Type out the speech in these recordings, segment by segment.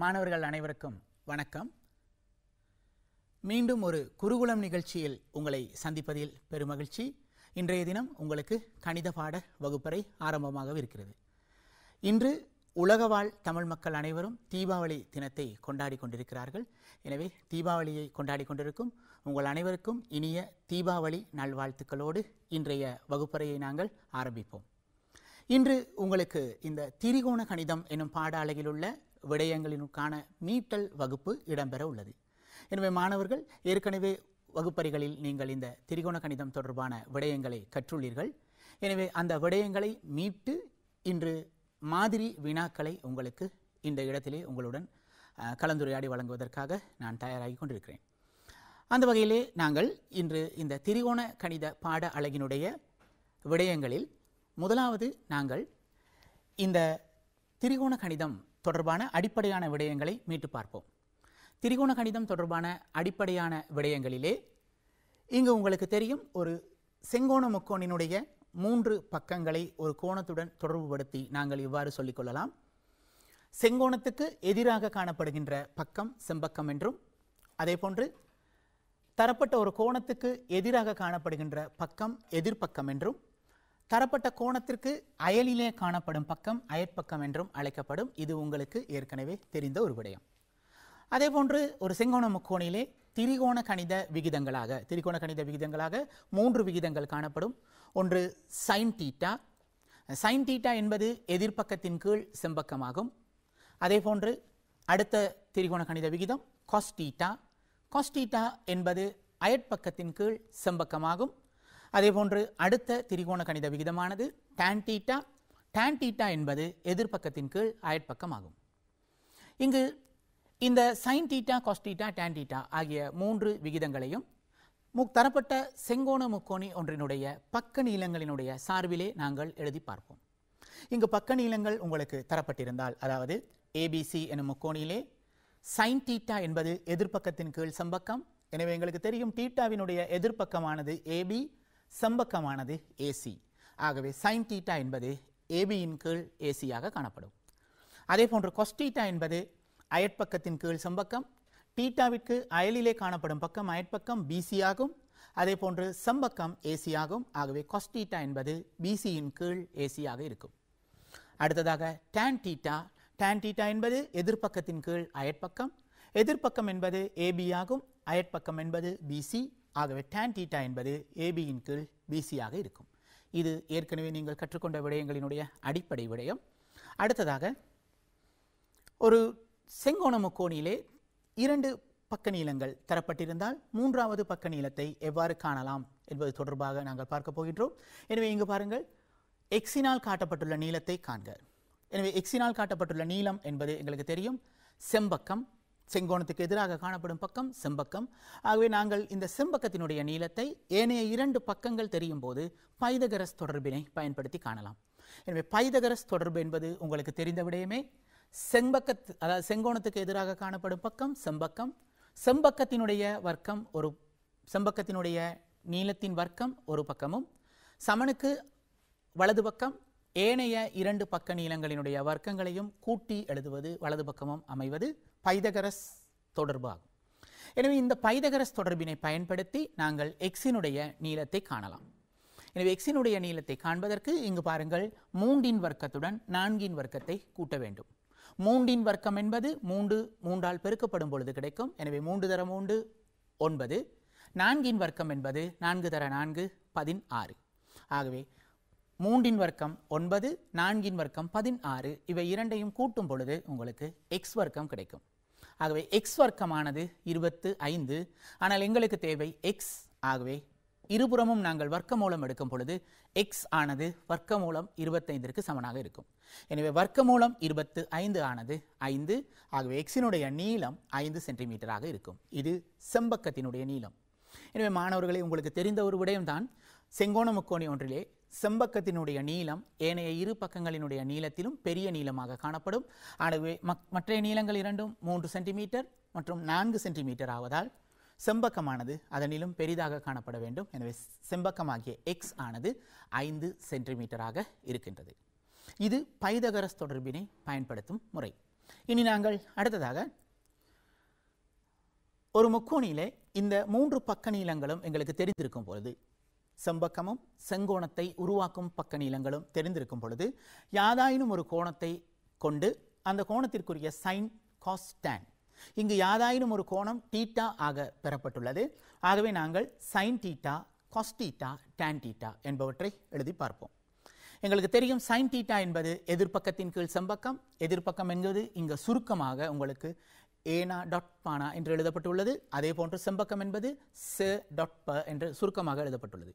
மாணவர்கள் அனைவருக்கும் வணக்கம். மீண்டும் ஒரு குருகுலம் நிகழ்ச்சியில் உங்களை சந்திப்பதில் பெருமகிழ்ச்சி. இன்றைய தினம் உங்களுக்கு கணித பாட வகுப்பறை ஆரம்பமாகவிருக்கிறது. இன்று உலகவாழ் தமிழ் மக்கள் அனைவரும் தீபாவளி தினத்தை கொண்டாடி கொண்டிருக்கிறார்கள். எனவே தீபாவளியை கொண்டாடி கொண்டிருக்கும் உங்கள் அனைவருக்கும் இனிய தீபாவளி நல்வாழ்த்துக்களோடு இன்றைய வகுப்பறையை நாங்கள் ஆரம்பிப்போம். இன்று உங்களுக்கு இந்த திரிகோண கணிதம் என்னும் பாட அலகில் உள்ள விடயங்களினுக்கான மீட்டல் வகுப்பு இடம்பெற உள்ளது. எனவே மாணவர்கள் ஏற்கனவே வகுப்பறைகளில் நீங்கள் இந்த திரிகோண கணிதம் தொடர்பான விடயங்களை கற்றுள்ளீர்கள். எனவே அந்த விடயங்களை மீட்டு இன்று மாதிரி வினாக்களை உங்களுக்கு இந்த இடத்திலே உங்களுடன் கலந்துரையாடி வழங்குவதற்காக நான் தயாராகி கொண்டிருக்கிறேன். அந்த வகையிலே நாங்கள் இன்று இந்த திரிகோண கணித பாட அலகினுடைய விடயங்களில் முதலாவது நாங்கள் இந்த திரிகோண கணிதம் தொடர்பான அடிப்படையான விடயங்களை மீட்டு பார்ப்போம். திரிகோண கணிதம் தொடர்பான அடிப்படையான விடயங்களிலே இங்கு உங்களுக்கு தெரியும், ஒரு செங்கோண முக்கோணினுடைய 3 பக்கங்களை ஒரு கோணத்துடன் தொடர்புபடுத்தி நாங்கள் இவ்வாறு சொல்லிக்கொள்ளலாம். செங்கோணத்துக்கு எதிராக காணப்படுகின்ற பக்கம் செம்பக்கம் என்றும், அதேபோன்று தரப்பட்ட ஒரு கோணத்துக்கு எதிராக காணப்படுகின்ற பக்கம் எதிர்பக்கம் என்றும், தரப்பட்ட கோணத்திற்கு அயலிலே காணப்படும் பக்கம் அயற்பக்கம் என்றும் அழைக்கப்படும். இது உங்களுக்கு ஏற்கனவே தெரிந்த ஒரு விடயம். அதேபோன்று ஒரு செங்கோண முக்கோணிலே திரிகோண கணித விகிதங்களாக 3 விகிதங்கள் காணப்படும். ஒன்று சைன் தீட்டா. சைன் தீட்டா என்பது எதிர்பக்கத்தின் கீழ் செம்பக்கமாகும். அதேபோன்று அடுத்த திரிகோண கணித விகிதம் காஸ் தீட்டா. காஸ் தீட்டா என்பது அயற்பக்கத்தின் கீழ் செம்பக்கமாகும். அதேபோன்று அடுத்த திரிகோண கணித விகிதமானது டான் தீட்டா. டான் தீட்டா என்பது எதிர்பக்கத்தின் கீழ் அயற்பக்கமாகும். இங்கு இந்த sine theta, cos theta, tan theta ஆகிய 3 விகிதங்களையும் தரப்பட்ட செங்கோண முக்கோணி ஒன்றினுடைய பக்க நீளங்களினுடைய சார்பிலே நாங்கள் எழுதி பார்ப்போம். இங்கு பக்க நீளங்கள் உங்களுக்கு தரப்பட்டிருந்தால், அதாவது ஏபிசி எனும் முக்கோணியிலே சைன் தீட்டா என்பது எதிர்பக்கத்தின் கீழ் செம்பக்கம். எனவே எங்களுக்கு தெரியும் தீட்டாவினுடைய எதிர்பக்கமானது ஏபி, செம்பக்கமானது ஏசி. ஆகவே சைன் தீட்டா என்பது ஏபியின் கீழ் ஏசியாக காணப்படும். அதேபோன்று காஸ் தீட்டா என்பது அயற்பக்கத்தின் கீழ் செம்பக்கம். தீட்டாவிற்கு அயலிலே காணப்படும் பக்கம் அயற்பக்கம் பிசி ஆகும். அதேபோன்று செம்பக்கம் ஏசி ஆகும். ஆகவே காஸ் தீட்டா என்பது பிசியின் கீழ் ஏசியாக இருக்கும். அடுத்ததாக டான் தீட்டா. டான் தீட்டா என்பது எதிர்பக்கத்தின் கீழ் அயற்பக்கம். எதிர்பக்கம் என்பது ஏபி ஆகும். அயற்பக்கம் என்பது பிசி. ஆகவே டான் தீட்டா என்பது ஏபியின் கீழ் பிசியாக இருக்கும். இது ஏற்கனவே நீங்கள் கற்றுக்கொண்ட விடயங்களினுடைய அடிப்படை விடயம். அடுத்ததாக ஒரு செங்கோண முக்கோணியிலே 2 பக்க நீளங்கள் தரப்பட்டிருந்தால் 3வது பக்க நீளத்தை எவ்வாறு காணலாம் என்பது தொடர்பாக நாங்கள் பார்க்க போகின்றோம். எனவே இங்கு பாருங்கள், எக்ஸினால் காட்டப்பட்டுள்ள நீளத்தை காண்க. எனவே எக்ஸினால் காட்டப்பட்டுள்ள நீளம் என்பது எங்களுக்கு தெரியும் செம்பக்கம். செங்கோணத்துக்கு எதிராக காணப்படும் பக்கம் செம்பக்கம். ஆகவே நாங்கள் இந்த செம்பக்கத்தினுடைய நீளத்தை ஏனைய 2 பக்கங்கள் தெரியும் போது பைதகரஸ் தொடர்பினை பயன்படுத்தி காணலாம். எனவே பைதகரஸ் தொடர்பு என்பது உங்களுக்கு தெரிந்த விடயமே. அதாவது செங்கோணத்துக்கு எதிராக காணப்படும் பக்கம் செம்பக்கம். செம்பக்கத்தினுடைய வர்க்கம் செம்பக்கத்தினுடைய நீளத்தின் வர்க்கம் ஒரு பக்கமும், சமனுக்கு வலது பக்கம் ஏனைய 2 பக்க நீளங்களினுடைய வர்க்கங்களையும் கூட்டி எழுதுவது வலது பக்கமும் அமைவது பைதகரஸ் தொடர்பு ஆகும். எனவே இந்த பைதகரஸ் தொடர்பினை பயன்படுத்தி நாங்கள் எக்ஸினுடைய நீளத்தை காணலாம். எனவே எக்ஸினுடைய நீளத்தை காண்பதற்கு இங்கு பாருங்கள், 3ன் வர்க்கத்துடன் 4ன் வர்க்கத்தை கூட்ட வேண்டும். 3ன் வர்க்கம் என்பது 3ஆல் பெருக்கப்படும் பொழுது கிடைக்கும். எனவே 3 தர 3 9. 4ன் வர்க்கம் என்பது 4 தர 4 16. ஆகவே 3ன் வர்க்கம் 9, 4ன் வர்க்கம் 16. இவை இரண்டையும் கூட்டும் பொழுது உங்களுக்கு எக்ஸ் வர்க்கம் கிடைக்கும். ஆகவே எக்ஸ் வர்க்கமானது 25. ஆனால் எங்களுக்கு தேவை எக்ஸ். ஆகவே இருபுறமும் நாங்கள் வர்க்கமூலம் எடுக்கும் பொழுது எக்ஸ் ஆனது வர்க்கமூலம் 25ற்கு சமனாக இருக்கும். எனவே வர்க்கமூலம் 25 ஆனது 5. ஆகவே எக்ஸினுடைய நீளம் 5 சென்டிமீட்டராக இருக்கும். இது செம்பக்கத்தினுடைய நீளம். எனவே மாணவர்களே, உங்களுக்கு தெரிந்த ஒரு விடயம்தான், செங்கோண முக்கோணி ஒன்றிலே செம்பக்கத்தினுடைய நீளம் ஏனைய 2 பக்கங்களினுடைய நீளத்திலும் பெரிய நீளமாக காணப்படும். ஆகவே மற்ற நீளங்கள் இரண்டும் 3 சென்டிமீட்டர் மற்றும் 4 சென்டிமீட்டர் ஆவதால் செம்பக்கமானது அதனிலும் பெரிதாக காணப்பட வேண்டும். எனவே செம்பக்கமாகிய எக்ஸ் ஆனது 5 சென்டிமீட்டராக இருக்கின்றது. இது பைதகரஸ் தொடர்பினை பயன்படுத்தும் முறை. இனி நாங்கள் அடுத்ததாக ஒரு முக்கோணியிலே இந்த 3 பக்க நீளங்களும் எங்களுக்கு தெரிந்திருக்கும் பொழுது, செம்பக்கமும் செங்கோணத்தை உருவாக்கும் பக்க நீளங்களும் தெரிந்திருக்கும் பொழுது, யாதாயினும் ஒரு கோணத்தை கொண்டு அந்த கோணத்திற்குரிய சைன் காஸ் tan, இங்கு யாதாயினும் ஒரு கோணம் தீட்டா ஆக பெறப்பட்டுள்ளது. ஆகவே நாங்கள் sine theta, cos theta, tan theta என்பவற்றை எழுதி பார்ப்போம். எங்களுக்கு தெரியும் சைன் தீட்டா என்பது எதிர்பக்கத்தின் கீழ் செம்பக்கம், எதிர்பக்கம் என்பது இங்கு சுருக்கமாக உங்களுக்கு ஏனா டாட் பானா என்று எழுதப்பட்டுள்ளது. அதே போன்று செம்பக்கம் என்பது ச டாட் ப என்று சுருக்கமாக எழுதப்பட்டுள்ளது.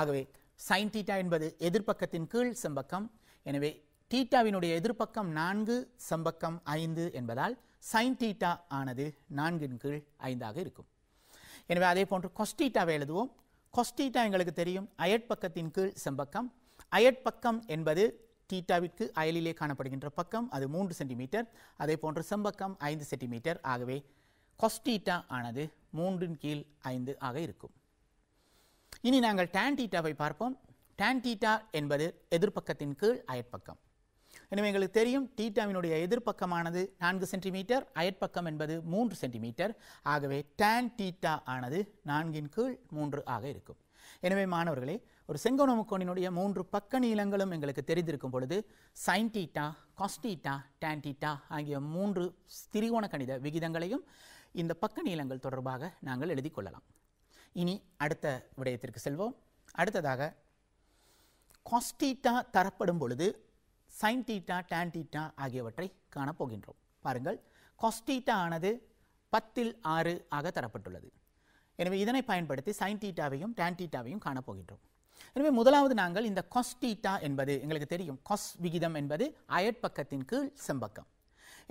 ஆகவே சைன் தீட்டா என்பது எதிர்பக்கத்தின் கீழ் செம்பக்கம். எனவே தீட்டாவினுடைய எதிர்பக்கம் 4, செம்பக்கம் 5 என்பதால் சைன் தீட்டா ஆனது 4 கீழ் 5 இருக்கும். எனவே அதே போன்று கொஸ் தீட்டாவை எழுதுவோம். கொஸ் தீட்டா எங்களுக்கு தெரியும் அயற்பக்கத்தின் கீழ் செம்பக்கம். அயற்பக்கம் என்பது தீட்டாவிற்கு அயலிலே காணப்படுகின்ற பக்கம், அது 3 சென்டிமீட்டர். அதே போன்று செம்பக்கம் 5 சென்டிமீட்டர். ஆகவே கொஸ் தீட்டா ஆனது 3 கீழ் 5 ஆக இருக்கும். இனி நாங்கள் tan தீட்டாவை பார்ப்போம். tan தீட்டா என்பது எதிர்பக்கத்தின் கீழ் அயற்பக்கம். எனவே எங்களுக்கு தெரியும் தீட்டாவினுடைய எதிர்பக்கமானது 4 சென்டிமீட்டர், அயற்பக்கம் என்பது 3 சென்டிமீட்டர். ஆகவே tan தீட்டா ஆனது 4 கீழ் 3 ஆக இருக்கும். எனவே மாணவர்களே, ஒரு செங்கோண முக்கோணினுடைய 3 பக்க நீளங்களும் எங்களுக்கு தெரிந்திருக்கும் பொழுது sine theta, cos theta, tan theta ஆகிய 3 திரிகோண கணித விகிதங்களையும் இந்த பக்க நீளங்கள் தொடர்பாக நாங்கள் எழுதி கொள்ளலாம். இனி அடுத்த விடயத்திற்கு செல்வோம். அடுத்ததாக காஸ் தீட்டா தரப்படும் பொழுது சைன் தீட்டா, tan தீட்டா ஆகியவற்றை காணப்போகின்றோம். பாருங்கள், காஸ் தீட்டா ஆனது 10/6 ஆக தரப்பட்டுள்ளது. எனவே இதனை பயன்படுத்தி சைன் தீட்டாவையும் tan தீட்டாவையும் காணப்போகின்றோம். எனவே முதலாவது நாங்கள் இந்த காஸ் தீட்டா என்பது எங்களுக்கு தெரியும், காஸ் விகிதம் என்பது அயற்பக்கத்தின் கீழ் செம்பக்கம்.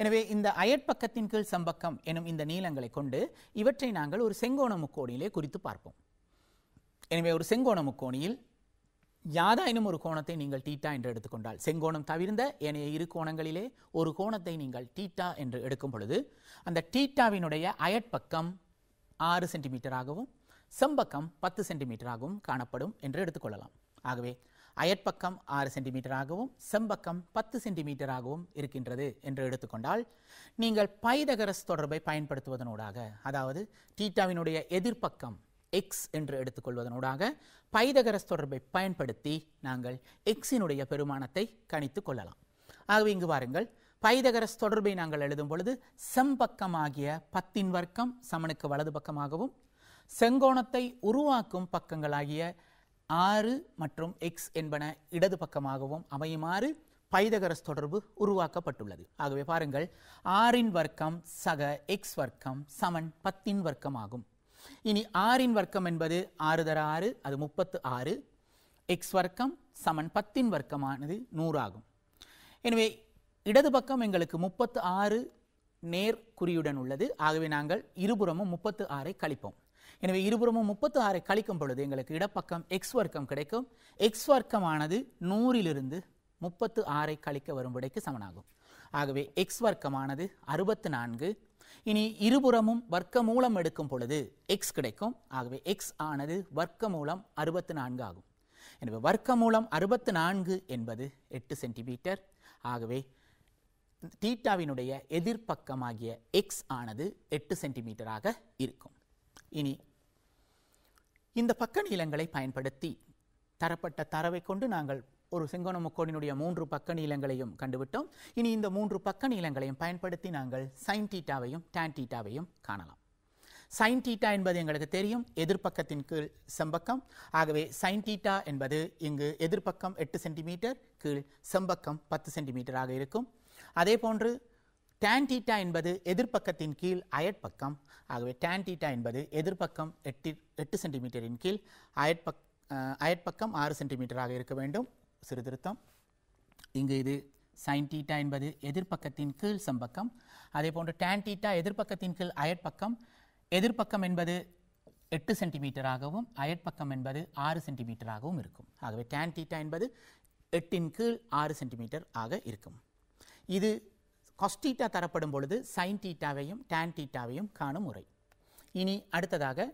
எனவே இந்த அயற்பக்கத்தின் கீழ் செம்பக்கம் எனும் இந்த நீளங்களை கொண்டு இவற்றை நாங்கள் ஒரு செங்கோண முக்கோணியிலே குறித்து பார்ப்போம். எனவே ஒரு செங்கோண முக்கோணியில் யாதாயினும் ஒரு கோணத்தை நீங்கள் தீட்டா என்று எடுத்துக்கொண்டால், செங்கோணம் தவிர்ந்த ஏனைய 2 கோணங்களிலே ஒரு கோணத்தை நீங்கள் தீட்டா என்று எடுக்கும் பொழுது அந்த தீட்டாவினுடைய அயற்பக்கம் 6 சென்டிமீட்டராகவும் செம்பக்கம் 10 சென்டிமீட்டராகவும் காணப்படும் என்று எடுத்துக்கொள்ளலாம். ஆகவே அயற்பக்கம் 6 சென்டிமீட்டராகவும் செம்பக்கம் 10 சென்டிமீட்டராகவும் இருக்கின்றது என்று எடுத்துக்கொண்டால், நீங்கள் பைதகரஸ் தொடர்பை பயன்படுத்துவதனூடாக, அதாவது தீட்டாவினுடைய எதிர்பக்கம் x என்று எடுத்துக்கொள்வதனூடாக பைதகரஸ் தொடர்பை பயன்படுத்தி நாங்கள் எக்ஸினுடைய பெருமானத்தை கணித்து கொள்ளலாம். ஆகவே இங்கு பாருங்கள், பைதகரஸ் தொடர்பை நாங்கள் எழுதும் பொழுது செம்பக்கமாகிய 10 வர்க்கம் சமனுக்கு வலது பக்கமாகவும், செங்கோணத்தை உருவாக்கும் பக்கங்களாகிய 6 மற்றும் x என்பன இடது பக்கமாகவும் அமையுமாறு பைதகரஸ் தொடர்பு உருவாக்கப்பட்டுள்ளது. ஆகவே பாருங்கள், 6 வர்க்கம் சக x வர்க்கம் சமன் 10 வர்க்கம் ஆகும். இனி 6 வர்க்கம் என்பது 6 தர 6 அது 36, x வர்க்கம் சமன் 10 வர்க்கமானது 100 ஆகும். எனவே இடது பக்கம் எங்களுக்கு 36 நேர் குறியுடன் உள்ளது. ஆகவே நாங்கள் இருபுறமும் 36ஐ கழிப்போம். எனவே இருபுறமும் 36ஐ கழிக்கும் பொழுது எங்களுக்கு இடப்பக்கம் x வர்க்கம் கிடைக்கும். x வர்க்கமானது 100லிருந்து 36ஐ கழிக்க வரும் விடைக்கு சமனாகும். ஆகவே x வர்க்கமானது 64. இனி இருபுறமும் வர்க்க மூலம் எடுக்கும் பொழுது x கிடைக்கும். ஆகவே x ஆனது வர்க்க மூலம் 64 ஆகும். எனவே வர்க்க மூலம் 64 என்பது 8 சென்டிமீட்டர். ஆகவே தீட்டாவினுடைய எதிர்பக்கமாகிய x ஆனது 8 சென்டிமீட்டராக இருக்கும். இனி இந்த பக்க நீளங்களை பயன்படுத்தி தரப்பட்ட தரவை கொண்டு நாங்கள் ஒரு செங்கோண முக்கோணினுடைய 3 பக்க நீளங்களையும் கண்டுவிட்டோம். இனி இந்த 3 பக்க நீளங்களையும் பயன்படுத்தி நாங்கள் சைன் தீட்டாவையும் tan தீட்டாவையும் காணலாம். சைன் தீட்டா என்பது எங்களுக்கு தெரியும் எதிர்பக்கத்தின் கீழ் செம்பக்கம். ஆகவே சைன் தீட்டா என்பது இங்கு எதிர்பக்கம் 8 சென்டிமீட்டர், கீழ் செம்பக்கம் 10 சென்டிமீட்டராக இருக்கும். அதே போன்று tan தீட்டா என்பது எதிர்பக்கத்தின் கீழ் அயற்பக்கம். ஆகவே tan தீட்டா என்பது எதிர்பக்கம் 8 சென்டிமீட்டரின் கீழ் அயற்பக்கம் 6 சென்டிமீட்டராக இருக்க வேண்டும். சிறு திருத்தம், இங்கு இது சைன் தீட்டா என்பது எதிர்பக்கத்தின் கீழ் செம்பக்கம். அதே போன்று tan தீட்டா எதிர்பக்கத்தின் கீழ் அயற்பக்கம். எதிர்பக்கம் என்பது 8 சென்டிமீட்டராகவும் அயற்பக்கம் என்பது 6 சென்டிமீட்டராகவும் இருக்கும். ஆகவே tan தீட்டா என்பது 8 கீழ் 6 சென்டிமீட்டர் ஆக இருக்கும். இது காஸ் தீட்டா தரப்படும் பொழுது சைன் தீட்டாவையும் tan தீட்டாவையும் காணும் முறை. இனி அடுத்ததாக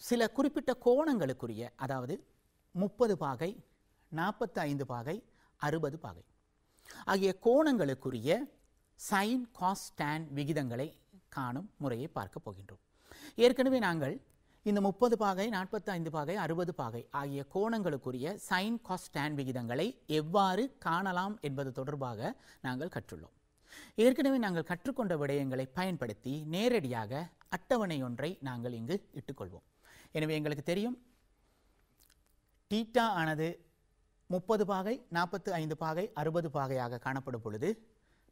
சில குறிப்பிட்ட கோணங்களுக்குரிய, அதாவது 30 பாகை, 45 பாகை, 60 பாகை. ஆகிய கோணங்களுக்குரிய சைன் காஸ் tan விகிதங்களை காணும் முறையை பார்க்க போகின்றோம். ஏற்கனவே நாங்கள் இந்த 30 பாகை 45 பாகை 60 பாகை ஆகிய கோணங்களுக்குரிய சைன் காஸ் tan விகிதங்களை எவ்வாறு காணலாம் என்பது தொடர்பாக நாங்கள் கற்றுள்ளோம். ஏற்கனவே நாங்கள் கற்றுக்கொண்ட விடயங்களை பயன்படுத்தி நேரடியாக அட்டவணை ஒன்றை நாங்கள் இங்கு இட்டுக்கொள்வோம். எனவே எங்களுக்கு தெரியும் தீட்டா ஆனது 30 பாகை 45 பாகை 60 பாகையாக காணப்படும் பொழுது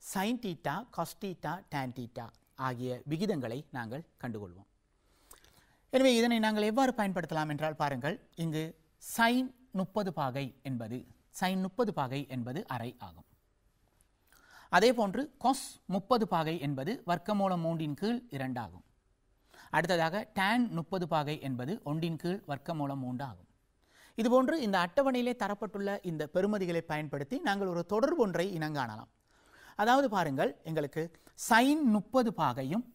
sine theta cos theta tan theta ஆகிய விகிதங்களை நாங்கள் கண்டுகொள்வோம். எனவே இதனை நாங்கள் எவ்வாறு பயன்படுத்தலாம் என்றால் பாருங்கள், இங்கு சைன் 30 பாகை என்பது அரை ஆகும். அதே போன்று cos 30 பாகை என்பது வர்க்கமூலம் 3/2 ஆகும். அடுத்ததாக tan 30 பாகை என்பது 1/வர்க்கமூலம் 3 ஆகும். இதுபோன்று இந்த அட்டவணையிலே தரப்பட்டுள்ள இந்த பெறுமதிகளை பயன்படுத்தி நாங்கள் ஒரு தொடர்பு ஒன்றை இனங்காணலாம். அதாவது பாருங்கள், எங்களுக்கு சைன் 30 பாகையும்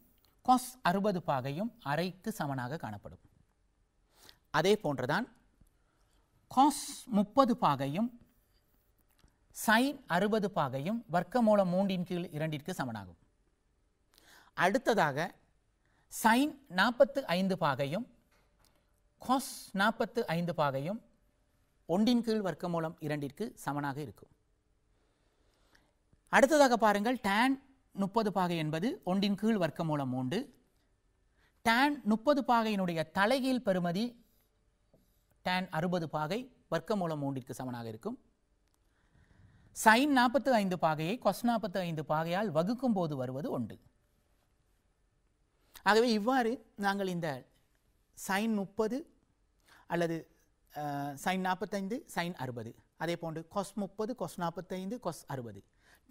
cos 60 பாகையும் அரைக்கு சமனாக காணப்படும். அதே போன்றுதான் cos 30 பாகையும் சைன் 60 பாகையும் வர்க்கமூலம் 3/2 சமனாகும். அடுத்ததாக சைன் 45 பாகையும் cos 45 பாகையும் 1/வர்க்கமூலம் 2 சமனாக இருக்கும். அடுத்ததாக பாருங்கள், tan 30 பாகை என்பது 1/வர்க்கமூலம் 3. tan 30 பாகையினுடைய தலைகீழ் பெறுமதி tan 60 பாகை வர்க்கமூலம் 3 சமனாக இருக்கும். சைன் 45 பாகையை cos 45 பாகையால் வகுக்கும் போது வருவது 1. ஆகவே இவ்வாறு நாங்கள் இந்த சைன் 30 அல்லது சைன் 45 சைன் 60 அதே போன்று cos 30 cos 45 cos 60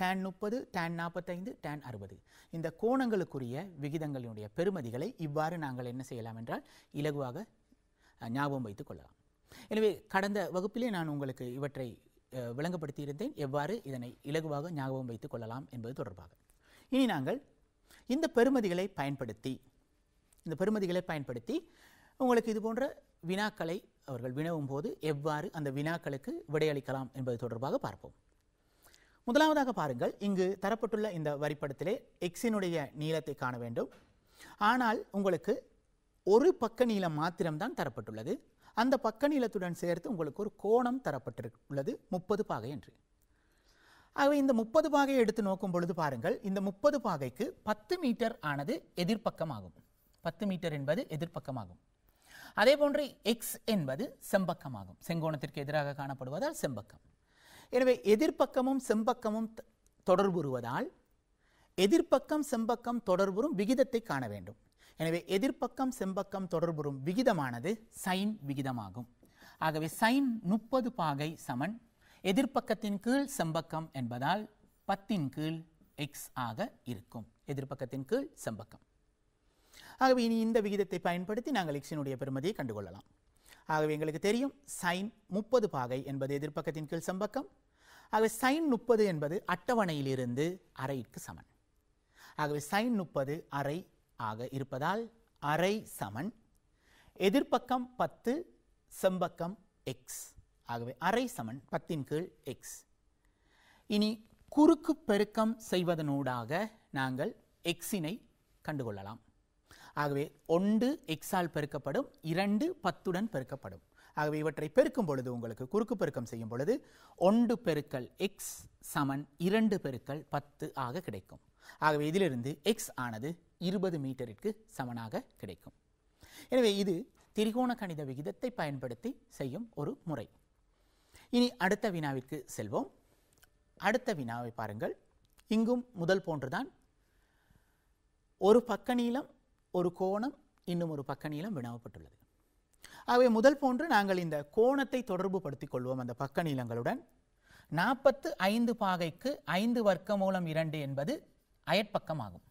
tan 30 tan 45 tan 60 இந்த கோணங்களுக்குரிய விகிதங்களுடைய பெறுமதிகளை இவ்வாறு நாங்கள் என்ன செய்யலாம் என்றால் இலகுவாக ஞாபகம் வைத்துக் கொள்ளலாம். எனவே கடந்த வகுப்பிலே நான் உங்களுக்கு இவற்றை விளங்கப்படுத்தி இருந்தேன், எவ்வாறு இதனை இலகுவாக ஞாபகம் வைத்துக் கொள்ளலாம் என்பது தொடர்பாக. இனி நாங்கள் இந்த பெறுமதிகளை பயன்படுத்தி உங்களுக்கு இது போன்ற வினாக்களை அவர்கள் வினவும் போது எவ்வாறு அந்த வினாக்களுக்கு விடையளிக்கலாம் என்பது தொடர்பாக பார்ப்போம். முதலாவதாக பாருங்கள், இங்கு தரப்பட்டுள்ள இந்த வரிப்படத்திலே எக்ஸினுடைய நீளத்தை காண வேண்டும். ஆனால் உங்களுக்கு ஒரு பக்க நீளம் மாத்திரம்தான் தரப்பட்டுள்ளது. அந்த பக்க நீளத்துடன் சேர்த்து உங்களுக்கு ஒரு கோணம் தரப்பட்டுள்ளது 30 பாகை என்று. ஆகவே இந்த 30 பாகையை எடுத்து நோக்கும் பொழுது பாருங்கள், இந்த 30 பாகைக்கு 10 மீட்டர் ஆனது எதிர்ப்பக்கமாகும். 10 மீட்டர் என்பது எதிர்ப்பக்கமாகும். அதே போன்று எக்ஸ் என்பது செம்பக்கமாகும். செங்கோணத்திற்கு எதிராக காணப்படுவதால் செம்பக்கம். எனவே எதிர்ப்பக்கமும் செம்பக்கமும் தொடர்புறுவதால் எதிர்ப்பக்கம் செம்பக்கம் தொடர்புறும் விகிதத்தை காண வேண்டும். எனவே எதிர்ப்பக்கம் செம்பக்கம் தொடர்புறும் விகிதமானது சைன் விகிதமாகும். ஆகவே சைன் 30 பாகை சமன் எதிர்ப்பக்கத்தின் கீழ் செம்பக்கம் என்பதால் 10/x ஆக இருக்கும். எதிர்ப்பக்கத்தின் கீழ் செம்பக்கம். ஆகவே இனி இந்த விகிதத்தை பயன்படுத்தி நாங்கள் எக்ஸினுடைய பெறுமதியை கண்டுகொள்ளலாம். ஆகவே எங்களுக்கு தெரியும் சைன் 30 பாகை என்பது எதிர்ப்பக்கத்தின் கீழ் செம்பக்கம். ஆகவே சைன் 30 என்பது அட்டவணையிலிருந்து அரைக்கு சமன். ஆகவே சைன் 30 அரை ஆக இருப்பதால் அரை சமன் எதிர்ப்பக்கம் 10 செம்பக்கம் x. ஆகவே அரை சமன் 10/x. இனி குறுக்கு பெருக்கம் செய்வதனூடாக நாங்கள் எக்ஸினை கண்டுகொள்ளலாம். ஆகவே 1 எக்ஸால் பெருக்கப்படும், 2 10உடன் பெருக்கப்படும். ஆகவே இவற்றை பெருக்கும் பொழுது உங்களுக்கு குறுக்கு பெருக்கம் செய்யும் பொழுது 1 பெருக்கல் எக்ஸ் சமன் 2 பெருக்கல் 10 ஆக கிடைக்கும். ஆகவே இதிலிருந்து எக்ஸ் ஆனது 20 மீட்டருக்கு சமனாக கிடைக்கும். எனவே இது திரிகோண கணித விகிதத்தை பயன்படுத்தி செய்யும் ஒரு முறை. இனி அடுத்த வினாவிற்கு செல்வோம். அடுத்த வினாவை பாருங்கள். இங்கும் முதல் போன்றுதான் ஒரு பக்க நீளம், ஒரு கோணம், இன்னும் ஒரு பக்க நீளம் வினவப்பட்டுள்ளது. ஆகவே முதல் போன்று நாங்கள் இந்த கோணத்தை தொடர்பு படுத்திக் கொள்வோம் அந்த பக்க நீளங்களுடன். 45 பாகைக்கு 5 வர்க்கமூலம் 2 என்பது அயற்பக்கமாகும்.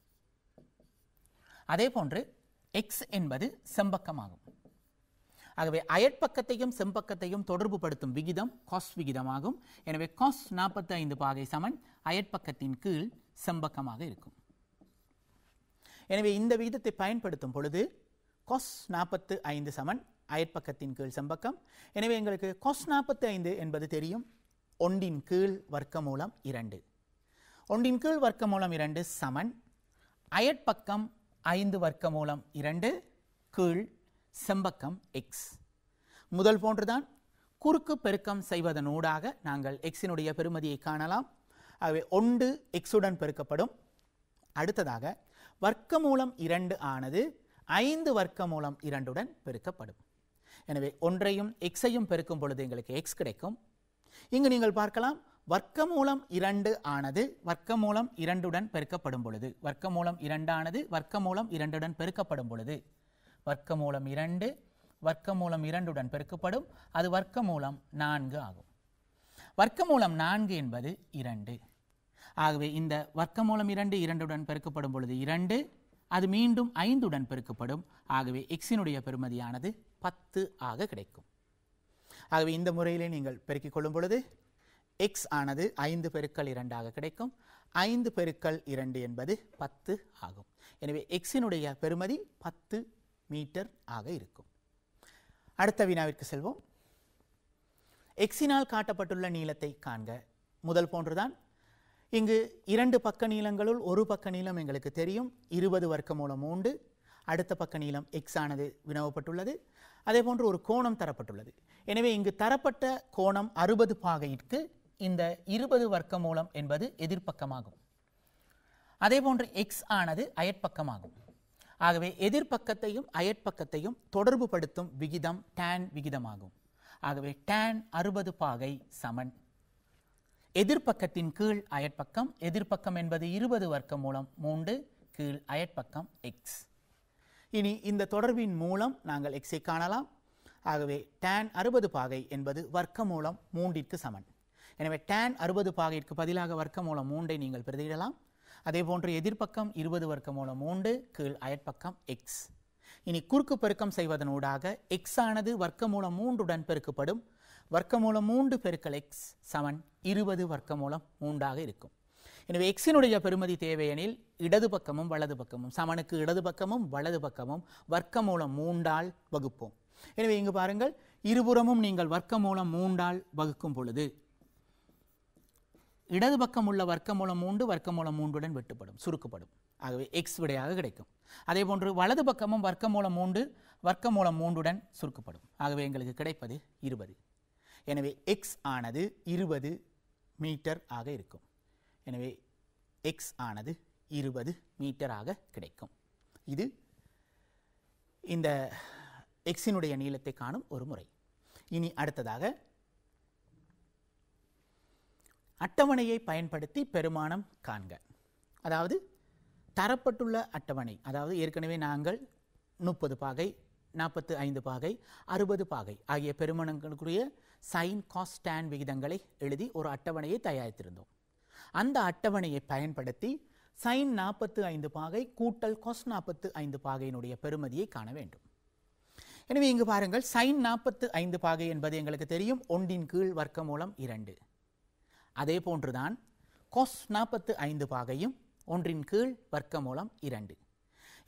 அதே போன்று எக்ஸ் என்பது செம்பக்கமாகும். ஆகவே அயற்பக்கத்தையும் செம்பக்கத்தையும் தொடர்பு படுத்தும் விகிதம் காஸ் விகிதமாகும். எனவே காஸ் 45 பாகை சமன் அயற்பக்கத்தின் கீழ் செம்பக்கமாக இருக்கும். எனவே இந்த விகிதத்தை பயன்படுத்தும் பொழுது காஸ் 45 சமன் அயற்பக்கத்தின் கீழ் செம்பக்கம். எனவே எங்களுக்கு காஸ் 45 என்பது தெரியும் 1 வர்க்கமூலம் 2. ஒன்றின் கீழ் வர்க்கமூலம் 2 சமன் அயற்பக்கம் 5 வர்க்கமூலம் 2 கீழ் செம்பக்கம் x. முதல் போன்றுதான் குறுக்கு பெருக்கம் செய்வதனூடாக நாங்கள் எக்ஸினுடைய பெறுமதியை காணலாம். ஆகவே 1 எக்ஸுடன் பெருக்கப்படும். அடுத்ததாக வர்க்கமூலம் 2 ஆனது 5 வர்க்கமூலம் 2உடன் பெருக்கப்படும். எனவே ஒன்றையும் எக்ஸையும் பெருக்கும் பொழுது எங்களுக்கு எக்ஸ் கிடைக்கும். இங்கு நீங்கள் பார்க்கலாம் வர்க்கமூலம் 2 ஆனது வர்க்கமூலம் 2உடன் பெருக்கப்படும் பொழுது வர்க்கமூலம் 2 ஆனது வர்க்கமூலம் 2உடன் பெருக்கப்படும் பொழுது வர்க்கமூலம் 2 வர்க்கமூலம் 2உடன் பெருக்கப்படும். அது வர்க்கமூலம் 4 ஆகும். வர்க்கமூலம் 4 என்பது 2. ஆகவே இந்த வர்க்கமூலம் 2 2உடன் பெருக்கப்படும் பொழுது 2, அது மீண்டும் 5உடன் பெருக்கப்படும். ஆகவே எக்ஸினுடைய பெறுமதியானது 10 ஆக கிடைக்கும். ஆகவே இந்த முறையிலே நீங்கள் பெருக்கிக் கொள்ளும் பொழுது எக்ஸ் ஆனது 5 பெருக்கல் 2 ஆக கிடைக்கும். 5 பெருக்கல் 2 என்பது 10 ஆகும். எனவே எக்ஸினுடைய பெறுமதி 10 மீட்டர் ஆக இருக்கும். அடுத்த வினாவிற்கு செல்வோம். எக்ஸினால் காட்டப்பட்டுள்ள நீளத்தை காண்க. முதல் போன்றுதான். இங்கு 2 பக்க நீளங்களுள் ஒரு பக்க நீளம் எங்களுக்கு தெரியும் 20 வர்க்கமூலம் 3. அடுத்த பக்க நீளம் எக்ஸ் ஆனது வினவப்பட்டுள்ளது. அதே போன்று ஒரு கோணம் தரப்பட்டுள்ளது. எனவே இங்கு தரப்பட்ட கோணம் 60 பாகைக்கு இந்த 20 வர்க்கமூலம் என்பது எதிர்ப்பக்கமாகும். அதே போன்று எக்ஸ் ஆனது அயற்பக்கமாகும். ஆகவே எதிர்ப்பக்கத்தையும் அயற்பக்கத்தையும் தொடர்பு படுத்தும் விகிதம் tan விகிதமாகும். ஆகவே tan 60 பாகை சமன் எதிர்ப்பக்கத்தின் கீழ் அயற்பக்கம். எதிர்ப்பக்கம் என்பது 20 வர்க்கமூலம் 3 கீழ் அயற்பக்கம் எக்ஸ். இனி இந்த தொடர்பின் மூலம் நாங்கள் எக்ஸை காணலாம். ஆகவே tan 60 பாகை என்பது வர்க்கமூலம் 3ற்கு சமன். எனவே tan 60 பாகைக்கு பதிலாக வர்க்கமூலம் 3ஐ நீங்கள் பிரதியிடலாம். அதே போன்று எதிர்ப்பக்கம் 20 வர்க்கமூலம் 3 கீழ் அயற்பக்கம் எக்ஸ். இனி குறுக்கு பெருக்கம் செய்வதனூடாக எக்ஸ் ஆனது வர்க்கமூலம் 3உடன் பெருக்கப்படும். வர்க்கமூலம் 3 பெருக்கல் எக்ஸ் சமன் 20 வர்க்கமூலம் 3 ஆக இருக்கும். எனவே எக்ஸினுடைய பெறுமதி தேவையெனில் இடது பக்கமும் வலது பக்கமும் சமனுக்கு இடது பக்கமும் வலது பக்கமும் வர்க்கமூலம் 3ஆல் வகுப்போம். எனவே இங்கு பாருங்கள் இருபுறமும் நீங்கள் வர்க்கமூலம் 3ஆல் வகுக்கும் பொழுது இடது பக்கம் உள்ள வர்க்கமூலம் 3 வர்க்கமூலம் 3உடன் வெட்டுப்படும், சுருக்கப்படும். ஆகவே எக்ஸ் விடையாக கிடைக்கும். அதே போன்று வலது பக்கமும் வர்க்கமூலம் 3 வர்க்கமூலம் 3உடன் சுருக்கப்படும். ஆகவே எங்களுக்கு கிடைப்பது 20. எனவே எக்ஸ் ஆனது 20 மீட்டர் ஆக இருக்கும். எனவே எக்ஸ் ஆனது 20 மீட்டர் ஆக கிடைக்கும். இது இந்த எக்ஸினுடைய நீளத்தை காணும் ஒரு முறை. இனி அடுத்ததாக அட்டவணையை பயன்படுத்தி பெருமானம் காண்க. அதாவது தரப்பட்டுள்ள அட்டவணை, அதாவது ஏற்கனவே நாங்கள் 30 பாகை 45 பாகை 60 பாகை ஆகிய பெருமானங்களுக்குரிய சைன் காஸ் tan விகிதங்களை எழுதி ஒரு அட்டவணையை தயாரித்திருந்தோம். அந்த அட்டவணையை பயன்படுத்தி சைன் 45 பாகை கூட்டல் காஸ் 45 பாகையினுடைய பெறுமதியை காண வேண்டும். எனவே இங்கு பாருங்கள் சைன் 45 பாகை என்பது எங்களுக்கு தெரியும் 1 கீழ் வர்க்கமூலம் 2. அதே போன்றுதான் காஸ் 45 பாகையும் 1 கீழ் வர்க்கமூலம் 2.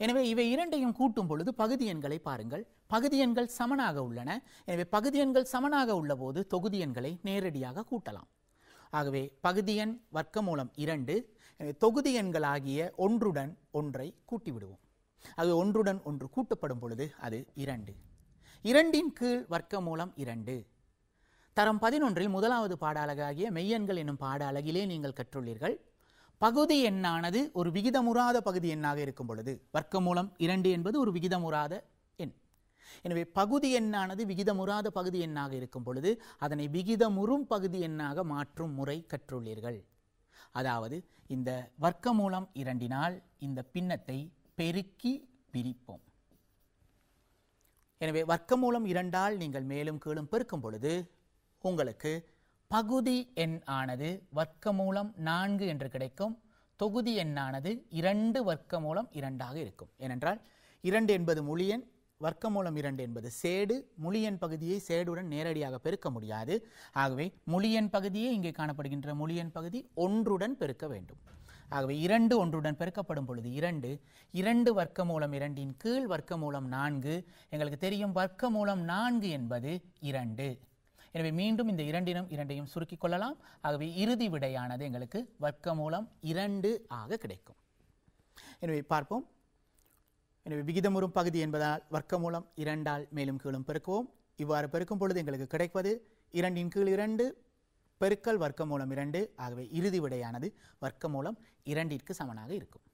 எனவே இவை இரண்டையும் கூட்டும் பொழுது பகுதி எண்களை பாருங்கள். பகுதி எண்கள் சமனாக உள்ளன. எனவே பகுதி எண்கள் சமனாக உள்ள போது தொகுதி எண்களை நேரடியாக கூட்டலாம். ஆகவே பகுதி எண் வர்க்கமூலம் 2. எனவே தொகுதி எண்களாகிய 1உடன் 1ஐ கூட்டிவிடுவோம். ஆகவே 1உடன் 1 கூட்டப்படும் பொழுது அது 2. 2 கீழ் வர்க்கமூலம் 2. தரம் 11 முதலாவது பாட அலகாகிய மெய்யெண்கள் என்னும் பாட அலகிலே நீங்கள் கற்றுள்ளீர்கள். பகுதி எண்ணானது ஒரு விகிதமுறாத பகுதி எண்ணாக இருக்கும் பொழுது வர்க்கமூலம் 2 என்பது ஒரு விகிதமுறாத எண். எனவே பகுதி எண்ணானது விகிதமுறாத பகுதி எண்ணாக இருக்கும் பொழுது அதனை விகிதமுறும் பகுதி எண்ணாக மாற்றும் முறை கற்றுள்ளீர்கள். அதாவது இந்த வர்க்கமூலம் 2னால் இந்த பின்னத்தை பெருக்கி பிரிப்போம். எனவே வர்க்கமூலம் 2ஆல் நீங்கள் மேலும் கீழும் பெருக்கும் பொழுது உங்களுக்கு பகுதி எண் ஆனது வர்க்கமூலம் 4 என்று கிடைக்கும். தொகுதி எண்ணானது 2 வர்க்கமூலம் 2ஆக இருக்கும். ஏனென்றால் 2 என்பது முழு எண், வர்க்கமூலம் 2 என்பது சேடு. முழு எண் பகுதியை சேடுடன் நேரடியாக பெருக்க முடியாது. ஆகவே முழு எண் பகுதியை இங்கே காணப்படுகின்ற முழு எண் பகுதி 1உடன் பெருக்க வேண்டும். ஆகவே 2 1உடன் பெருக்கப்படும் பொழுது 2 வர்க்கமூலம் 2 கீழ் வர்க்கமூலம் 4. எங்களுக்கு தெரியும் வர்க்கமூலம் 4 என்பது 2. எனவே மீண்டும் இந்த இரண்டையும் சுருக்கிக் கொள்ளலாம். ஆகவே இறுதி விடையானது எங்களுக்கு வர்க்கமூலம் 2 ஆக கிடைக்கும். எனவே பார்ப்போம். எனவே விகிதமுறும் பகுதி என்பதால் வர்க்கமூலம் 2ஆல் மேலும் கீழும் பெருக்குவோம். இவ்வாறு பெருக்கும் பொழுது எங்களுக்கு கிடைப்பது 2 பெருக்கல் வர்க்கமூலம் 2. ஆகவே இறுதி விடையானது வர்க்கமூலம் 2ற்கு சமனாக இருக்கும்.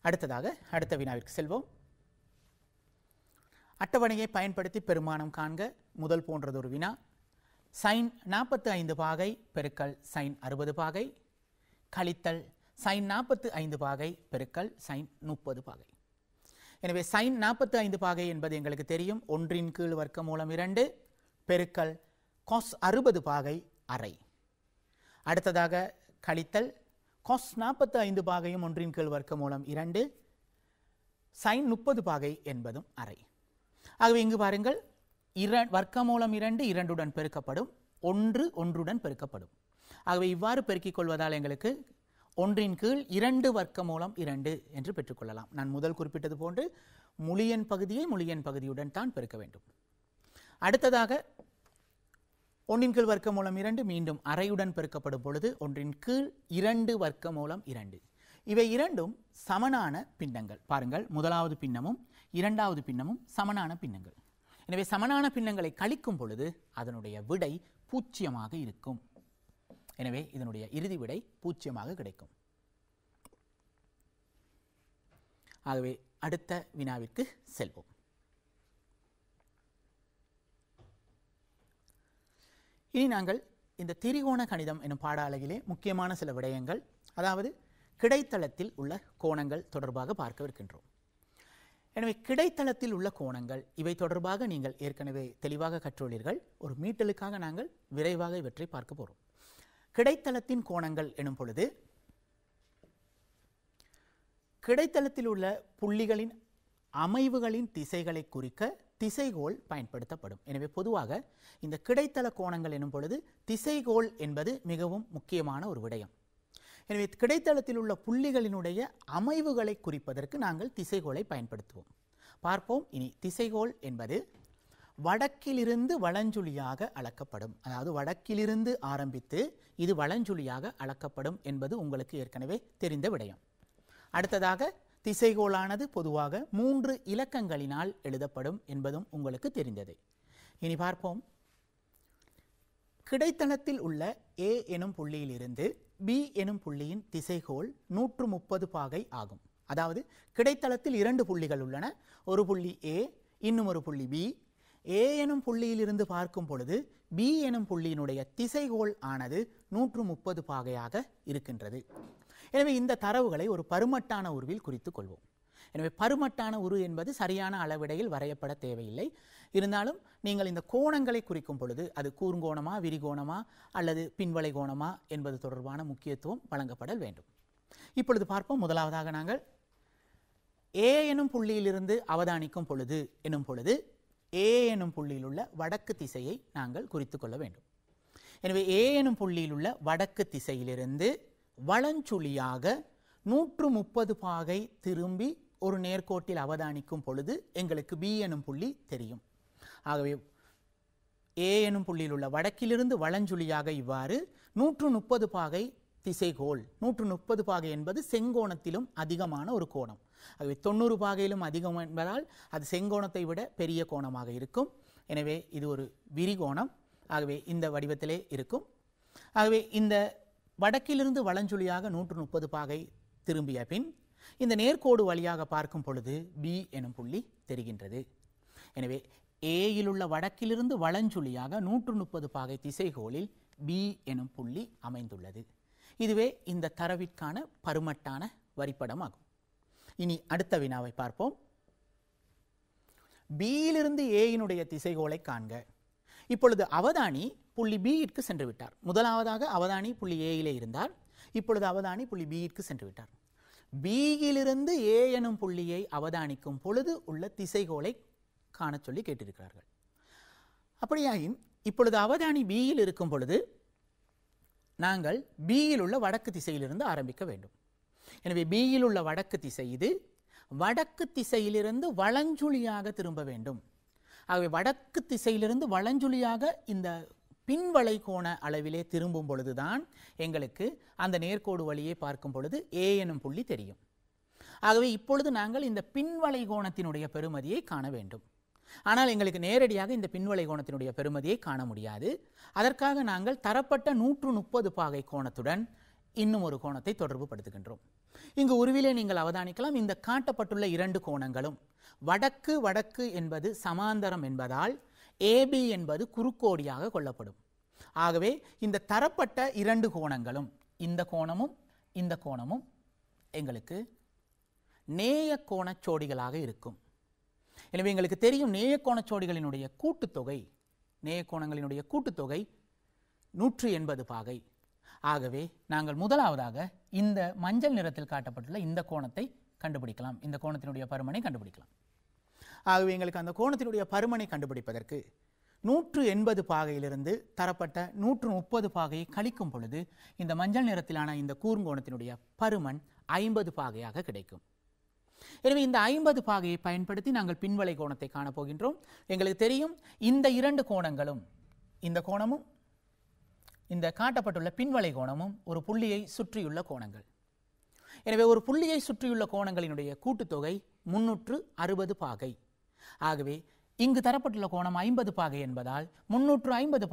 அடுத்ததாக அடுத்த வினாவிற்கு செல்வோம். அட்டவணையை பயன்படுத்தி பெருமானம் காண்க. முதல் போன்றதொரு வினா. sin 45 பாகை பெருக்கல் sin 60 பாகை கழித்தல் sin 45 பாகை பெருக்கல் sin 30 பாகை. எனவே sin 45 பாகை என்பது எங்களுக்கு தெரியும். 1 வர்க்கமூலம் 2 பெருக்கல் cos 60 பாகை அரை. அடுத்ததாக கழித்தல் cos 45 பாகையும் 1 வர்க்கமூலம் 2 sin 30 பாகை என்பதும் அரை. ஆகவே இங்கு பாருங்கள், வர்க்கமூலம் 2 2உடன் பெருக்கப்படும், 1 1உடன் பெருக்கப்படும். ஆகவே இவ்வாறு பெருக்கிக் கொள்வதால் எங்களுக்கு 1 வர்க்கமூலம் 2 என்று பெற்றுக்கொள்ளலாம். நான் முதல் குறிப்பிட்டது போன்று முழியன் பகுதியை முழியன் பகுதியுடன் தான் பெருக்க வேண்டும். அடுத்ததாக 1 வர்க்கமூலம் 2 மீண்டும் அரையுடன் பெருக்கப்படும் பொழுது 1 வர்க்கமூலம் 2. இவை இரண்டும் சமனான பின்னங்கள். பாருங்கள், முதலாவது பின்னமும் இரண்டாவது பின்னமும் சமனான பின்னங்கள். எனவே சமனான பின்னங்களை கழிக்கும் பொழுது அதனுடைய விடை 0 இருக்கும். எனவே இதனுடைய இறுதி விடை 0 கிடைக்கும். ஆகவே அடுத்த வினாவிற்கு செல்வோம். இனி நாங்கள் இந்த திரிகோண கணிதம் எனும் பாடாளகிலே முக்கியமான சில விடயங்கள், அதாவது கிடைத்தளத்தில் உள்ள கோணங்கள் தொடர்பாக பார்க்கவிருக்கின்றோம். எனவே கிடைத்தளத்தில் உள்ள கோணங்கள் இவை தொடர்பாக நீங்கள் ஏற்கனவே தெளிவாக கற்றுள்ளீர்கள். ஒரு மீட்டலுக்காக நாங்கள் விரைவாக இவற்றை பார்க்க போகிறோம். கிடைத்தளத்தின் கோணங்கள் எனும் பொழுது கிடைத்தளத்தில் உள்ள புள்ளிகளின் அமைவுகளின் திசைகளை குறிக்க திசைகோள் பயன்படுத்தப்படும். எனவே பொதுவாக இந்த கிடைத்தள கோணங்கள் எனும் பொழுது திசைகோள் என்பது மிகவும் முக்கியமான ஒரு விடயம். எனவே கிடைத்தளத்தில் உள்ள புள்ளிகளினுடைய அமைவுகளை குறிப்பதற்கு நாங்கள் திசைகோளை பயன்படுத்துவோம். பார்ப்போம். இனி திசைகோள் என்பது வடக்கிலிருந்து வலஞ்சுழியாக அளக்கப்படும். அதாவது வடக்கிலிருந்து ஆரம்பித்து இது வலஞ்சுழியாக அளக்கப்படும் என்பது உங்களுக்கு ஏற்கனவே தெரிந்த விடயம். அடுத்ததாக திசைகோளானது பொதுவாக 3 இலக்கங்களினால் எழுதப்படும் என்பதும் உங்களுக்கு தெரிந்தது. இனி பார்ப்போம். கிடைத்தளத்தில் உள்ள A எனும் புள்ளியிலிருந்து B எனும் புள்ளியின் திசைகோள் 130 பாகை ஆகும். அதாவது கிடைத்தளத்தில் 2 புள்ளிகள் உள்ளன. ஒரு புள்ளி A, இன்னும் ஒரு புள்ளி B. A எனும் புள்ளியிலிருந்து பார்க்கும் பொழுது B எனும் புள்ளியினுடைய திசைகோள் ஆனது 130 பாகையாக இருக்கின்றது. எனவே இந்த தரவுகளை ஒரு பருமட்டான உருவில் குறித்துக் கொள்வோம். எனவே பருமட்டான உரு என்பது சரியான அளவிடையில் வரையப்பட தேவையில்லை. இருந்தாலும் நீங்கள் இந்த கோணங்களை குறிக்கும் பொழுது அது கூர்ங்கோணமா, விரிகோணமா அல்லது பின்வளை கோணமா என்பது தொடர்பான முக்கியத்துவம் வழங்கப்பட வேண்டும். இப்பொழுது பார்ப்போம். முதலாவதாக நாங்கள் A எனும் புள்ளியிலிருந்து அவதானிக்கும் பொழுது A எனும் புள்ளியில் உள்ள வடக்கு திசையை நாங்கள் குறித்துக் கொள்ள வேண்டும். எனவே A எனும் புள்ளியில் உள்ள வடக்கு திசையிலிருந்து வலஞ்சுழியாக 130 பாகை திரும்பி ஒரு நேர்கோட்டில் அவதானிக்கும் பொழுது எங்களுக்கு B எனும் புள்ளி தெரியும். ஆகவே A எனும் புள்ளியில் உள்ள வடக்கிலிருந்து வலஞ்சுழியாக இவ்வாறு 130 பாகை திசைகோள். 130 பாகை என்பது செங்கோணத்திலும் அதிகமான ஒரு கோணம். ஆகவே 90 பாகையிலும் அதிகம் என்பதால் அது செங்கோணத்தை விட பெரிய கோணமாக இருக்கும். எனவே இது ஒரு விரிகோணம். ஆகவே இந்த வடிவத்திலே இருக்கும். ஆகவே இந்த வடக்கிலிருந்து வலஞ்சுழியாக 130 பாகை திரும்பிய பின் இந்த நேர்கோடு வழியாக பார்க்கும் பொழுது B எனும் புள்ளி தெரிகின்றது. எனவே Aயில் உள்ள வடக்கிலிருந்து வலஞ்சுழியாக 130 பாகை திசைகோளில் B எனும் புள்ளி அமைந்துள்ளது. இதுவே இந்த தரவிற்கான பருமட்டான வரிப்படம் ஆகும். இனி அடுத்த வினாவை பார்ப்போம். Bயிலிருந்து Aயினுடைய திசைகோளை காண்க. இப்பொழுது அவதானி புள்ளி Bயிற்கு சென்று விட்டார். முதலாவதாக அவதானி புள்ளி Aயிலே இருந்தார். இப்பொழுது அவதானி புள்ளி Bயிற்கு சென்று விட்டார். Bயிலிருந்து A எனும் புள்ளியை அவதானிக்கும் பொழுது உள்ள திசைகோளை காண சொல்லி கேட்டிருக்கிறார்கள். அப்படியாயின் இப்பொழுது அவதானி Bயில் இருக்கும் பொழுது நாங்கள் Bயில் உள்ள வடக்கு திசையிலிருந்து ஆரம்பிக்க வேண்டும். எனவே Bயில் உள்ள வடக்கு திசை இது. வடக்கு திசையிலிருந்து வலஞ்சுழியாக திரும்ப வேண்டும். ஆகவே வடக்கு திசையிலிருந்து வலஞ்சுழியாக இந்த பின்வளை கோண அளவிலே திரும்பும் பொழுதுதான் எங்களுக்கு அந்த நேர்கோடு வழியே பார்க்கும் பொழுது A எனும் புள்ளி தெரியும். ஆகவே இப்பொழுது நாங்கள் இந்த பின்வளை கோணத்தினுடைய பெறுமதியை காண வேண்டும். ஆனால் எங்களுக்கு நேரடியாக இந்த பின்வளை கோணத்தினுடைய பெறுமதியை காண முடியாது. அதற்காக நாங்கள் தரப்பட்ட 130 பாகை கோணத்துடன் இன்னும் ஒரு கோணத்தை தொடர்பு படுத்துகின்றோம். இங்கு உருவிலே நீங்கள் அவதானிக்கலாம், இந்த காட்டப்பட்டுள்ள இரண்டு கோணங்களும் வடக்கு வடக்கு என்பது சமாந்தரம் என்பதால் AB என்பது குறுக்கோடியாக கொள்ளப்படும். ஆகவே இந்த தரப்பட்ட இரண்டு கோணங்களும் இந்த கோணமும் எங்களுக்கு நேய கோணச்சோடிகளாக இருக்கும். எனவே எங்களுக்கு தெரியும் நேய கோணச்சோடிகளினுடைய கூட்டுத்தொகை, நேய கோணங்களினுடைய கூட்டுத்தொகை 180 பாகை. ஆகவே நாங்கள் முதலாவதாக இந்த மஞ்சள் நிறத்தில் காட்டப்பட்டுள்ள இந்த கோணத்தை கண்டுபிடிக்கலாம், இந்த கோணத்தினுடைய பருமனை கண்டுபிடிக்கலாம். ஆகவே எங்களுக்கு அந்த கோணத்தினுடைய பருமனை கண்டுபிடிப்பதற்கு 180 பாகையிலிருந்து தரப்பட்ட 130 பாகையை கழிக்கும் பொழுது இந்த மஞ்சள் நிறத்திலான இந்த கூர்ங்கோணத்தினுடைய பருமன் 50 பாகையாக கிடைக்கும். எனவே இந்த 50 பாகையை பயன்படுத்தி நாங்கள் பின்வளை கோணத்தை காணப்போகின்றோம். எங்களுக்கு தெரியும் இந்த இரண்டு கோணங்களும், இந்த கோணமும் இந்த காட்டப்பட்டுள்ள பின்வளை கோணமும் ஒரு புள்ளியை சுற்றியுள்ள கோணங்கள். எனவே ஒரு புள்ளியை சுற்றியுள்ள கோணங்களினுடைய கூட்டுத்தொகை 360 பாகை. ஆகவே இங்கு தரப்பட்டுள்ள கோணம் 50 பாகை என்பதால் 360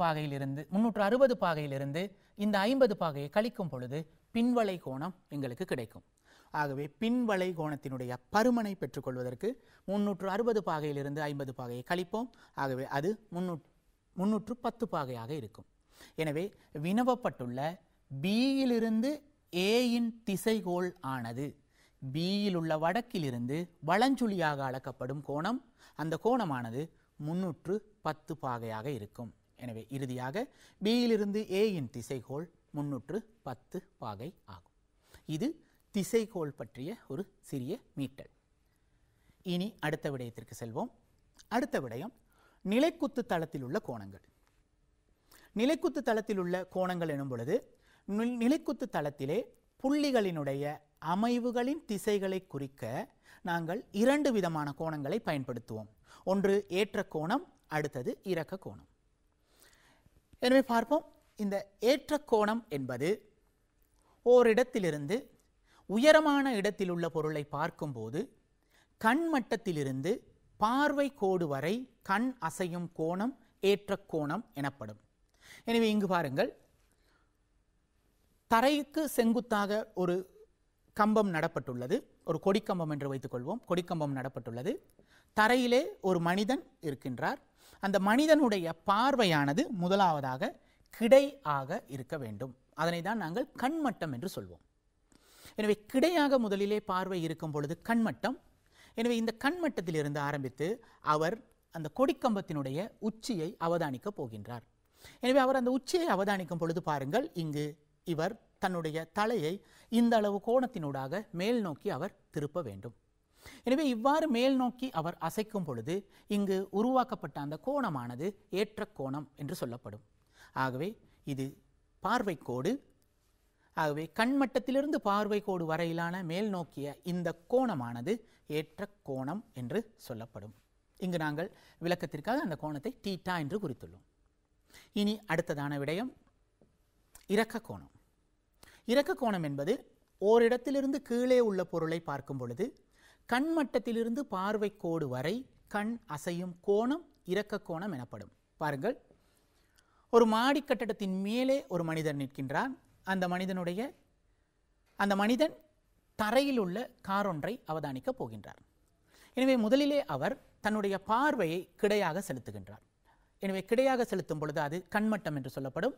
பாகையிலிருந்து இந்த 50 பாகையை கழிக்கும் பொழுது பின்வளை கோணம் எங்களுக்கு கிடைக்கும். ஆகவே பின்வளை கோணத்தினுடைய பருமனை பெற்றுக்கொள்வதற்கு 360 பாகையிலிருந்து 50 பாகையை கழிப்போம். ஆகவே அது 310 பாகையாக இருக்கும். எனவே வினவப்பட்டுள்ள Bயிலிருந்து Aயின் திசைகோள் ஆனது Bயில் உள்ள வடக்கிலிருந்து வலஞ்சுழியாக அளக்கப்படும் கோணம், அந்த கோணமானது 310 பாகையாக இருக்கும். எனவே இறுதியாக Bயிலிருந்து Aயின் திசைகோள் 310 பாகை ஆகும். இது திசைகோள் பற்றிய ஒரு சிறிய மீட்டல். இனி அடுத்த விடயத்திற்கு செல்வோம். அடுத்த விடயம் நிலைக்குத்து தளத்தில் உள்ள கோணங்கள். நிலைக்குத்து தளத்தில் உள்ள கோணங்கள் எனும் பொழுது நிலைக்குத்து தளத்திலே புள்ளிகளினுடைய அமைவுகளின் திசைகளை குறிக்க நாங்கள் இரண்டு விதமான கோணங்களை பயன்படுத்துவோம். ஒன்று ஏற்ற கோணம், அடுத்தது இறக்க கோணம். எனவே பார்ப்போம். இந்த ஏற்ற கோணம் என்பது ஓரிடத்திலிருந்து உயரமான இடத்தில் உள்ள பொருளை பார்க்கும்போது கண் மட்டத்திலிருந்து பார்வை கோடு வரை கண் அசையும் கோணம் ஏற்ற கோணம் எனப்படும். எனவே இங்கு பாருங்கள், தரைக்கு செங்குத்தாக ஒரு கம்பம் நடப்பட்டுள்ளது, ஒரு கொடிக்கம்பம் என்று வைத்துக்கொள்வோம். கொடிக்கம்பம் நடப்பட்டுள்ளது. தரையிலே ஒரு மனிதன் இருக்கின்றார். அந்த மனிதனுடைய பார்வையானது முதலாவதாக கிடை ஆக இருக்க வேண்டும். அதனை தான் நாங்கள் கண்மட்டம் என்று சொல்வோம். எனவே கிடையாக முதலிலே பார்வை இருக்கும் பொழுது கண்மட்டம். எனவே இந்த கண்மட்டத்திலிருந்து ஆரம்பித்து அவர் அந்த கொடிக்கம்பத்தினுடைய உச்சியை அவதானிக்க போகின்றார். எனவே அவர் அந்த உச்சியை அவதானிக்கும் பொழுது பாருங்கள், இங்கு இவர் தன்னுடைய தலையை இந்த அளவு கோணத்தினூடாக மேல் நோக்கி அவர் திருப்ப வேண்டும். எனவே இவ்வாறு மேல் நோக்கி அவர் அசைக்கும் பொழுது இங்கு உருவாக்கப்பட்ட அந்த கோணமானது ஏற்ற கோணம் என்று சொல்லப்படும். ஆகவே இது பார்வை கோடு. ஆகவே கண்மட்டத்திலிருந்து பார்வை கோடு வரையிலான மேல் நோக்கிய இந்த கோணமானது ஏற்ற கோணம் என்று சொல்லப்படும். இங்கு நாங்கள் விளக்கத்திற்காக அந்த கோணத்தை தீட்டா என்று குறித்துள்ளோம். இனி அடுத்ததான விடயம் இறக்க கோணம். இறக்க கோணம் என்பது ஓரிடத்திலிருந்து கீழே உள்ள பொருளை பார்க்கும் பொழுது கண்மட்டத்திலிருந்து பார்வை கோடு வரை கண் அசையும் கோணம் இறக்க கோணம் எனப்படும். பாருங்கள், ஒரு மாடி கட்டடத்தின் மேலே ஒரு மனிதன் நிற்கின்றார். அந்த மனிதன் தரையில் உள்ள காரொன்றை அவதானிக்க போகின்றார். எனவே முதலிலே அவர் தன்னுடைய பார்வையை கிடையாக செலுத்துகின்றார். எனவே கிடையாக செலுத்தும் பொழுது அது கண்மட்டம் என்று சொல்லப்படும்.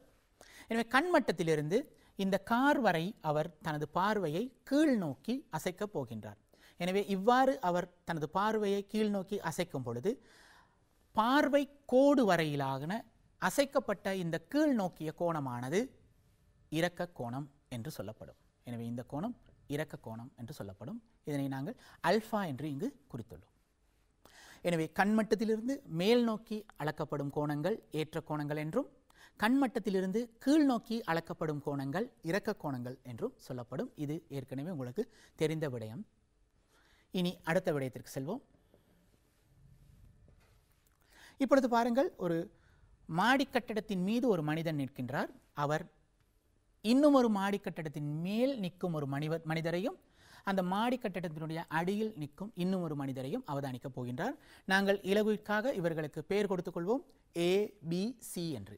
எனவே கண்மட்டத்திலிருந்து இந்த கார் வரை அவர் தனது பார்வையை கீழ் நோக்கி அசைக்கப் போகின்றார். எனவே இவ்வாறு அவர் தனது பார்வையை கீழ் நோக்கி அசைக்கும் பொழுது பார்வை கோடு வரையிலான அசைக்கப்பட்ட இந்த கீழ் நோக்கிய கோணமானது இறக்க கோணம் என்று சொல்லப்படும். எனவே இந்த கோணம் இறக்க கோணம் என்று சொல்லப்படும். இதனை நாங்கள் அல்ஃபா என்று இங்கு குறித்துள்ளோம். எனவே கண்மட்டத்திலிருந்து மேல் நோக்கி அளக்கப்படும் கோணங்கள் ஏற்ற கோணங்கள் என்றும், கண்மட்டத்திலிருந்து கீழ் நோக்கி அளக்கப்படும் கோணங்கள் இறக்க கோணங்கள் என்றும் சொல்லப்படும். இது ஏற்கனவே உங்களுக்கு தெரிந்த விடயம். இனி அடுத்த விடயத்திற்கு செல்வோம். இப்பொழுது பாருங்கள், ஒரு மாடி கட்டடத்தின் மீது ஒரு மனிதன் நிற்கின்றார். அவர் இன்னும் ஒரு மாடி கட்டடத்தின் மேல் நிற்கும் ஒரு மனிதரையும் அந்த மாடி கட்டடத்தினுடைய அடியில் நிற்கும் இன்னும் ஒரு மனிதரையும் அவதானிக்கப் போகின்றார். நாங்கள் இலகுவிற்காக இவர்களுக்கு பெயர் கொடுத்துக் கொள்வோம், ABC என்று.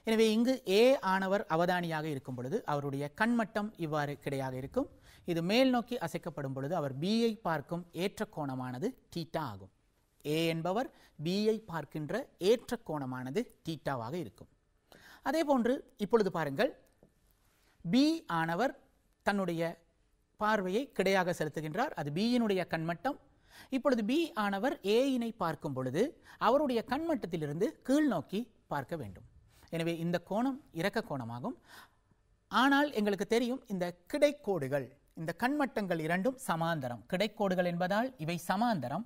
எனவே இங்கு A ஆனவர் அவதானியாக இருக்கும் பொழுது அவருடைய கண்மட்டம் இவ்வாறு கிடையாக இருக்கும். இது மேல் நோக்கி அசைக்கப்படும் பொழுது அவர் Bயை பார்க்கும் ஏற்ற கோணமானது தீட்டா ஆகும். A என்பவர் Bயை பார்க்கின்ற ஏற்ற கோணமானது தீட்டாவாக இருக்கும். அதே போன்று இப்பொழுது பாருங்கள், B ஆனவர் தன்னுடைய பார்வையை கிடையாக செலுத்துகின்றார். அது Bயினுடைய கண்மட்டம். இப்பொழுது B ஆனவர் Aயினை பார்க்கும் பொழுது அவருடைய கண்மட்டத்திலிருந்து கீழ் நோக்கி பார்க்க வேண்டும். எனவே இந்த கோணம் இறக்க கோணமாகும். ஆனால் எங்களுக்கு தெரியும், இந்த கிடைக்கோடுகள், இந்த கண்மட்டங்கள் இரண்டும் சமாந்தரம். கிடைக்கோடுகள் என்பதால் இவை சமாந்தரம்.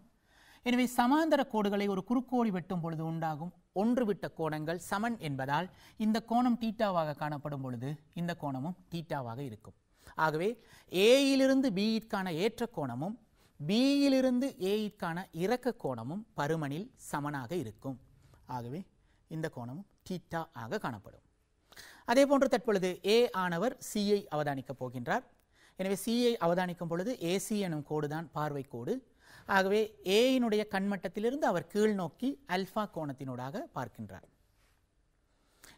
எனவே சமாந்தர கோடுகளை ஒரு குறுக்கோடு வெட்டும் பொழுது உண்டாகும் ஒன்று விட்ட கோணங்கள் சமன் என்பதால் இந்த கோணம் தீட்டாவாக காணப்படும் பொழுது இந்த கோணமும் தீட்டாவாக இருக்கும். ஆகவே ஏயிலிருந்து பியிற்கான ஏற்ற கோணமும் பியிலிருந்து ஏயிற்கான இறக்க கோணமும் பருமனில் சமனாக இருக்கும். ஆகவே இந்த கோணமும் தீட்டா ஆக காணப்படும். அதே போன்று தற்பொழுது A ஆனவர் Cயை அவதானிக்கப் போகின்றார். எனவே Cயை அவதானிக்கும் பொழுது AC எனும் கோடுதான் பார்வை கோடு. ஆகவே Aயினுடைய கண்மட்டத்திலிருந்து அவர் கீழ் நோக்கி அல்பா கோணத்தினூடாக பார்க்கின்றார்.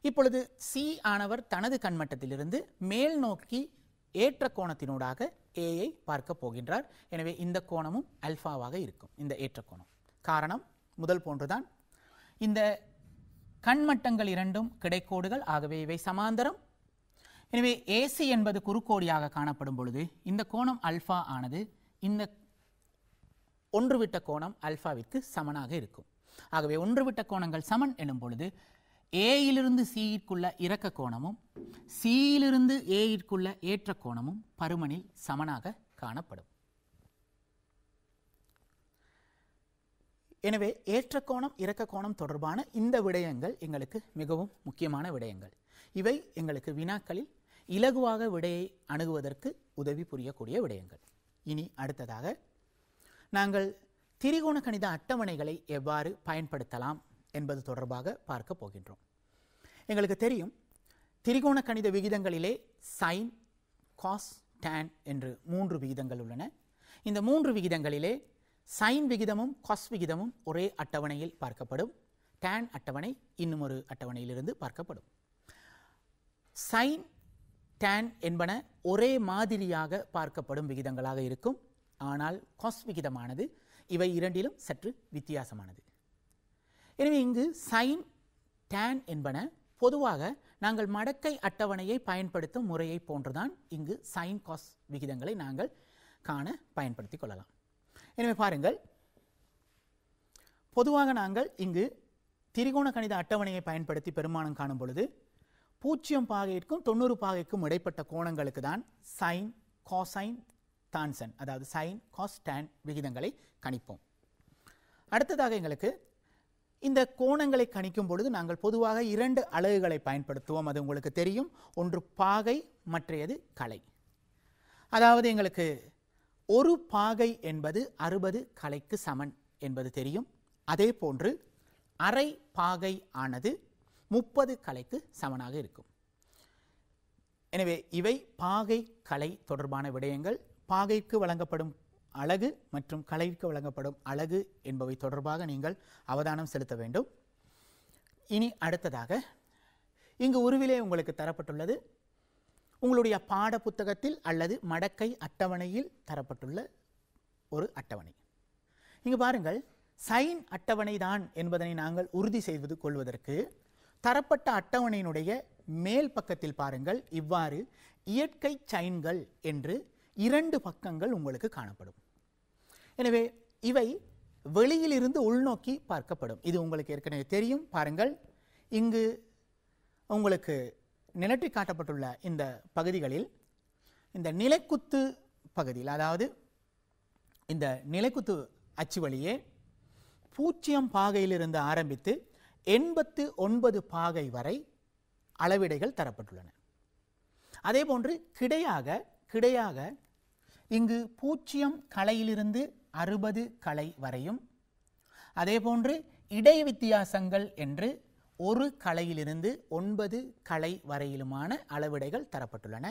இப்பொழுது C ஆனவர் தனது கண்மட்டத்திலிருந்து மேல் நோக்கி ஏற்ற கோணத்தினூடாக Aயை பார்க்க போகின்றார். எனவே இந்த கோணமும் அல்பாவாக இருக்கும், இந்த ஏற்ற கோணம். காரணம் முதல் போன்றுதான், இந்த கண்மட்டங்கள் இரண்டும் கிடைக்கோடுகள். ஆகவே இவை சமாந்தரம். எனவே AC என்பது குறுக்கோடியாக காணப்படும் பொழுது இந்த கோணம் அல்பா ஆனது இந்த ஒன்றுவிட்ட கோணம் அல்பாவிற்கு சமனாக இருக்கும். ஆகவே ஒன்றுவிட்ட கோணங்கள் சமன் எனும் பொழுது ஏயிலிருந்து சியிற்குள்ள இறக்க கோணமும் சியிலிருந்து ஏயிற்குள்ள ஏற்ற கோணமும் பருமனில் சமனாக காணப்படும். எனவே ஏற்ற கோணம் இறக்க கோணம் தொடர்பான இந்த விடயங்கள் எங்களுக்கு மிகவும் முக்கியமான விடயங்கள். இவை எங்களுக்கு வினாக்களில் இலகுவாக விடையை அணுகுவதற்கு உதவி புரியக்கூடிய விடயங்கள். இனி அடுத்ததாக நாங்கள் திரிகோண கணித அட்டவணைகளை எவ்வாறு பயன்படுத்தலாம் என்பது தொடர்பாக பார்க்க போகின்றோம். எங்களுக்கு தெரியும், திரிகோண கணித விகிதங்களிலே சைன், காஸ், டான் என்று 3 விகிதங்கள் உள்ளன. இந்த 3 விகிதங்களிலே சைன் விகிதமும் காஸ் விகிதமும் ஒரே அட்டவணையில் பார்க்கப்படும். டான் அட்டவணை இன்னும் ஒரு அட்டவணையிலிருந்து பார்க்கப்படும். சைன், டான் என்பன ஒரே மாதிரியாக பார்க்கப்படும் விகிதங்களாக இருக்கும். ஆனால் காஸ் விகிதமானது இவை இரண்டிலும் சற்று வித்தியாசமானது. எனவே இங்கு சைன், டான் என்பன பொதுவாக நாங்கள் மடக்கை அட்டவணையை பயன்படுத்தும் முறையை போன்றுதான் இங்கு சைன், காஸ் விகிதங்களை நாங்கள் காண பயன்படுத்திக் கொள்ளலாம். எனவே பாருங்கள், பொதுவாக நாங்கள் இங்கு திரிகோண கணித அட்டவணையை பயன்படுத்தி பெருமானம் காணும் பொழுது 0 பாகைக்கும் 90 பாகைக்கும் இடைப்பட்ட கோணங்களுக்கு தான் சைன், காசைன், டான்சன், அதாவது சைன், காஸ், டான் விகிதங்களை கணிப்போம். அடுத்ததாக எங்களுக்கு இந்த கோணங்களை கணிக்கும் பொழுது நாங்கள் பொதுவாக 2 அலகுகளை பயன்படுத்துவோம். அது உங்களுக்கு தெரியும். ஒன்று பாகை, மற்றையது கலை. அதாவது எங்களுக்கு ஒரு பாகை என்பது 60 கலைக்கு சமன் என்பது தெரியும். அதே போன்று அரை பாகை ஆனது 30 கலைக்கு சமனாக இருக்கும். எனவே இவை பாகை, கலை தொடர்பான விடயங்கள். பாகைக்கு வழங்கப்படும் அலகு மற்றும் கலைக்கு வழங்கப்படும் அலகு என்பவை தொடர்பாக நீங்கள் அவதானம் செலுத்த வேண்டும். இனி அடுத்ததாக இங்கு உருவிலே உங்களுக்கு தரப்பட்டுள்ளது உங்களுடைய பாட புத்தகத்தில் அல்லது மடக்கை அட்டவணையில் தரப்பட்டுள்ள ஒரு அட்டவணை. இங்கு பாருங்கள், சைன் அட்டவணை தான் என்பதனை நாங்கள் உறுதி செய்து கொள்வதற்கு தரப்பட்ட அட்டவணையினுடைய மேல் பக்கத்தில் பாருங்கள், இவ்வாறு இயற்கை சைன்கள் என்று 2 பக்கங்கள் உங்களுக்கு காணப்படும். எனவே இவை வெளியிலிருந்து உள்நோக்கி பார்க்கப்படும். இது உங்களுக்கு ஏற்கனவே தெரியும். பாருங்கள், இங்கு உங்களுக்கு நிலற்றி காட்டப்பட்டுள்ள இந்த பகுதிகளில் இந்த நிலைக்குத்து பகுதியில், அதாவது இந்த நிலைக்குத்து அச்சு வழியே 0 பாகையிலிருந்து ஆரம்பித்து 89 பாகை வரை அளவிடைகள் தரப்பட்டுள்ளன. அதே போன்று கிடையாக இங்கு 0 கலையிலிருந்து 60 கலை வரையும், அதே போன்று இடை வித்தியாசங்கள் என்று ஒரு கலையிலிருந்து 9 கலை வரையிலுமான அளவிடைகள் தரப்பட்டுள்ளன.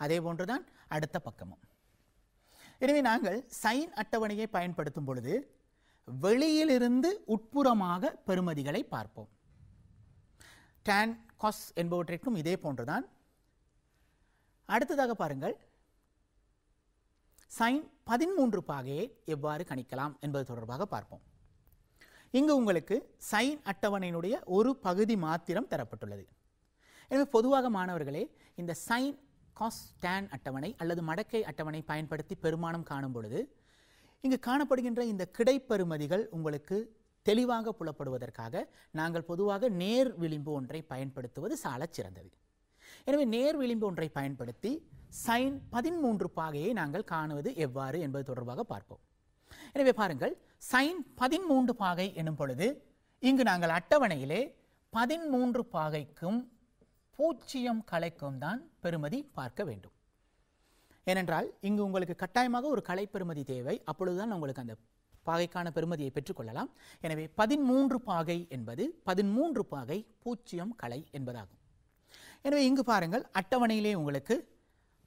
அதே போன்றுதான் அடுத்த பக்கமும். எனவே நாங்கள் சைன் அட்டவணையை பயன்படுத்தும் பொழுது வெளியிலிருந்து உட்புறமாக பெறுமதிகளை பார்ப்போம். tan cos என்பவற்றிற்கும் இதே போன்றுதான். அடுத்ததாக பாருங்கள், சைன் 13 பாகையை எவ்வாறு கணிக்கலாம் என்பது தொடர்பாக பார்ப்போம். இங்கு உங்களுக்கு சைன் அட்டவணையினுடைய ஒரு பகுதி மாத்திரம் தரப்பட்டுள்ளது. எனவே பொதுவாக மாணவர்களே இந்த சைன் காஸ் டேன் அட்டவணை அல்லது மடக்கை அட்டவணை பயன்படுத்தி பெருமானம் காணும் பொழுது இங்கு காணப்படுகின்ற இந்த கிடைப்பெறுமதிகள் உங்களுக்கு தெளிவாக புலப்படுவதற்காக நாங்கள் பொதுவாக நேர் விளிம்பு ஒன்றை பயன்படுத்துவது சாலச் சிறந்தது. எனவே நேர் விளிம்பு ஒன்றை பயன்படுத்தி சைன் 13 பாகையை நாங்கள் காணுவது எவ்வாறு என்பது தொடர்பாக பார்ப்போம். எனவே பாருங்கள், சைன் 13 பாகை எனும் பொழுது இங்கு நாங்கள் அட்டவணையிலே 13 பாகைக்கும் 0 கலைக்கும் தான் பெறுமதி பார்க்க வேண்டும். ஏனென்றால் இங்கு உங்களுக்கு கட்டாயமாக ஒரு கலை பெறுமதி தேவை. அப்பொழுதுதான் உங்களுக்கு அந்த பாகைக்கான பெறுமதியை பெற்றுக்கொள்ளலாம். எனவே 13 பாகை என்பது 13 பாகை 0 கலை என்பதாகும். எனவே இங்கு பாருங்கள், அட்டவணையிலே உங்களுக்கு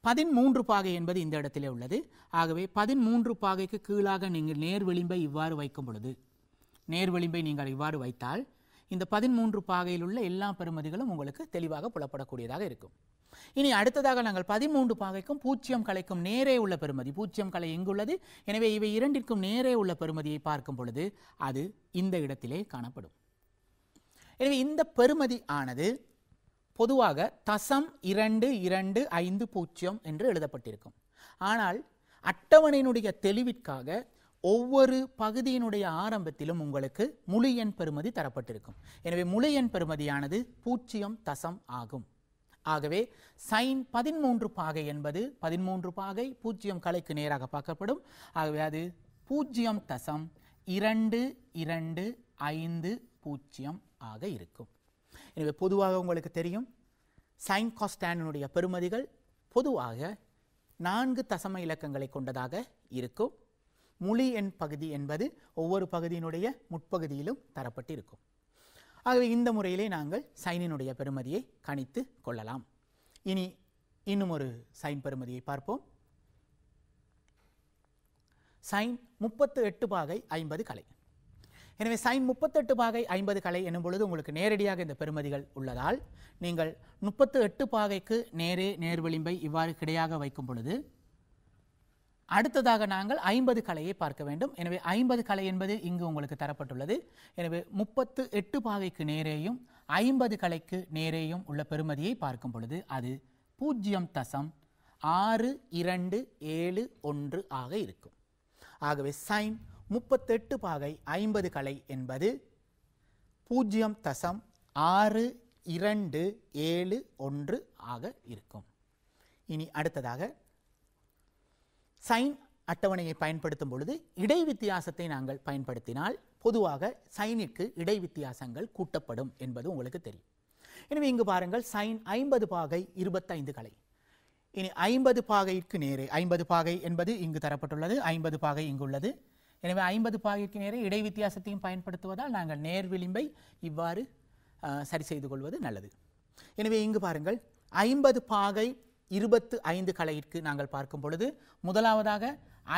13 பாகை என்பது இந்த இடத்திலே உள்ளது. ஆகவே 13 பாகைக்கு கீழாக நீங்கள் நேர் விளிம்பை இவ்வாறு வைக்கும் பொழுது, நேர் விளிம்பை நீங்கள் இவ்வாறு வைத்தால் இந்த 13 பாகையில் உள்ள எல்லா பெறுமதிகளும் உங்களுக்கு தெளிவாக புலப்படக்கூடியதாக இருக்கும். இனி அடுத்ததாக நாங்கள் 13 பாகைக்கும் 0 கலைக்கும் நேரே உள்ள பெறுமதி, 0 கலை எங்குள்ளது, எனவே இவை இரண்டிற்கும் நேரே உள்ள பெறுமதியை பார்க்கும் பொழுது அது இந்த இடத்திலே காணப்படும். எனவே இந்த பெறுமதி ஆனது பொதுவாக 0.2250 என்று எழுதப்பட்டிருக்கும். ஆனால் அட்டவணையினுடைய தெளிவிற்காக ஒவ்வொரு பகுதியினுடைய ஆரம்பத்திலும் உங்களுக்கு முழு எண் பெறுமதி தரப்பட்டிருக்கும். எனவே முழு எண் பெறுமதியானது 0 ஆகும். ஆகவே சைன் 13 பாகை என்பது 13 பாகை 0 கலைக்கு நேராக பார்க்கப்படும். ஆகவே அது 0.2250 ஆக இருக்கும். எனவே பொதுவாக உங்களுக்கு தெரியும், சைன் காஸ் டேனுடைய பெறுமதிகள் பொதுவாக 4 தசம இலக்கங்களை கொண்டதாக இருக்கும். முழு எண் பகுதி என்பது ஒவ்வொரு பகுதியினுடைய முற்பகுதியிலும் தரப்பட்டிருக்கும். ஆகவே இந்த முறையிலே நாங்கள் சைனினுடைய பெறுமதியை கணித்து கொள்ளலாம். இனி இன்னும் ஒரு சைன் பெறுமதியை பார்ப்போம். சைன் 38 பாகை 50 கலை. எனவே சைன் 38 பாகை 50 கலை என்னும் பொழுது உங்களுக்கு நேரடியாக இந்த பெறுமதிகள் உள்ளதால் நீங்கள் 38 பாகைக்கு நேர் விளிம்பை இவ்வாறு கிடையாக வைக்கும் பொழுது அடுத்ததாக நாங்கள் 50 கலையை பார்க்க வேண்டும். எனவே 50 கலை என்பது இங்கு உங்களுக்கு தரப்பட்டுள்ளது. எனவே 38 பாகைக்கு நேரேயும் 50 கலைக்கு நேரேயும் உள்ள பெறுமதியை பார்க்கும் பொழுது அது 0.6271 ஆக இருக்கும். ஆகவே சைன் 38 பாகை 50 கலை என்பது 0.6271 ஆக இருக்கும். இனி அடுத்ததாக சைன் அட்டவணையை பயன்படுத்தும் பொழுது இடை வித்தியாசத்தை நாங்கள் பயன்படுத்தினால் பொதுவாக சைனிற்கு இடை வித்தியாசங்கள் கூட்டப்படும் என்பது உங்களுக்கு தெரியும். எனவே இங்கு பாருங்கள், சைன் 50 பாகை 25 கலை. இனி 50 பாகைக்கு நேரே 50 பாகை என்பது இங்கு தரப்பட்டுள்ளது, 50 பாகை இங்குள்ளது. எனவே 50 பாகைக்கு நேரே இடை வித்தியாசத்தையும் பயன்படுத்துவதால் நாங்கள் நேர் விளிம்பை இவ்வாறு சரி செய்து கொள்வது நல்லது. எனவே இங்கு பாருங்கள், 50 பாகை 25 கலைக்கு நாங்கள் பார்க்கும் பொழுது முதலாவதாக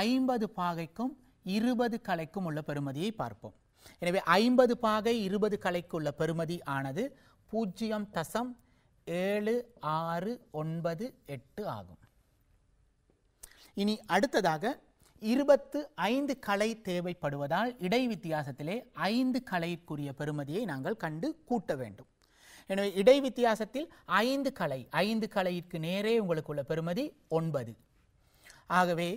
50 பாகைக்கும் 20 கலைக்கும் உள்ள பெறுமதியை பார்ப்போம். எனவே 50 பாகை 20 கலைக்கு உள்ள பெறுமதி ஆனது 0.7698 ஆகும். இனி அடுத்ததாக 25 கலை தேவைப்படுவதால் இடை வித்தியாசத்திலே 5 கலைக்குரிய பெறுமதியை நாங்கள் கண்டு கூட்ட வேண்டும். எனவே இடை வித்தியாசத்தில் 5 கலைக்கு நேரே உங்களுக்கு உள்ள பெறுமதி 9. ஆகவே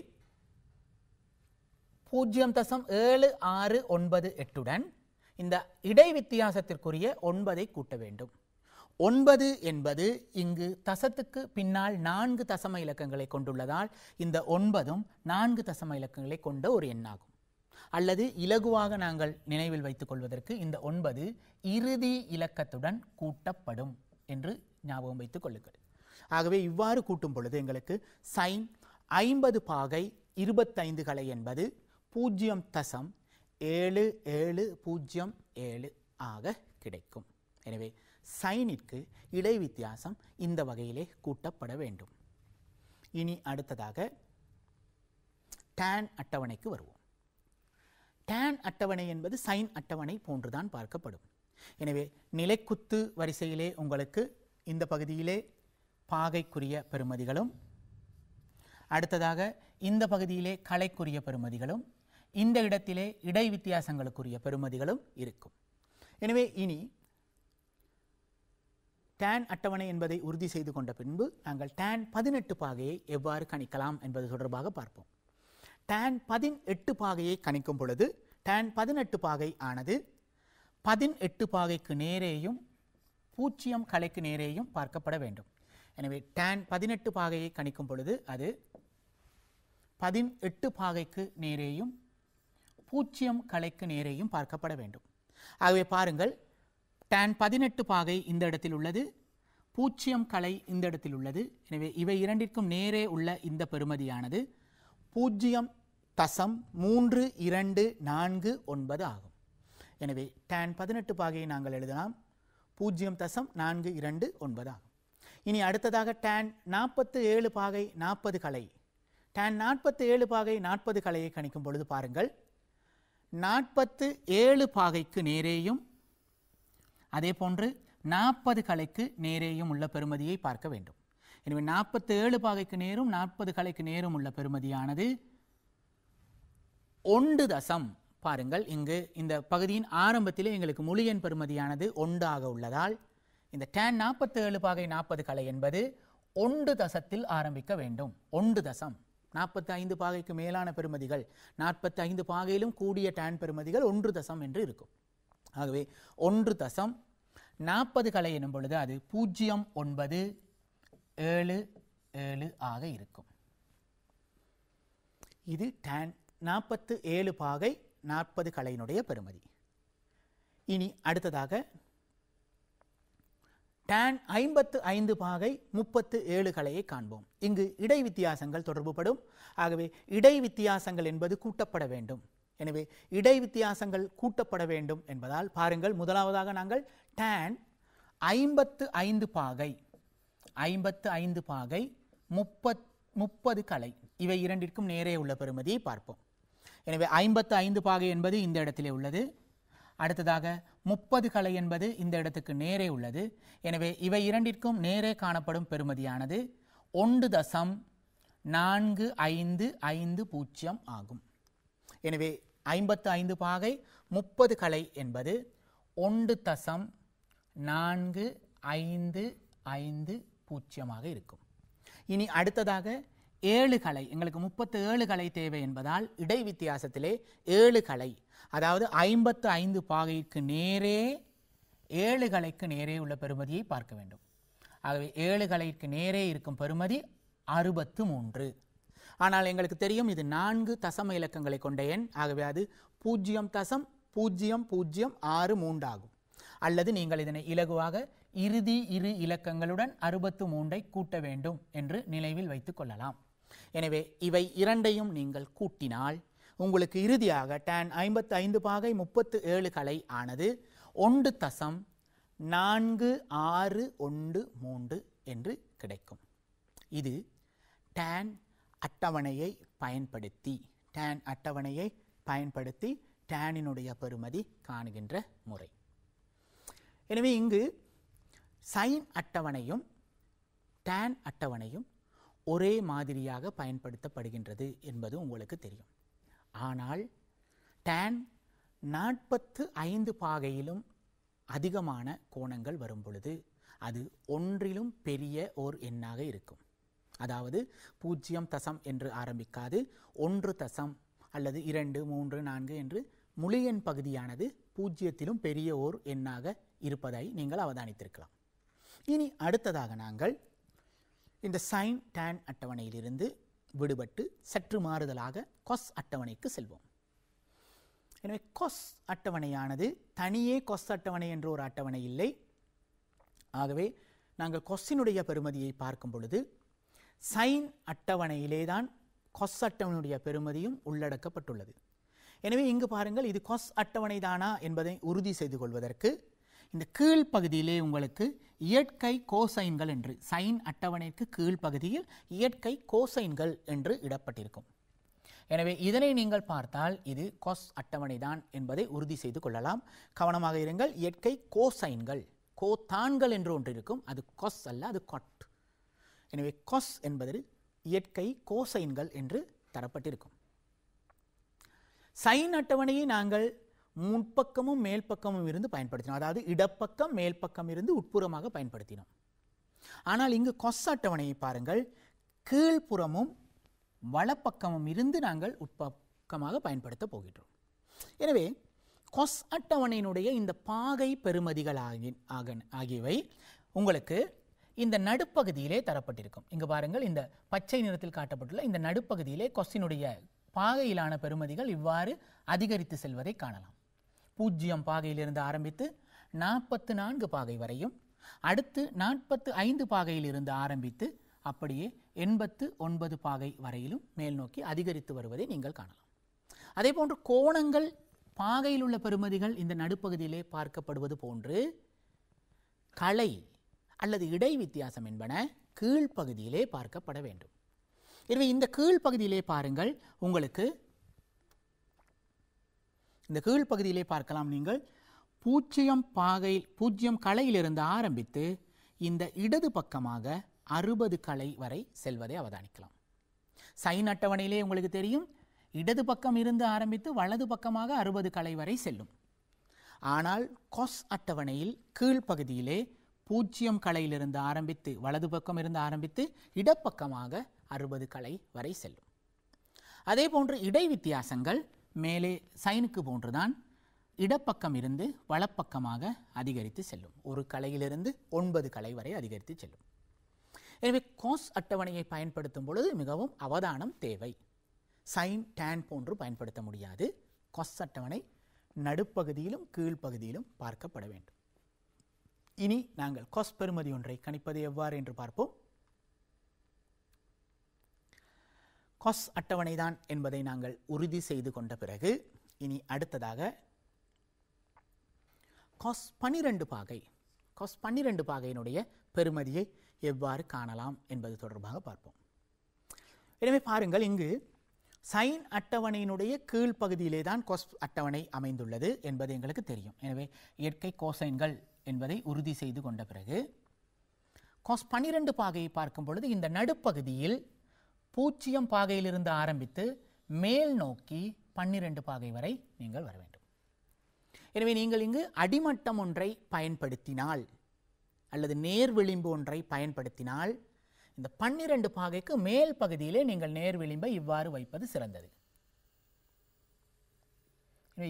0.7698 இந்த இடை வித்தியாசத்திற்குரிய 9ஐ கூட்ட வேண்டும். 9 என்பது இங்கு தசத்துக்கு பின்னால் 4 தசம இலக்கங்களை கொண்டுள்ளதால் இந்த 9ம் 4 தசம இலக்கங்களை கொண்ட ஒரு எண்ணாகும். அல்லது இலகுவாக நாங்கள் நினைவில் வைத்துக் கொள்வதற்கு இந்த 9 இறுதி இலக்கத்துடன் கூட்டப்படும் என்று ஞாபகம் வைத்துக் கொள்ளுங்கள். ஆகவே இவ்வாறு கூட்டும் பொழுது எங்களுக்கு சைன் 50 பாகை 25 கலை என்பது 0.7698 7707 ஆக கிடைக்கும். எனவே சைனிற்கு இடை வித்தியாசம் இந்த வகையிலே கூட்டப்பட வேண்டும். இனி அடுத்ததாக tan அட்டவணைக்கு வருவோம். tan அட்டவணை என்பது சைன் அட்டவணை போன்றுதான் பார்க்கப்படும். எனவே நிலைக்குத்து வரிசையிலே உங்களுக்கு இந்த பகுதியிலே பாகைக்குரிய பெறுமதிகளும், அடுத்ததாக இந்த பகுதியிலே கலைக்குரிய பெறுமதிகளும், இந்த இடத்திலே இடை வித்தியாசங்களுக்குரிய பெறுமதிகளும் இருக்கும். எனவே இனி tan அட்டவணை என்பதை உறுதி செய்து கொண்ட பின்பு நாங்கள் tan 18 பாகையை எவ்வாறு கணிக்கலாம் என்பது தொடர்பாக பார்ப்போம். tan 18 பாகையை கணிக்கும் பொழுது tan 18 பாகை ஆனது 18 பாகைக்கு நேரேயும் 0 கலைக்கு நேரேயும் பார்க்கப்பட வேண்டும். எனவே tan 18 பாகையை கணிக்கும் பொழுது அது 18 பாகைக்கு நேரேயும் 0 கலைக்கு நேரேயும் பார்க்கப்பட வேண்டும். ஆகவே பாருங்கள், tan 18 பாகை இந்த இடத்தில் உள்ளது, 0 கலை இந்த இடத்தில் உள்ளது. எனவே இவை இரண்டிற்கும் நேரே உள்ள இந்த பெறுமதியானது 0.3249 ஆகும். எனவே tan 18 பாகையை நாங்கள் எழுதலாம் 0.429 ஆகும். இனி அடுத்ததாக tan 47 பாகை 40 கலை, tan 47 பாகை 40 கலையை கணிக்கும் பொழுது பாருங்கள், 47 பாகைக்கு நேரேயும் அதே போன்று 40 கலைக்கு நேரேயும் உள்ள பெறுமதியை பார்க்க வேண்டும். எனவே 47 பாகைக்கு நேரும் 40 கலைக்கு நேரும் உள்ள பெறுமதியானது 1 தசம். பாருங்கள், இங்கு இந்த பகுதியின் ஆரம்பத்திலே எங்களுக்கு முழு எண் பெறுமதியானது 1 ஆக உள்ளதால் இந்த tan 47 பாகை 40 கலை என்பது 1 தசத்தில் ஆரம்பிக்க வேண்டும். 1 தசம். 45 பாகைக்கு மேலான பெறுமதிகள், 45 பாகையிலும் கூடிய tan பெறுமதிகள் 1 தசம் என்று இருக்கும். ஆகவே 1 தசம் 40 கலை எனும் பொழுது அது 0.977 ஆக இருக்கும். இது tan 47 பாகை 40 கலையினுடைய பெறுமதி. இனி அடுத்ததாக tan 55 பாகை 37 கலையை காண்போம். இங்கு இடை வித்தியாசங்கள் தொடர்புபடும். ஆகவே இடை வித்தியாசங்கள் என்பது கூட்டப்பட வேண்டும். எனவே இடை வித்தியாசங்கள் கூட்டப்பட வேண்டும் என்பதால் பாருங்கள், முதலாவதாக நாங்கள் tan 55 பாகை 30 கலை இவை இரண்டிற்கும் நேரே உள்ள பெறுமதியை பார்ப்போம். எனவே 55 பாகை என்பது இந்த இடத்திலே உள்ளது. அடுத்ததாக 30 கலை என்பது இந்த இடத்துக்கு நேரே உள்ளது. எனவே இவை இரண்டிற்கும் நேரே காணப்படும் பெறுமதியானது 1.4550 ஆகும். எனவே 55 பாகை 30 கலை என்பது 1.4550 இருக்கும். இனி அடுத்ததாக 7 கலை, எங்களுக்கு 37 கலை தேவை என்பதால் இடை வித்தியாசத்திலே 7 கலை, அதாவது 55 பாகைக்கு நேரே 7 கலைக்கு நேரே உள்ள பெறுமதியை பார்க்க வேண்டும். ஆகவே 7 கலைக்கு நேரே இருக்கும் பெறுமதி 63. ஆனால் எங்களுக்கு தெரியும் இது 4 தசம இலக்கங்களை கொண்ட எண். ஆகவே அது 0.0063 ஆகும். அல்லது நீங்கள் இதனை இலகுவாக இறுதி இரு இலக்கங்களுடன் 63ஐ கூட்ட வேண்டும் என்று நினைவில் வைத்துக் கொள்ளலாம். எனவே இவை இரண்டையும் நீங்கள் கூட்டினால் உங்களுக்கு இறுதியாக tan 55 பாகை 37 கலை ஆனது 1.4613 என்று கிடைக்கும். இது tan அட்டவணையை பயன்படுத்தி டேனினுடைய பெறுமதி காணுகின்ற முறை. எனவே இங்கு சைன் அட்டவணையும் tan அட்டவணையும் ஒரே மாதிரியாக பயன்படுத்தப்படுகின்றது என்பது உங்களுக்கு தெரியும். ஆனால் tan 45 பாகையிலும் அதிகமான கோணங்கள் வரும் பொழுது அது ஒன்றிலும் பெரிய ஓர் எண்ணாக இருக்கும். அதாவது 0 தசம் என்று ஆரம்பிக்காது 1 தசம் அல்லது 2, 3, 4 என்று முழு எண் பகுதியானது 0த்திலும் பெரிய ஓர் எண்ணாக இருப்பதை நீங்கள் அவதானித்திருக்கலாம். இனி அடுத்ததாக நாங்கள் இந்த சைன் tan அட்டவணையிலிருந்து விடுபட்டு சற்று மாறுதலாக கொஸ் அட்டவணைக்கு செல்வோம். எனவே கொஸ் அட்டவணையானது தனியே கொஸ் அட்டவணை என்ற ஒரு அட்டவணை இல்லை. ஆகவே நாங்கள் கொஸ்ஸினுடைய பெறுமதியை பார்க்கும் பொழுது சைன் அட்டவணையிலே தான் கொஸ் அட்டவணையுடைய பெறுமதியும் உள்ளடக்கப்பட்டுள்ளது. எனவே இங்கு பாருங்கள், இது கொஸ் அட்டவணை தானா என்பதை உறுதி செய்து கொள்வதற்கு இந்த கீழ்ப்பகுதியிலே உங்களுக்கு இயற்கை கோசைன்கள் என்று, சைன் அட்டவணைக்கு கீழ்ப்பகுதியில் இயற்கை கோசைன்கள் என்று இடப்பட்டிருக்கும். எனவே இதனை நீங்கள் பார்த்தால் இது கொஸ் அட்டவணை தான் என்பதை உறுதி செய்து கொள்ளலாம். கவனமாக இருங்கள். இயற்கை கோசைன்கள், கோத்தான்கள் என்று ஒன்று இருக்கும், அது கொஸ் அல்ல, அது கொட். எனவே கொஸ் என்பது இயற்கை கோசைன்கள் என்று தரப்பட்டிருக்கும். சைன் அட்டவணையை நாங்கள் முன்பக்கமும் மேல் பக்கமும் இருந்து பயன்படுத்தினோம், அதாவது இடப்பக்கம் மேல் பக்கம் இருந்து உட்புறமாக பயன்படுத்தினோம். ஆனால் இங்கு கொஸ் அட்டவணையை பாருங்கள், கீழ்ப்புறமும் வலப்பக்கமும் இருந்து நாங்கள் உட்பக்கமாக பயன்படுத்த போகின்றோம். எனவே கொஸ் அட்டவணையினுடைய இந்த பாகை பெறுமதிகள் ஆகியவை உங்களுக்கு இந்த நடுப்பகுதியிலே தரப்பட்டிருக்கும். இங்கு பாருங்கள், இந்த பச்சை நிறத்தில் காட்டப்பட்டுள்ள இந்த நடுப்பகுதியிலே கொஸ்டினுடைய பாகையிலான பெறுமதிகள் இவ்வாறு அதிகரித்து செல்வதை காணலாம். 0 பாகையிலிருந்து ஆரம்பித்து 44 பாகை வரையும், அடுத்து 45 பாகையிலிருந்து ஆரம்பித்து அப்படியே 89 பாகை வரையிலும் மேல் நோக்கி அதிகரித்து வருவதை நீங்கள் காணலாம். அதே போன்று கோணங்கள், பாகையில் உள்ள பெறுமதிகள் இந்த நடுப்பகுதியிலே பார்க்கப்படுவது போன்று களை அல்லது இடை வித்தியாசம் என்பன கீழ்ப்பகுதியிலே பார்க்கப்பட வேண்டும். எனவே இந்த கீழ்ப்பகுதியிலே பாருங்கள், உங்களுக்கு இந்த கீழ்ப்பகுதியிலே பார்க்கலாம் நீங்கள் 0 களையிலிருந்து ஆரம்பித்து இந்த இடது பக்கமாக 60 களை வரை செல்வதை அவதானிக்கலாம். சைன் அட்டவணையிலே உங்களுக்கு தெரியும், இடது பக்கம் இருந்து ஆரம்பித்து வலது பக்கமாக 60 களை வரை செல்லும். ஆனால் கொஸ் அட்டவணையில் கீழ்ப்பகுதியிலே 0 களையிலிருந்து ஆரம்பித்து வலது பக்கம் இருந்து ஆரம்பித்து இடப்பக்கமாக 60 களை வரை செல்லும். அதே போன்று இடை வித்தியாசங்கள் மேலே சைனுக்கு போன்றுதான் இடப்பக்கம் இருந்து வலப்பக்கமாக அதிகரித்து செல்லும். 1 களையிலிருந்து 9 களை வரை அதிகரித்து செல்லும். எனவே கொஸ் அட்டவணையை பயன்படுத்தும் பொழுது மிகவும் அவதானம் தேவை. சைன், டேன் போன்று பயன்படுத்த முடியாது. கொஸ் அட்டவணை நடுப்பகுதியிலும் கீழ்ப்பகுதியிலும் பார்க்கப்பட வேண்டும். இனி நாங்கள் கொஸ் பெறுமதி ஒன்றை கணிப்பது எவ்வாறு என்று பார்ப்போம். கொஸ் அட்டவணை தான் என்பதை நாங்கள் உறுதி செய்து கொண்ட பிறகு இனி அடுத்ததாக கொஸ் 12 பாகை, கொஸ் 12 பாகையினுடைய பெறுமதியை எவ்வாறு காணலாம் என்பது தொடர்பாக பார்ப்போம். எனவே பாருங்கள், இங்கு சைன் அட்டவணையினுடைய கீழ்ப்பகுதியிலே தான் கொஸ் அட்டவணை அமைந்துள்ளது என்பது எங்களுக்கு தெரியும். எனவே இயற்கை கோசைன்கள் என்பதை உறுதி செய்து கொண்ட பிறகு கொஸ் 12 பாகையை பார்க்கும் பொழுது இந்த நடுப்பகுதியில் 0 பாகையிலிருந்து ஆரம்பித்து மேல் நோக்கி 12 பாகை வரை நீங்கள் வர வேண்டும். எனவே நீங்கள் இங்கு அடிமட்டம் ஒன்றை பயன்படுத்தினால் அல்லது நேர் விளிம்பு ஒன்றை பயன்படுத்தினால் இந்த 12 பாகைக்கு மேல் பகுதியிலே நீங்கள் நேர் விளிம்பை இவ்வாறு வைப்பது சிறந்தது.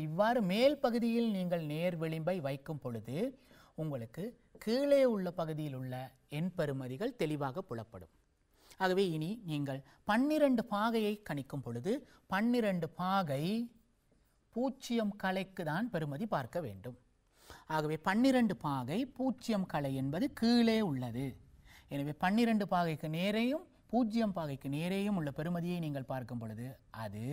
இவ்வாறு மேல் பகுதியில் நீங்கள் நேர் விளிம்பை வைக்கும் பொழுது உங்களுக்கு கீழே உள்ள பகுதியில் உள்ள எண் பெறுமதிகள் தெளிவாக புலப்படும். ஆகவே இனி நீங்கள் 12 பாகையை கணிக்கும் பொழுது 12 பாகை 0 களைக்கு தான் பெறுமதி பார்க்க வேண்டும். ஆகவே 12 பாகை 0 கலை என்பது கீழே உள்ளது. எனவே 12 பாகைக்கு நேரேயும் 0 பாகைக்கு நேரேயும் உள்ள பெறுமதியை நீங்கள் பார்க்கும் பொழுது அது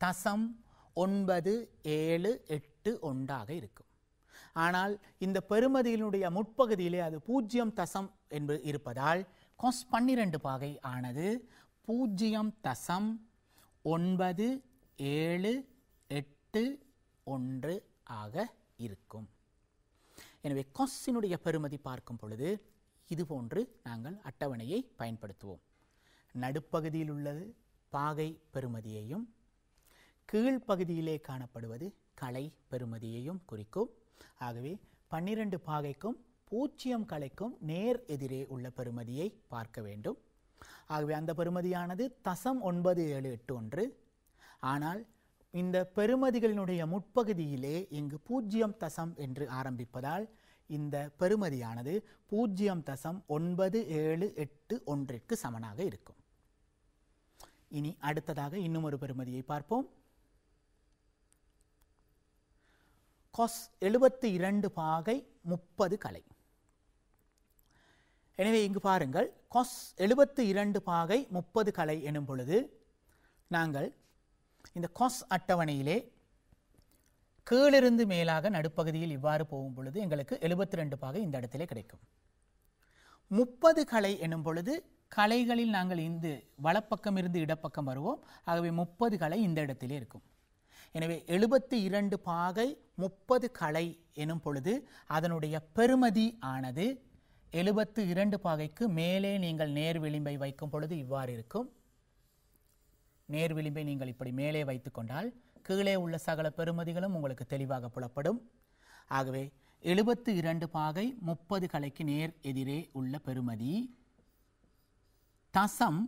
0.978 இருக்கும். ஆனால் இந்த பெறுமதியினுடைய முற்பகுதியிலே அது 0 என்று இருப்பதால் கொஸ் 12 பாகை ஆனது 0.978 ஆக இருக்கும். எனவே கொஸ்ஸினுடைய பெறுமதி பார்க்கும் பொழுது இதுபோன்று நாங்கள் அட்டவணையை பயன்படுத்துவோம். நடுப்பகுதியில் உள்ளது பாகை பெறுமதியையும் கீழ்ப்பகுதியிலே காணப்படுவது களை பெறுமதியையும் குறிக்கும். ஆகவே 12 பாகைக்கும் 0 களைக்கும் நேர் எதிரே உள்ள பெறுமதியை பார்க்க வேண்டும். ஆகவே அந்த பெறுமதியானது 0.978. ஆனால் இந்த பெறுமதிகளினுடைய முற்பகுதியிலே இங்கு 0 என்று ஆரம்பிப்பதால் இந்த பெறுமதியானது 0.978க்கு சமனாக இருக்கும். இனி அடுத்ததாக இன்னும் ஒரு பெறுமதியை பார்ப்போம். கொஸ் 72 பாகை 30 கலை. எனவே இங்கு பாருங்கள், கொஸ் 72 பாகை 30 கலை எனும் பொழுது நாங்கள் இந்த காஸ் அட்டவணையிலே கீழிருந்து மேலாக நடுப்பகுதியில் இவ்வாறு போகும் பொழுது எங்களுக்கு 72 பாகை இந்த இடத்திலே கிடைக்கும். 30 களை என்னும் பொழுது களைகளில் நாங்கள் இந்த வலப்பக்கம் இருந்து இடப்பக்கம் வருவோம். ஆகவே 30 களை இந்த இடத்திலே இருக்கும். எனவே 72 பாகை 30 களை எனும் பொழுது அதனுடைய பெறுமதி ஆனது 72 பாகைக்கு மேலே நீங்கள் நேர் விளிம்பை வைக்கும் பொழுது இவ்வாறு இருக்கும். நேர் விளிம்பை நீங்கள் இப்படி மேலே வைத்து கொண்டால் கீழே உள்ள சகல பெறுமதிகளும் உங்களுக்கு தெளிவாக புலப்படும். ஆகவே 72 பாகை 30 களைக்கு நேர் எதிரே உள்ள பெறுமதி தசம்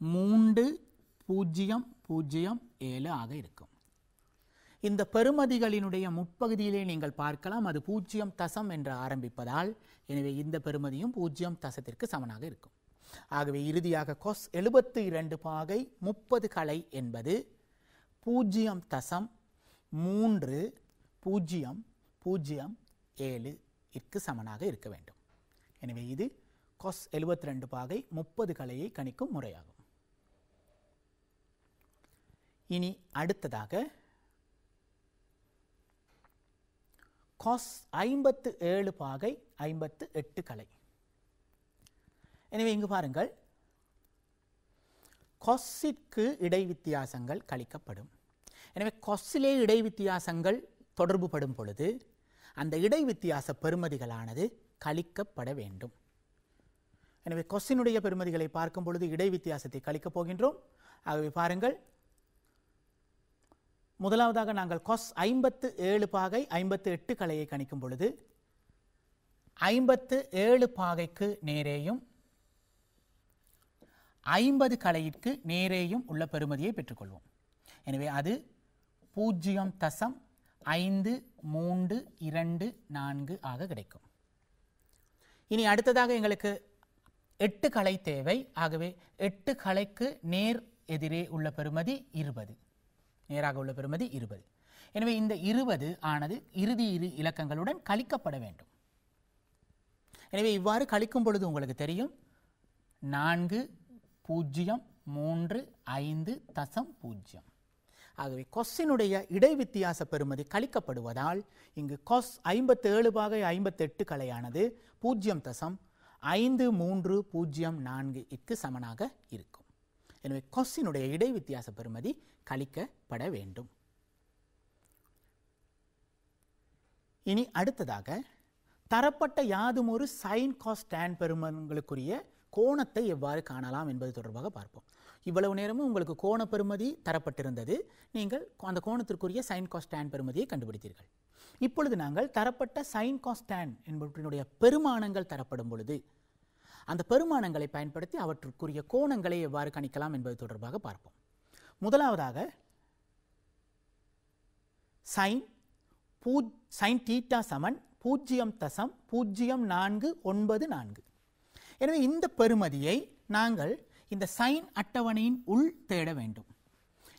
3007 ஆக இருக்கும். இந்த பெறுமதிகளினுடைய முற்பகுதியிலே நீங்கள் பார்க்கலாம், அது 0 தசம் என்று ஆரம்பிப்பதால் எனவே இந்த பெறுமதியும் 0 தசத்திற்கு சமனாக இருக்கும். ஆகவே இறுதியாக காஸ் 72 பாகை 30 களை என்பது 0 தசம் 3007 சமனாக இருக்க வேண்டும். எனவே இது காஸ் 72 பாகை 30 களையை கணிக்கும் முறையாகும். இனி அடுத்ததாக காஸ் 57 பாகை 58 களை. எனவே இங்கு பாருங்கள், காஸிற்கு இடை வித்தியாசங்கள் கழிக்கப்படும். எனவே காஸிலே இடை வித்தியாசங்கள் தொடர்பு படும் பொழுது அந்த இடை வித்தியாச பெறுமதிகளானது கழிக்கப்பட வேண்டும். எனவே காஸினுடைய பெறுமதிகளை பார்க்கும் பொழுது இடை வித்தியாசத்தை கழிக்கப் போகின்றோம். ஆகவே பாருங்கள், முதலாவதாக நாங்கள் காஸ் 57 பாகை 58 களையை கணிக்கும் பொழுது 57 பாகைக்கு நேரேயும் 50 களையிற்கு நேரேயும் உள்ள பெறுமதியை பெற்றுக்கொள்வோம். எனவே அது 0.5324 ஆக கிடைக்கும். இனி அடுத்ததாக எங்களுக்கு 8 களை தேவை. ஆகவே 8 களைக்கு நேர் எதிரே உள்ள பெறுமதி 20, நேராக உள்ள பெறுமதி 20. எனவே இந்த 20 ஆனது இறுதி இரு இலக்கங்களுடன் கழிக்கப்பட வேண்டும். எனவே இவ்வாறு கழிக்கும் பொழுது உங்களுக்கு தெரியும் 4035.0. ஆகவே காஸினுடைய இடை வித்தியாச பெறுமதி கழிக்கப்படுவதால் இங்கு காஸ் 57 பாகை 58 களையானது 0.5304 சமனாக இருக்கும். எனவே காஸினுடைய இடை வித்தியாச பெறுமதி கழிக்கப்பட வேண்டும். இனி அடுத்ததாக தரப்பட்ட யாதும் ஒரு சைன் காஸ் டான் பெறுமதிகளுக்குரிய கோணத்தை எவ்வாறு காணலாம் என்பது தொடர்பாக பார்ப்போம். இவ்வளவு நேரமும் உங்களுக்கு கோண பெறுமதி தரப்பட்டிருந்தது. நீங்கள் அந்த கோணத்திற்குரிய சைன் காஸ் டான் பெறுமதியை கண்டுபிடித்தீர்கள். இப்பொழுது நாங்கள் தரப்பட்ட சைன் காஸ் டான் என்பவற்றினுடைய பெருமானங்கள் தரப்படும் பொழுது அந்த பெருமானங்களை பயன்படுத்தி அவற்றுக்குரிய கோணங்களை எவ்வாறு கணிக்கலாம் என்பது தொடர்பாக பார்ப்போம். முதலாவதாக சைன் தீட்டா சமன் 0.0494. எனவே இந்த பெறுமதியை நாங்கள் இந்த சைன் அட்டவணையின் உள் தேட வேண்டும்.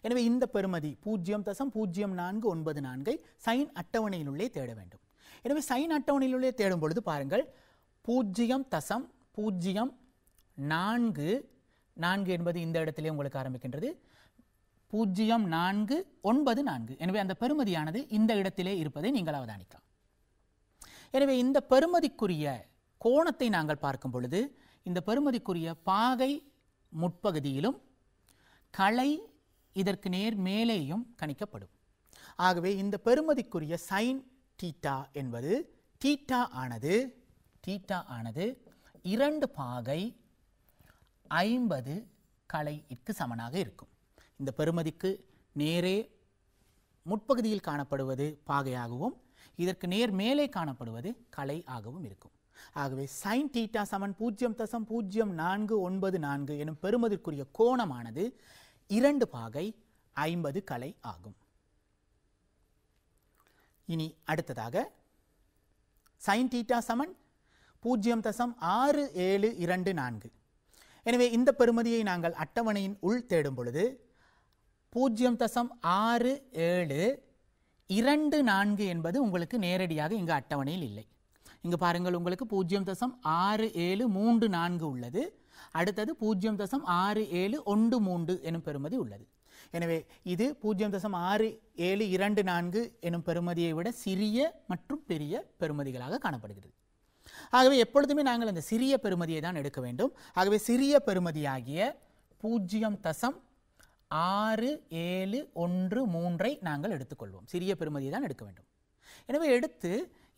எனவே இந்த பெறுமதி 0.0494 சைன் அட்டவணையினுள்ளே தேட வேண்டும். எனவே சைன் அட்டவணையினுள்ளே தேடும் பொழுது பாருங்கள் 0.04 என்பது இந்த இடத்திலே உங்களுக்கு ஆரம்பிக்கின்றது 0494. எனவே அந்த பெறுமதியானது இந்த இடத்திலே இருப்பதை நீங்கள் அவதானிக்கலாம். எனவே இந்த பெறுமதிக்குரிய கோணத்தை நாங்கள் பார்க்கும் பொழுது இந்த பெறுமதிக்குரிய பாகை முற்பகுதியிலும் களை இதற்கு நேர் மேலேயும் கணிக்கப்படும். ஆகவே இந்த பெறுமதிக்குரிய சைன் தீட்டா என்பது தீட்டா ஆனது 2 பாகை 50 களைக்கு சமனாக இருக்கும். இந்த பெறுமதிக்கு நேரே முற்பகுதியில் காணப்படுவது பாகையாகவும் இதற்கு நேர் மேலே காணப்படுவது களை ஆகவும் இருக்கும். ஆகவே சைன் தீட்டா சமன் 0.0494 எனும் பெறுமதிக்குரிய கோணமானது 2 பாகை 50 களை ஆகும். இனி அடுத்ததாக சைன் தீட்டா சமன் 0.6724. எனவே இந்த பெறுமதியை நாங்கள் அட்டவணையின் உள் தேடும் பொழுது 0.6724 என்பது உங்களுக்கு நேரடியாக இங்கு அட்டவணையில் இல்லை. இங்கு பாருங்கள், உங்களுக்கு 0.6734 உள்ளது. அடுத்தது 0.6713 எனும் பெறுமதி உள்ளது. எனவே இது 0.6724 எனும் பெறுமதியை விட சிறிய மற்றும் பெரிய பெறுமதிகளாக காணப்படுகிறது. ஆகவே எப்பொழுதுமே நாங்கள் அந்த சிறிய பெறுமதியை தான் எடுக்க வேண்டும். ஆகவே சிறிய பெறுமதியாகிய 0.6713 நாங்கள் எடுத்துக்கொள்வோம். சிறிய பெறுமதியை தான் எடுக்க வேண்டும். எனவே எடுத்து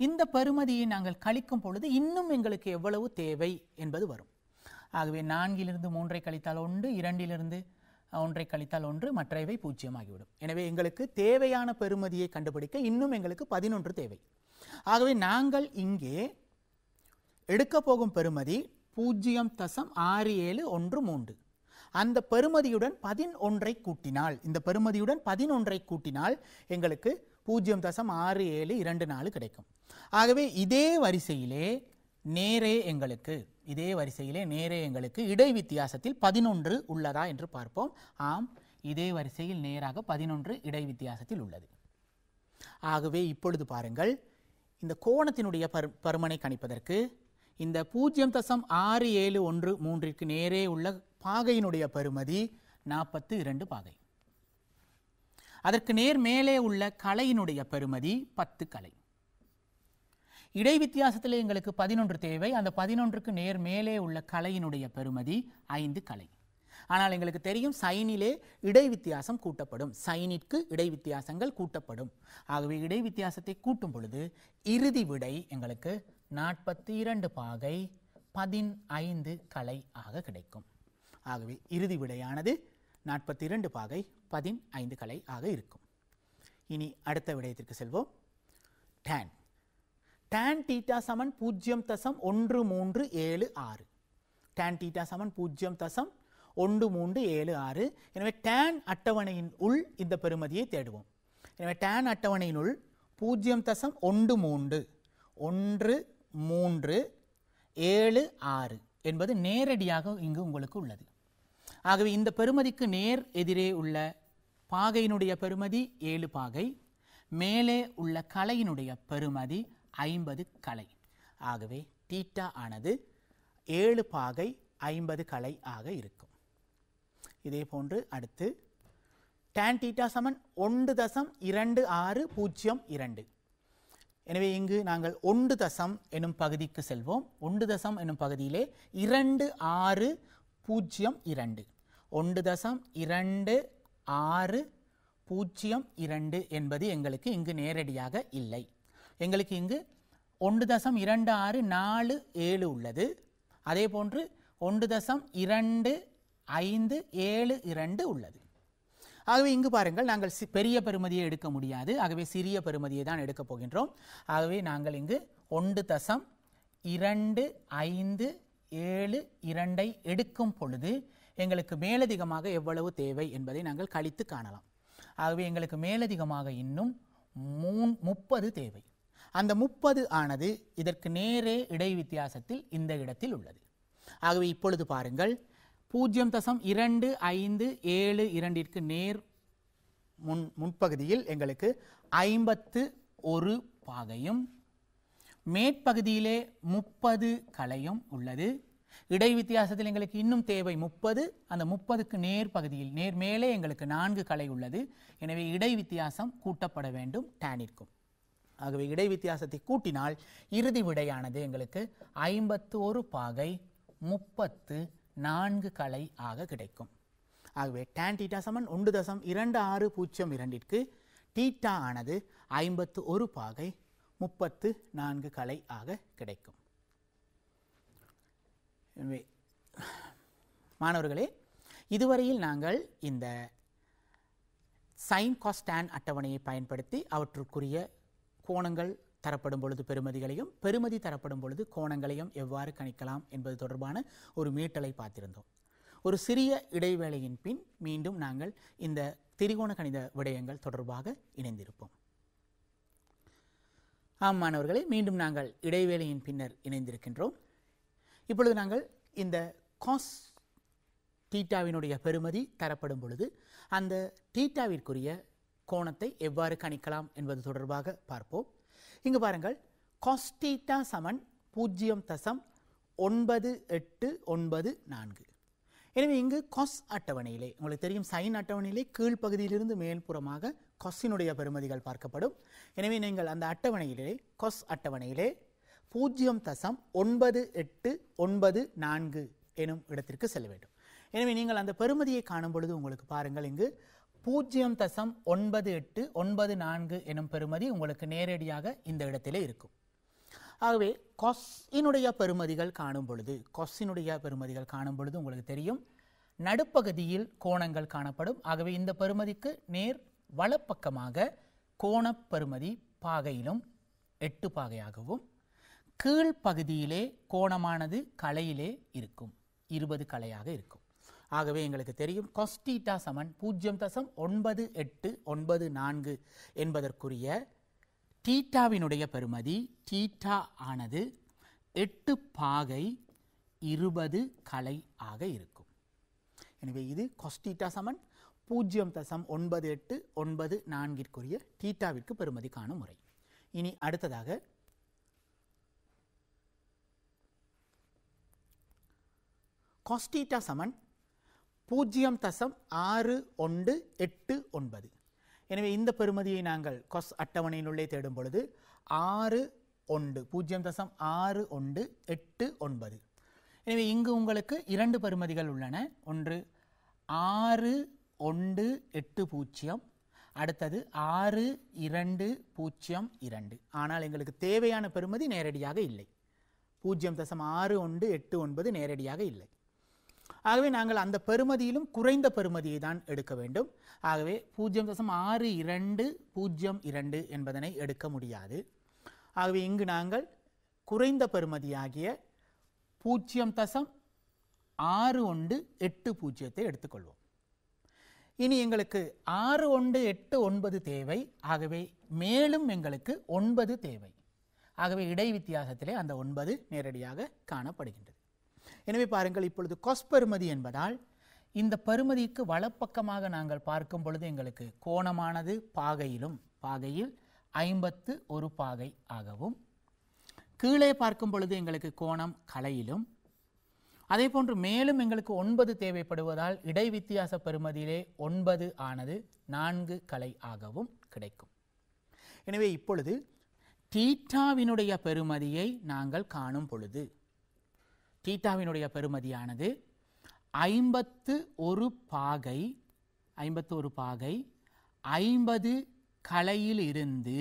இந்த பெறுமதியை நாங்கள் கழிக்கும் பொழுது இன்னும் எங்களுக்கு எவ்வளவு தேவை என்பது வரும். ஆகவே 4 3 கழித்தால் 1, 2 1 கழித்தால் 1, மற்றவை 0 ஆகிவிடும். எனவே எங்களுக்கு தேவையான பெறுமதியை கண்டுபிடிக்க இன்னும் எங்களுக்கு 11 தேவை. ஆகவே நாங்கள் இங்கே எடுக்க போகும் பெறுமதி 0.6713. அந்த பெறுமதியுடன் 11 கூட்டினால், இந்த பெறுமதியுடன் 11 கூட்டினால் எங்களுக்கு 0.6724 கிடைக்கும். ஆகவே இதே வரிசையிலே நேரே எங்களுக்கு இடை வித்தியாசத்தில் 11 உள்ளதா என்று பார்ப்போம். ஆம், இதே வரிசையில் நேராக 11 இடை வித்தியாசத்தில் உள்ளது. ஆகவே இப்பொழுது பாருங்கள், இந்த கோணத்தினுடைய பருமனை கணிப்பதற்கு இந்த 0.6713 நேரே உள்ள பாகையினுடைய பெறுமதி 42 பாகை. அதற்கு நேர் மேலே உள்ள கலையினுடைய பெறுமதி 10 கலை. இடை வித்தியாசத்தில் எங்களுக்கு 11 தேவை. அந்த 11க்கு நேர் மேலே உள்ள கலையினுடைய பெறுமதி 5 கலை. ஆனால் எங்களுக்கு தெரியும் சைனிலே இடை வித்தியாசம் கூட்டப்படும், சைனிற்கு இடை வித்தியாசங்கள் கூட்டப்படும். ஆகவே இடை வித்தியாசத்தை கூட்டும் பொழுது இறுதி விடை எங்களுக்கு 42 பாகை 15 கலை ஆக கிடைக்கும். ஆகவே இறுதி விடையானது 42 பாகை 15 கலை ஆக இருக்கும். இனி அடுத்த விடயத்திற்கு செல்வோம். tan θ சமன் 0.1376. tan θ சமன் 0.1376. எனவே tan அட்டவணையின் உள் இந்த பெறுமதியை தேடுவோம். எனவே tan அட்டவணையின் உள் 0.1376 என்பது நேரடியாக இங்கு உங்களுக்கு உள்ளது. ஆகவே இந்த பெறுமதிக்கு நேர் எதிரே உள்ள பாகையினுடைய பெறுமதி 7 பாகை, மேலே உள்ள கலையினுடைய பெறுமதி 50 கலை. ஆகவே தீட்டா ஆனது 7 பாகை 50 கலை ஆக இருக்கும். இதே போன்று அடுத்து tan θ சமன் 1.2602. எனவே இங்கு நாங்கள் 1 தசம் எனும் பகுதிக்கு செல்வோம். 1 தசம் எனும் பகுதியிலே 2602 1.2602 என்பது எங்களுக்கு இங்கு நேரடியாக இல்லை. எங்களுக்கு இங்கு 1.2647 உள்ளது. அதே போன்று 1.2572 உள்ளது. ஆகவே இங்கு பாருங்கள், நாங்கள் பெரிய பெறுமதியை எடுக்க முடியாது. ஆகவே சிறிய பெறுமதியை தான் எடுக்கப் போகின்றோம். ஆகவே நாங்கள் இங்கு 1.2572 எடுக்கும் பொழுது எங்களுக்கு மேலதிகமாக எவ்வளவு தேவை என்பதை நாங்கள் கழித்து காணலாம். ஆகவே எங்களுக்கு மேலதிகமாக இன்னும் 30 தேவை. அந்த 30 ஆனது இதற்கு நேரே இடை வித்தியாசத்தில் இந்த இடத்தில் உள்ளது. ஆகவே இப்பொழுது பாருங்கள், 0.2572 நேர் முன்பகுதியில் எங்களுக்கு 51 பாகையும் மேற்பகுதியிலே 30 கலையும் உள்ளது. இடை வித்தியாசத்தில் எங்களுக்கு இன்னும் தேவை 30. அந்த 30க்கு நேர் பகுதியில் நேர் மேலே எங்களுக்கு 4 கலை உள்ளது. எனவே இடை வித்தியாசம் கூட்டப்பட வேண்டும் டேனிற்கும். ஆகவே இடை வித்தியாசத்தை கூட்டினால் இறுதி விடையானது எங்களுக்கு 51 பாகை 34 கலை ஆக கிடைக்கும். ஆகவே tan θ சமன் 1.2602க்கு θ ஆனது 51 பாகை 34 கலை ஆக கிடைக்கும். எனவே மாணவர்களே, இதுவரையில் நாங்கள் இந்த சைன் காஸ் tan அட்டவணையை பயன்படுத்தி அவற்றுக்குரிய கோணங்கள் தரப்படும் பொழுது பெறுமதிகளையும், பெறுமதி தரப்படும் பொழுது கோணங்களையும் எவ்வாறு கணிக்கலாம் என்பது தொடர்பான ஒரு மீட்டலை பார்த்திருந்தோம். ஒரு சிறிய இடைவேளையின் பின் மீண்டும் நாங்கள் இந்த திரிகோண கணித விடயங்கள் தொடர்பாக இணைந்திருப்போம். ஆம் மாணவர்களே, மீண்டும் நாங்கள் இடைவேளையின் பின்னர் இணைந்திருக்கின்றோம். இப்பொழுது நாங்கள் இந்த காஸ் தீட்டாவினுடைய பெறுமதி தரப்படும் பொழுது அந்த தீட்டாவிற்குரிய கோணத்தை எவ்வாறு கணிக்கலாம் என்பது தொடர்பாக பார்ப்போம். இங்கு பாருங்கள், காஸ் தீட்டா சமன் 0.9894. எனவே இங்கு கொஸ் அட்டவணையிலே உங்களுக்கு தெரியும் சைன் அட்டவணையிலே கீழ்ப்பகுதியிலிருந்து மேல்புறமாக கொஸ்ஸினுடைய பெறுமதிகள் பார்க்கப்படும். எனவே நீங்கள் அந்த அட்டவணையிலே கொஸ் அட்டவணையிலே 0.9894 எனும் இடத்திற்கு செல்ல வேண்டும். எனவே நீங்கள் அந்த பெறுமதியை காணும் பொழுது உங்களுக்கு பாருங்கள் இங்கு 0.9894 எனும் பெறுமதி உங்களுக்கு நேரடியாக இந்த இடத்திலே இருக்கும். ஆகவே கொஸ்ஸினுடைய பெறுமதிகள் காணும் பொழுது உங்களுக்கு தெரியும் நடுப்பகுதியில் கோணங்கள் காணப்படும். ஆகவே இந்த பெறுமதிக்கு நேர் வலப்பக்கமாக கோணப்பெறுமதி பாகையிலும் 8 பாகையாகவும் கீழ்ப்பகுதியிலே கோணமானது கலையிலே இருக்கும் 20 கலையாக இருக்கும். ஆகவே எங்களுக்கு தெரியும் கொஸ் தீட்டா சமன் 0.9894 என்பதற்குரிய தீட்டாவினுடைய பெறுமதி தீட்டா ஆனது 8 பாகை 20 கலை ஆக இருக்கும். எனவே இது கொஸ் தீட்டா சமன் 0.9894 தீட்டாவிற்கு பெறுமதி காணும் முறை. இனி அடுத்ததாக கொஸ் தீட்டா சமன் 0.6189. எனவே இந்த பெறுமதியை நாங்கள் கொஸ் அட்டவணையினுள்ளே தேடும் பொழுது 0.6189. எனவே இங்கு உங்களுக்கு 2 பெறுமதிகள் உள்ளன. ஒன்று 6180, அடுத்தது 6202. ஆனால் எங்களுக்கு தேவையான பெறுமதி நேரடியாக இல்லை. 0.6189 நேரடியாக இல்லை. ஆகவே நாங்கள் அந்த பெறுமதியிலும் குறைந்த பெறுமதியை தான் எடுக்க வேண்டும். ஆகவே 0.6202 என்பதனை எடுக்க முடியாது. ஆகவே இங்கு நாங்கள் குறைந்த பெறுமதியாகிய 0.6180 எடுத்துக்கொள்வோம். இனி எங்களுக்கு 6189 தேவை. ஆகவே மேலும் எங்களுக்கு 9 தேவை. ஆகவே இடை வித்தியாசத்திலே அந்த 9 நேரடியாக காணப்படுகின்றது. எனவே பாருங்கள் இப்பொழுது கொஸ் பெறுமதி என்பதால் இந்த பெறுமதிக்கு வலப்பக்கமாக நாங்கள் பார்க்கும் பொழுது எங்களுக்கு கோணமானது பாகையில் 51 பாகை ஆகவும் கீழே பார்க்கும் பொழுது எங்களுக்கு கோணம் கலையிலும் அதே போன்று மேலும் எங்களுக்கு 9 தேவைப்படுவதால் இடை வித்தியாச பெறுமதியிலே 9 ஆனது 4 கலை ஆகவும் கிடைக்கும். எனவே இப்பொழுது தீட்டாவினுடைய பெறுமதியை நாங்கள் காணும் பொழுது தீட்டாவினுடைய பெறுமதியானது 51 பாகை 50 கலையில் இருந்து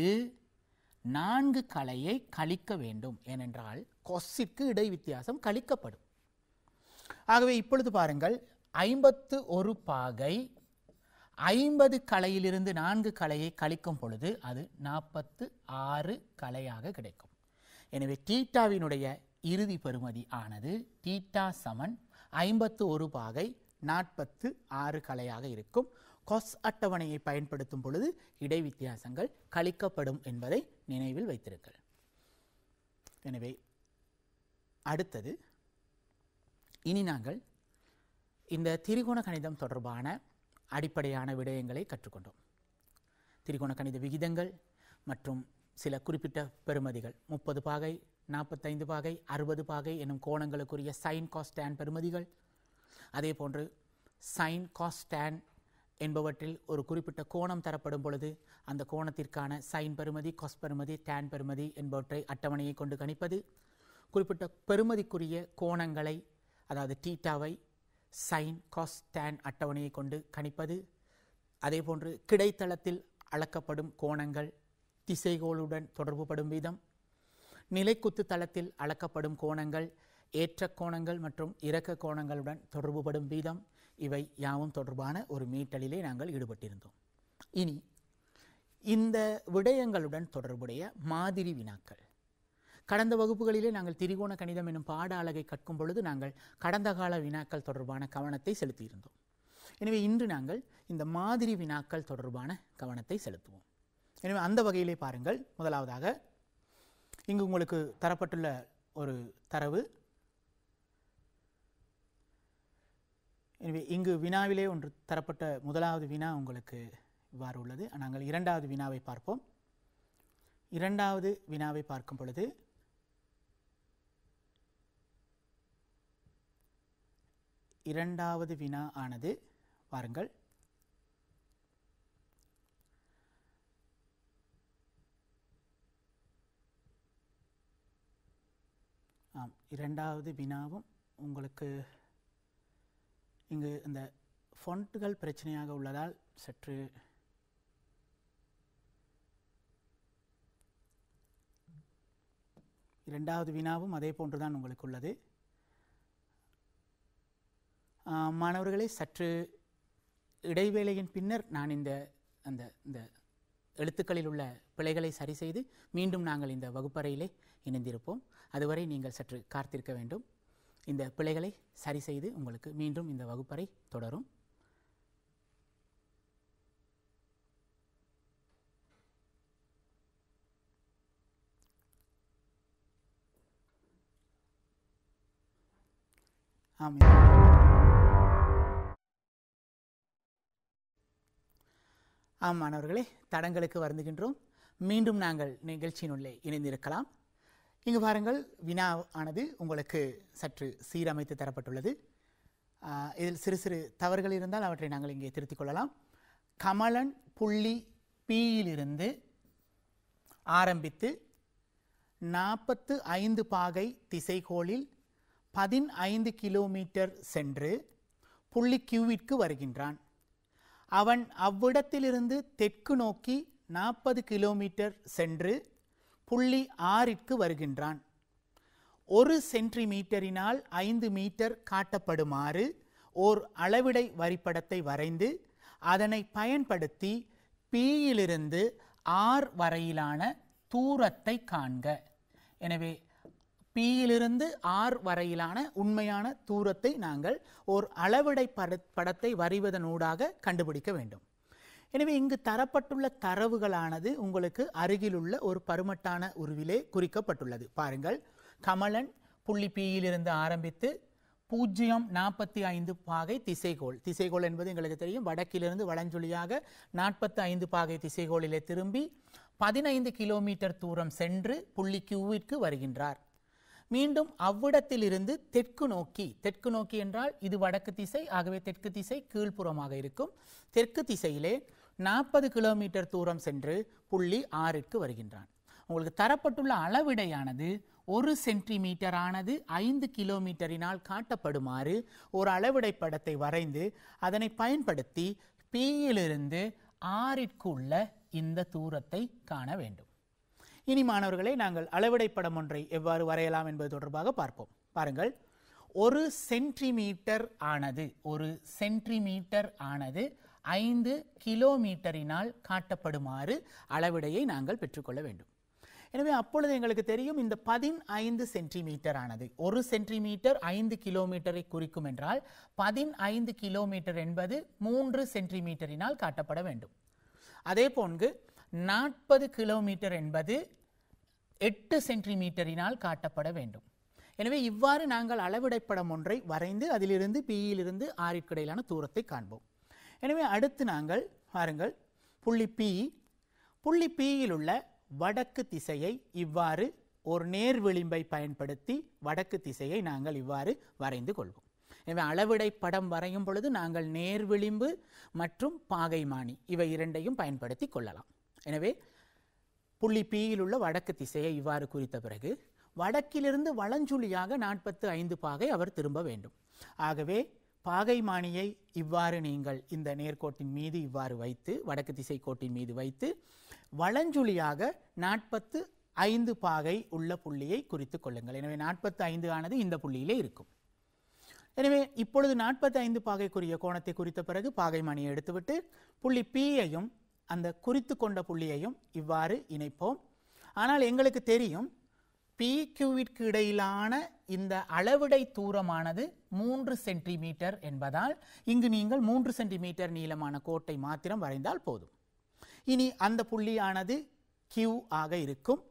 4 கலையை கழிக்க வேண்டும். ஏனென்றால் கொஸ்ஸிற்கு இடை வித்தியாசம் கழிக்கப்படும். ஆகவே இப்பொழுது பாருங்கள் 51 பாகை 50 கலையிலிருந்து 4 கலையை கழிக்கும் பொழுது அது 46 கலையாக கிடைக்கும். எனவே தீட்டாவினுடைய இறுதி பெறுமதி ஆனது தீட்டா சமன் 51 பாகை 46 கலையாக இருக்கும். கொஸ் அட்டவணையை பயன்படுத்தும் பொழுது இடை வித்தியாசங்கள் கழிக்கப்படும் என்பதை நினைவில் வைத்திருங்கள். எனவே அடுத்தது இனி நாங்கள் இந்த திரிகோண கணிதம் தொடர்பான அடிப்படையான விடயங்களை கற்றுக்கொண்டோம். திரிகோண கணித விகிதங்கள் மற்றும் சில குறிப்பிட்ட பெறுமதிகள் 30 பாகை 45 பாகை 60 பாகை எனும் கோணங்களுக்குரிய சைன் காஸ் டான் பெறுமதிகள், அதே போன்று சைன் காஸ் டான் என்பவற்றில் ஒரு குறிப்பிட்ட கோணம் தரப்படும் பொழுது அந்த கோணத்திற்கான சைன் பெறுமதி, காஸ் பெறுமதி, டான் பெறுமதி என்பவற்றை அட்டவணையை கொண்டு கணிப்பது, குறிப்பிட்ட பெறுமதிக்குரிய கோணங்களை அதாவது தீட்டாவை சைன் காஸ் டான் அட்டவணையை கொண்டு கணிப்பது, அதே போன்று கிடைத்தளத்தில் அளக்கப்படும் கோணங்கள் திசைகோளுடன் தொடர்புபடும் வீதம், நிலைக்குத்து தளத்தில் அளக்கப்படும் கோணங்கள் ஏற்ற கோணங்கள் மற்றும் இறக்க கோணங்களுடன் தொடர்புபடும் வீதம், இவை யாவும் தொடர்பான ஒரு மீட்டலிலே நாங்கள் ஈடுபட்டிருந்தோம். இனி இந்த விடயங்களுடன் தொடர்புடைய மாதிரி வினாக்கள். கடந்த வகுப்புகளிலே நாங்கள் திரிகோண கணிதம் எனும் பாட அலகை கற்கும் பொழுது நாங்கள் கடந்த கால வினாக்கள் தொடர்பான கவனத்தை செலுத்தியிருந்தோம். எனவே இன்று நாங்கள் இந்த மாதிரி வினாக்கள் தொடர்பான கவனத்தை செலுத்துவோம். எனவே அந்த வகையிலே பாருங்கள், முதலாவதாக இங்கு உங்களுக்கு தரப்பட்டுள்ள ஒரு தரவு. எனவே இங்கு வினாவிலே ஒன்று தரப்பட்ட முதலாவது வினா உங்களுக்கு இவ்வாறு உள்ளது. நாங்கள் இரண்டாவது வினாவை பார்ப்போம். இரண்டாவது வினாவை பார்க்கும் பொழுது இரண்டாவது வினா ஆனது பாருங்கள். இரண்டாவது வினாவும் உங்களுக்கு இங்கு இந்த ஃபொண்ட்டுகள் பிரச்சனையாக உள்ளதால் சற்று இரண்டாவது வினாவும் அதே போன்றுதான் உங்களுக்கு உள்ளது. மாணவர்களே, சற்று இடைவேளையின் பின்னர் நான் இந்த எழுத்துக்களில் உள்ள பிழைகளை சரி செய்து மீண்டும் நாங்கள் இந்த வகுப்பறையிலே இணைந்திருப்போம். அதுவரை நீங்கள் சற்று காத்திருக்க வேண்டும். இந்த பிழைகளை சரி செய்து உங்களுக்கு மீண்டும் இந்த வகுப்பறை தொடரும். மாணவர்களே, தடங்களுக்கு வருந்துகின்றோம். மீண்டும் நாங்கள் நிகழ்ச்சியினுள்ளே இணைந்திருக்கலாம். இங்கு பாருங்கள், வினா ஆனது உங்களுக்கு சற்று சீரமைத்து தரப்பட்டுள்ளது. இதில் சிறு சிறு தவறுகள் இருந்தால் அவற்றை நாங்கள் இங்கே திருத்திக் கொள்ளலாம். கமலன் புள்ளி Pயிலிருந்து ஆரம்பித்து 45 பாகை திசைகோளில் 15 கிலோமீட்டர் சென்று புள்ளி Qவிற்கு வருகின்றான். அவன் அவ்விடத்திலிருந்து தெற்கு நோக்கி 40 கிலோமீட்டர் சென்று புள்ளி Rற்கு வருகின்றான். 1 சென்டிமீட்டரினால் 5 மீட்டர் காட்டப்படுமாறு ஓர் அளவிடை வரிப்படத்தை வரைந்து அதனை பயன்படுத்தி Pயிலிருந்து R வரையிலான தூரத்தை காண்க. எனவே Pயிலிருந்து R வரையிலான உண்மையான தூரத்தை நாங்கள் ஓர் அளவிடை படத்தை வரைவதனூடாக கண்டுபிடிக்க வேண்டும். எனவே இங்கு தரப்பட்டுள்ள தரவுகளானது உங்களுக்கு அருகிலுள்ள ஒரு பருமட்டான உருவிலே குறிக்கப்பட்டுள்ளது. பாருங்கள், கமலன் புள்ளி Pயிலிருந்து ஆரம்பித்து 0.45 பாகை திசைகோள். திசைகோள் என்பது எங்களுக்கு தெரியும். வடக்கிலிருந்து வலஞ்சுழியாக 45 பாகை திசைகோளிலே திரும்பி 15 கிலோமீட்டர் தூரம் சென்று புள்ளி Qவிற்கு வருகின்றார். மீண்டும் அவ்விடத்திலிருந்து தெற்கு நோக்கி என்றால் இது வடக்கு திசை, ஆகவே தெற்கு திசை கீழ்ப்புறமாக இருக்கும். தெற்கு திசையிலே 40 கிலோமீட்டர் தூரம் சென்று புள்ளி Rற்கு வருகின்றான். உங்களுக்கு தரப்பட்டுள்ள அளவிடையானது 1 சென்டிமீட்டர் ஆனது 5 கிலோமீட்டரினால் காட்டப்படுமாறு ஒரு அளவிடை படத்தை வரைந்து அதனை பயன்படுத்தி Pயிலிருந்து Rற்கு உள்ள இந்த தூரத்தை காண வேண்டும். இனி மாணவர்களே, நாங்கள் அளவிடை படம் ஒன்றை எவ்வாறு வரையலாம் என்பது தொடர்பாக பார்ப்போம். பாருங்கள், 1 சென்டிமீட்டர் ஆனது 5 கிலோமீட்டரினால் காட்டப்படுமாறு அளவிடையை நாங்கள் பெற்றுக்கொள்ள வேண்டும். எனவே அப்பொழுது எங்களுக்கு தெரியும், இந்த 15 சென்டிமீட்டர் ஆனது 1 சென்டிமீட்டர் 5 கிலோமீட்டரை குறிக்கும் என்றால் 15 கிலோமீட்டர் என்பது 3 சென்டிமீட்டரினால் காட்டப்பட வேண்டும். அதே போன்று 40 கிலோமீட்டர் என்பது 8 சென்டிமீட்டரினால் காட்டப்பட வேண்டும். எனவே இவ்வாறு நாங்கள் அளவிடைப்படம் ஒன்றை வரைந்து அதிலிருந்து Pயிலிருந்து Rற்கு இடையிலான தூரத்தை காண்போம். எனவே அடுத்து நாங்கள் பாருங்கள், புள்ளி Pயில் உள்ள வடக்கு திசையை இவ்வாறு ஒரு நேர் விளிம்பை பயன்படுத்தி வடக்கு திசையை நாங்கள் இவ்வாறு வரைந்து கொள்வோம். எனவே அளவிடை படம் வரையும் பொழுது நாங்கள் நேர் விளிம்பு மற்றும் பாகைமானி இவை இரண்டையும் பயன்படுத்தி கொள்ளலாம். எனவே புள்ளி Pயில் உள்ள வடக்கு திசையை இவ்வாறு குறித்த பிறகு வடக்கிலிருந்து வலஞ்சுழியாக 45 பாகை அவர் திரும்ப வேண்டும். ஆகவே பாகைமானியை இவ்வாறு நீங்கள் இந்த நேர்கோட்டின் மீது இவ்வாறு வைத்து வடக்கு திசை கோட்டின் மீது வைத்து வலஞ்சுழியாக 45 பாகை உள்ள புள்ளியை குறித்து கொள்ளுங்கள். எனவே 45 ஆனது இந்த புள்ளியிலே இருக்கும். எனவே இப்பொழுது 45 பாகைக்குரிய கோணத்தை குறித்த பிறகு பாகைமானியை எடுத்துவிட்டு புள்ளி Pயையும் அந்த குறித்து கொண்ட புள்ளியையும் இவ்வாறு இணைப்போம். ஆனால் எங்களுக்கு தெரியும், PQவிற்கு இடையிலான இந்த அளவிடை தூரமானது 3 சென்டிமீட்டர் என்பதால் இங்கு நீங்கள் 3 சென்டிமீட்டர் நீளமான கோட்டை மாத்திரம் வரைந்தால் போதும். இனி அந்த புள்ளியானது Q ஆக இருக்கும்.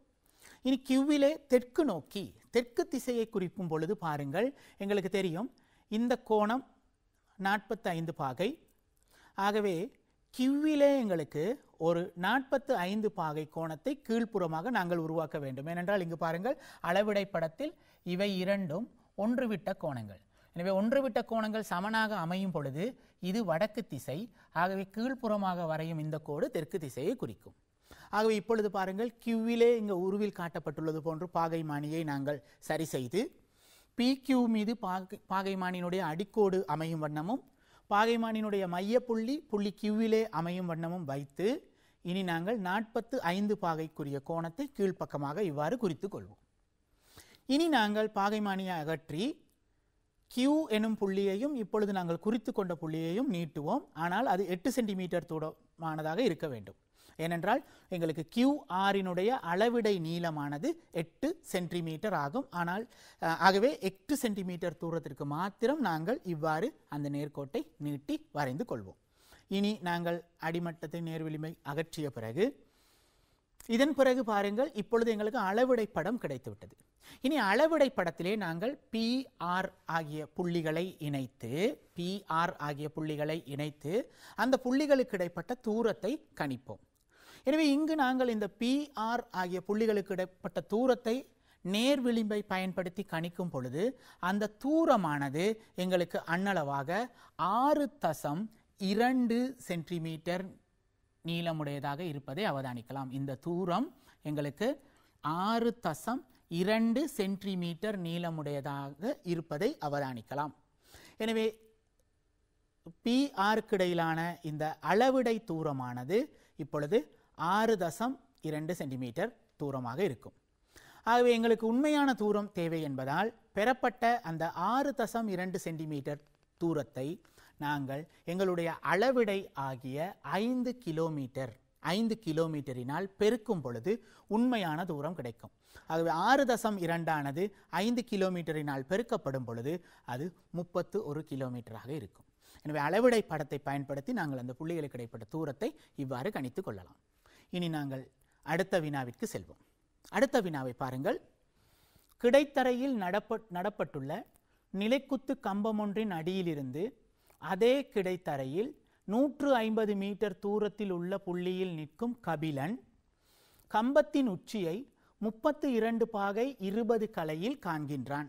இனி Qவிலே தெற்கு திசையை குறிக்கும் பொழுது பாருங்கள், எங்களுக்கு தெரியும் இந்த கோணம் 45 பாகை. ஆகவே Qவிலே எங்களுக்கு ஒரு 45 பாகை கோணத்தை கீழ்ப்புறமாக நாங்கள் உருவாக்க வேண்டும். ஏனென்றால் இங்கு பாருங்கள், அளவிடை படத்தில் இவை இரண்டும் ஒன்று விட்ட கோணங்கள். எனவே ஒன்றுவிட்ட கோணங்கள் சமனாக அமையும் பொழுது இது வடக்கு திசை. ஆகவே கீழ்ப்புறமாக வரையும் இந்த கோடு தெற்கு திசையை குறிக்கும். ஆகவே இப்பொழுது பாருங்கள், கியூவிலே இங்கே உருவில் காட்டப்பட்டுள்ளது போன்று பாகைமானியை நாங்கள் சரி செய்து PQ மீது பாகைமானியினுடைய அடிக்கோடு அமையும் வண்ணமும் பாகைமானியினுடைய மையப்புள்ளி புள்ளி கியூவிலே அமையும் வண்ணமும் வைத்து இனி நாங்கள் 45 பாகைக்குரிய கோணத்தை கீழ்ப்பக்கமாக இவ்வாறு குறித்து கொள்வோம். இனி நாங்கள் பாகைமானியை அகற்றி Q எனும் புள்ளியையும் இப்பொழுது நாங்கள் குறித்து கொண்ட புள்ளியையும் நீட்டுவோம். ஆனால் அது 8 சென்டிமீட்டர் தூரமானதாக இருக்க வேண்டும். ஏனென்றால் எங்களுக்கு QR அளவிடை நீளமானது 8 சென்டிமீட்டர் ஆகும். ஆனால் ஆகவே 8 சென்டிமீட்டர் தூரத்திற்கு மாத்திரம் நாங்கள் இவ்வாறு அந்த நேர்கோட்டை நீட்டி வரைந்து கொள்வோம். இனி நாங்கள் அடிமட்டத்தை நேர்விளிமை அகற்றிய பிறகு இதன் பிறகு பாருங்கள், இப்பொழுது எங்களுக்கு அளவிடை படம் கிடைத்துவிட்டது. இனி அளவிடை படத்திலே நாங்கள் PR ஆகிய புள்ளிகளை இணைத்து அந்த புள்ளிகளுக்கு இடைப்பட்ட தூரத்தை கணிப்போம். எனவே இங்கு நாங்கள் இந்த PR ஆகிய புள்ளிகளுக்கு இடைப்பட்ட தூரத்தை நேர் விளிம்பை பயன்படுத்தி கணிக்கும் பொழுது அந்த தூரமானது எங்களுக்கு அண்ணளவாக 6.2 சென்டிமீட்டர் நீளமுடையதாக இருப்பதை அவதானிக்கலாம். இந்த தூரம் எங்களுக்கு 6.2 சென்டிமீட்டர் நீளமுடையதாக இருப்பதை அவதானிக்கலாம். எனவே PRக்கு இடையிலான இந்த அளவிடை தூரமானது இப்பொழுது 6.2 சென்டிமீட்டர் தூரமாக இருக்கும். ஆகவே எங்களுக்கு உண்மையான தூரம் தேவை என்பதால் பெறப்பட்ட அந்த 6.2 சென்டிமீட்டர் தூரத்தை நாங்கள் எங்களுடைய அளவிடை ஆகிய 5 கிலோமீட்டரினால் பெருக்கும் பொழுது உண்மையான தூரம் கிடைக்கும். ஆகவே 6.2 ஆனது 5 கிலோமீட்டரினால் பெருக்கப்படும் பொழுது அது 31 கிலோமீட்டராக இருக்கும். எனவே அளவிடை படத்தை பயன்படுத்தி நாங்கள் அந்த புள்ளிகளுக்கு இடைப்பட்ட தூரத்தை இவ்வாறு கணித்து கொள்ளலாம். இனி நாங்கள் அடுத்த வினாவிற்கு செல்வோம். அடுத்த வினாவை பாருங்கள். கிடைத்தரையில் நடப்பட்டுள்ள நிலைக்குத்து கம்பம் ஒன்றின் அடியிலிருந்து அதே கிடைத்தரையில் 150 மீட்டர் தூரத்தில் உள்ள புள்ளியில் நிற்கும் கபிலன் கம்பத்தின் உச்சியை 32 பாகை 20 கலையில் காண்கின்றான்.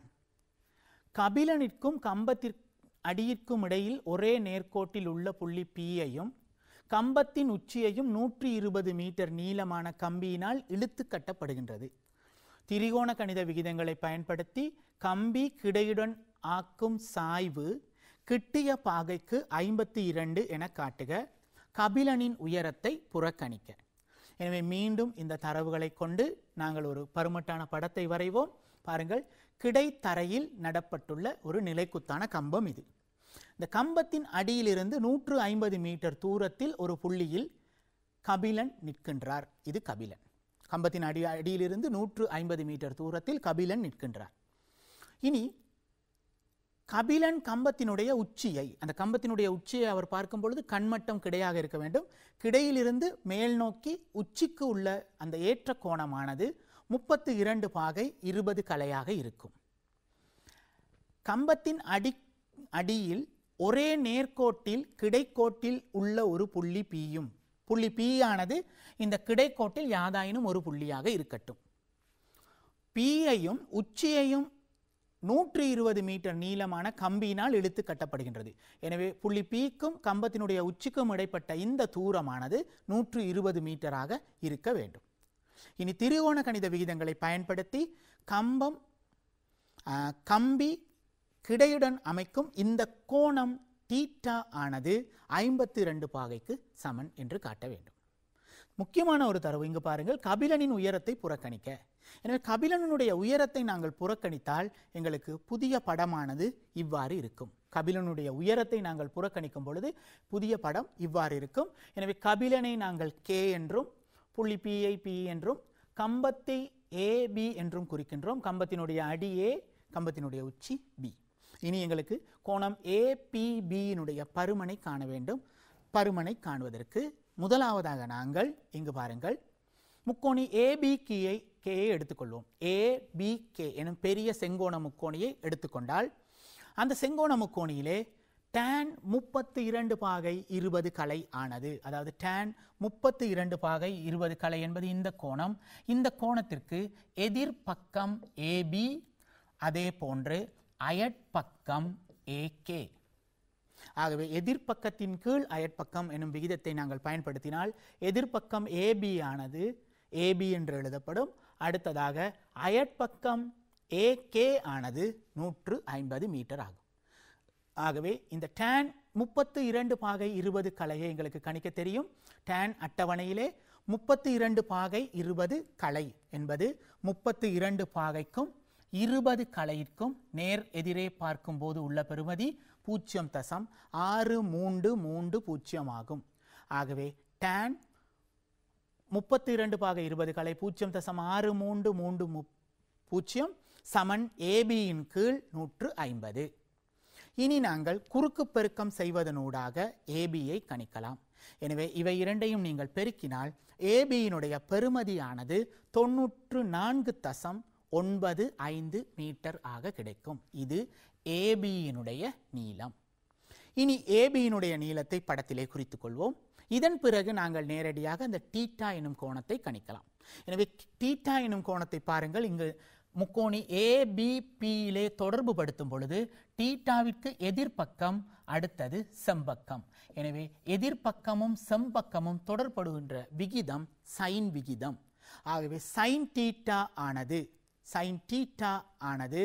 கபிலனிற்கும் கம்பத்திற்கு அடியிற்கும் இடையில் ஒரே நேர்கோட்டில் உள்ள புள்ளி Pயையும் கம்பத்தின் உச்சியையும் 120 மீட்டர் நீளமான கம்பியினால் இழுத்து கட்டப்படுகின்றது. திரிகோண கணித விகிதங்களை பயன்படுத்தி கம்பி கிடையுடன் ஆக்கும் சாய்வு கிட்டிய பாகைக்கு 52 என காட்டுக. கபிலனின் உயரத்தை புறக்கணிக்க. எனவே மீண்டும் இந்த தரவுகளை கொண்டு நாங்கள் ஒரு பருமட்டான படத்தை வரைவோம். பாருங்கள், கிடைத்தரையில் நடப்பட்டுள்ள ஒரு நிலைக்குத்தான கம்பம் இது. இந்த கம்பத்தின் அடியிலிருந்து 150 மீட்டர் தூரத்தில் ஒரு புள்ளியில் கபிலன் நிற்கின்றார். இது கபிலன். கம்பத்தின் அடியிலிருந்து 150 மீட்டர் தூரத்தில் கபிலன் நிற்கின்றார். இனி கபிலன் கம்பத்தினுடைய உச்சியை, அந்த கம்பத்தினுடைய உச்சியை அவர் பார்க்கும் பொழுது கண்மட்டம் கிடையாக இருக்க வேண்டும். கிடையிலிருந்து மேல் நோக்கி உச்சிக்கு உள்ள அந்த ஏற்ற கோணமானது 32 பாகை 20 கலையாக இருக்கும். கம்பத்தின் அடியில் ஒரே நேர்கோட்டில் கிடைக்கோட்டில் உள்ள ஒரு புள்ளி Pயும், புள்ளி P ஆனது இந்த கிடைக்கோட்டில் யாதாயினும் ஒரு புள்ளியாக இருக்கட்டும். Pயையும் உச்சியையும் 120 மீட்டர் நீளமான கம்பியினால் இழுத்து கட்டப்படுகின்றது. எனவே புள்ளி Pக்கும் கம்பத்தினுடைய உச்சிக்கும் இடைப்பட்ட இந்த தூரமானது 120 மீட்டராக இருக்க வேண்டும். இனி திரிகோண கணித விகிதங்களை பயன்படுத்தி கம்பி கிடையுடன் அமைக்கும் இந்த கோணம் தீட்டா ஆனது 52 பாகைக்கு சமன் என்று காட்ட வேண்டும். முக்கியமான ஒரு தரவு இங்கு பாருங்கள், கபிலனின் உயரத்தை புறக்கணிக்க. எனவே கபிலனுடைய உயரத்தை நாங்கள் புறக்கணித்தால் எங்களுக்கு புதிய படமானது இவ்வாறு இருக்கும். கபிலனுடைய உயரத்தை நாங்கள் புறக்கணிக்கும் பொழுது புதிய படம் இவ்வாறு இருக்கும். எனவே கபிலனை நாங்கள் K என்றும் புள்ளி Pயை P என்றும் கம்பத்தை AB என்றும் குறிக்கின்றோம். கம்பத்தினுடைய அடி A, கம்பத்தினுடைய உச்சி B. இனி எங்களுக்கு கோணம் APBயினுடைய பருமனை காண வேண்டும். பருமனை காணுவதற்கு முதலாவதாக நாங்கள் இங்கு பாருங்கள், முக்கோணி ABKயை எடுத்துக்கொள்வோம். ABK எனும் பெரிய செங்கோண முக்கோணியை எடுத்துக்கொண்டால் அந்த செங்கோண முக்கோணியிலே tan 32 பாகை 20 கலை ஆனது. அதாவது tan 32 பாகை 20 கலை என்பது இந்த கோணம். இந்த கோணத்திற்கு எதிர்பக்கம் AB, அதே போன்று அயற்பக்கம் AK. ஆகவே எதிர்ப்பக்கத்தின் கீழ் அயற்பக்கம் எனும் விகிதத்தை நாங்கள் பயன்படுத்தினால் எதிர்ப்பக்கம் AB ஆனது AB என்று எழுதப்படும். அடுத்ததாக அயற்பக்கம் AK ஆனது 150 மீட்டர் ஆகும். ஆகவே இந்த tan 32 பாகை 20 களையை எங்களுக்கு கணிக்க தெரியும். tan அட்டவணையிலே 32 பாகை 20 களை என்பது 32 பாகைக்கும் 20 களைக்கும் நேர் எதிரே பார்க்கும்போது உள்ள பெறுமதி 0.6330 ஆகும். ஆகவே tan 32 பாகை 20 களை 0.6330 சமன் ABயின் கீழ் 150. இனி நாங்கள் குறுக்கு பெருக்கம் செய்வதனூடாக ABயை கணிக்கலாம். எனவே இவை இரண்டையும் நீங்கள் பெருக்கினால் ABயினுடைய பெறுமதியானது 94.95 மீட்டர் ஆக கிடைக்கும். இது ABயினுடைய நீளம். இனி ABயினுடைய நீளத்தை படத்திலே குறித்துக் கொள்வோம். இதன் பிறகு நாங்கள் நேரடியாக அந்த தீட்டா எனும் கோணத்தை கணிக்கலாம். எனவே தீட்டா எனும் கோணத்தை பாருங்கள். இங்கு முக்கோணி ABPயிலே தொடர்பு படுத்தும் பொழுது தீட்டாவிற்கு எதிர்ப்பக்கம் அடுத்தது செம்பக்கம். எனவே எதிர்ப்பக்கமும் செம்பக்கமும் தொடர்படுகின்ற விகிதம் சைன் விகிதம். ஆகவே சைன் தீட்டா ஆனது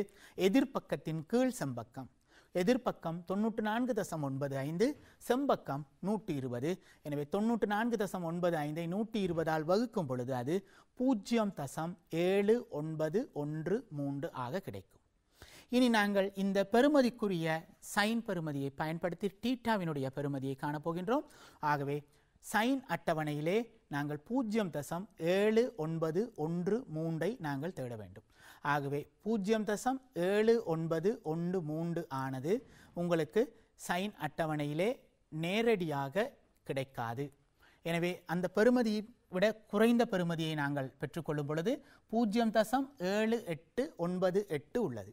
எதிர்ப்பக்கத்தின் கீழ் செம்பக்கம். எதிர்ப்பக்கம் 94.95, செம்பக்கம் 120. எனவே 94.95 120 வகுக்கும் பொழுது அது 0.7913 ஆக கிடைக்கும். இனி நாங்கள் இந்த பெறுமதிக்குரிய சைன் பெறுமதியை பயன்படுத்தி தீட்டாவினுடைய பெறுமதியை காணப்போகின்றோம். ஆகவே சைன் அட்டவணையிலே நாங்கள் 0.7913 நாங்கள் தேட வேண்டும். ஆகவே 0.7913 ஆனது உங்களுக்கு சைன் அட்டவணையிலே நேரடியாக கிடைக்காது. எனவே அந்த பெறுமதியை விட குறைந்த பெறுமதியை நாங்கள் பெற்றுக்கொள்ளும் பொழுது 0.7898 உள்ளது.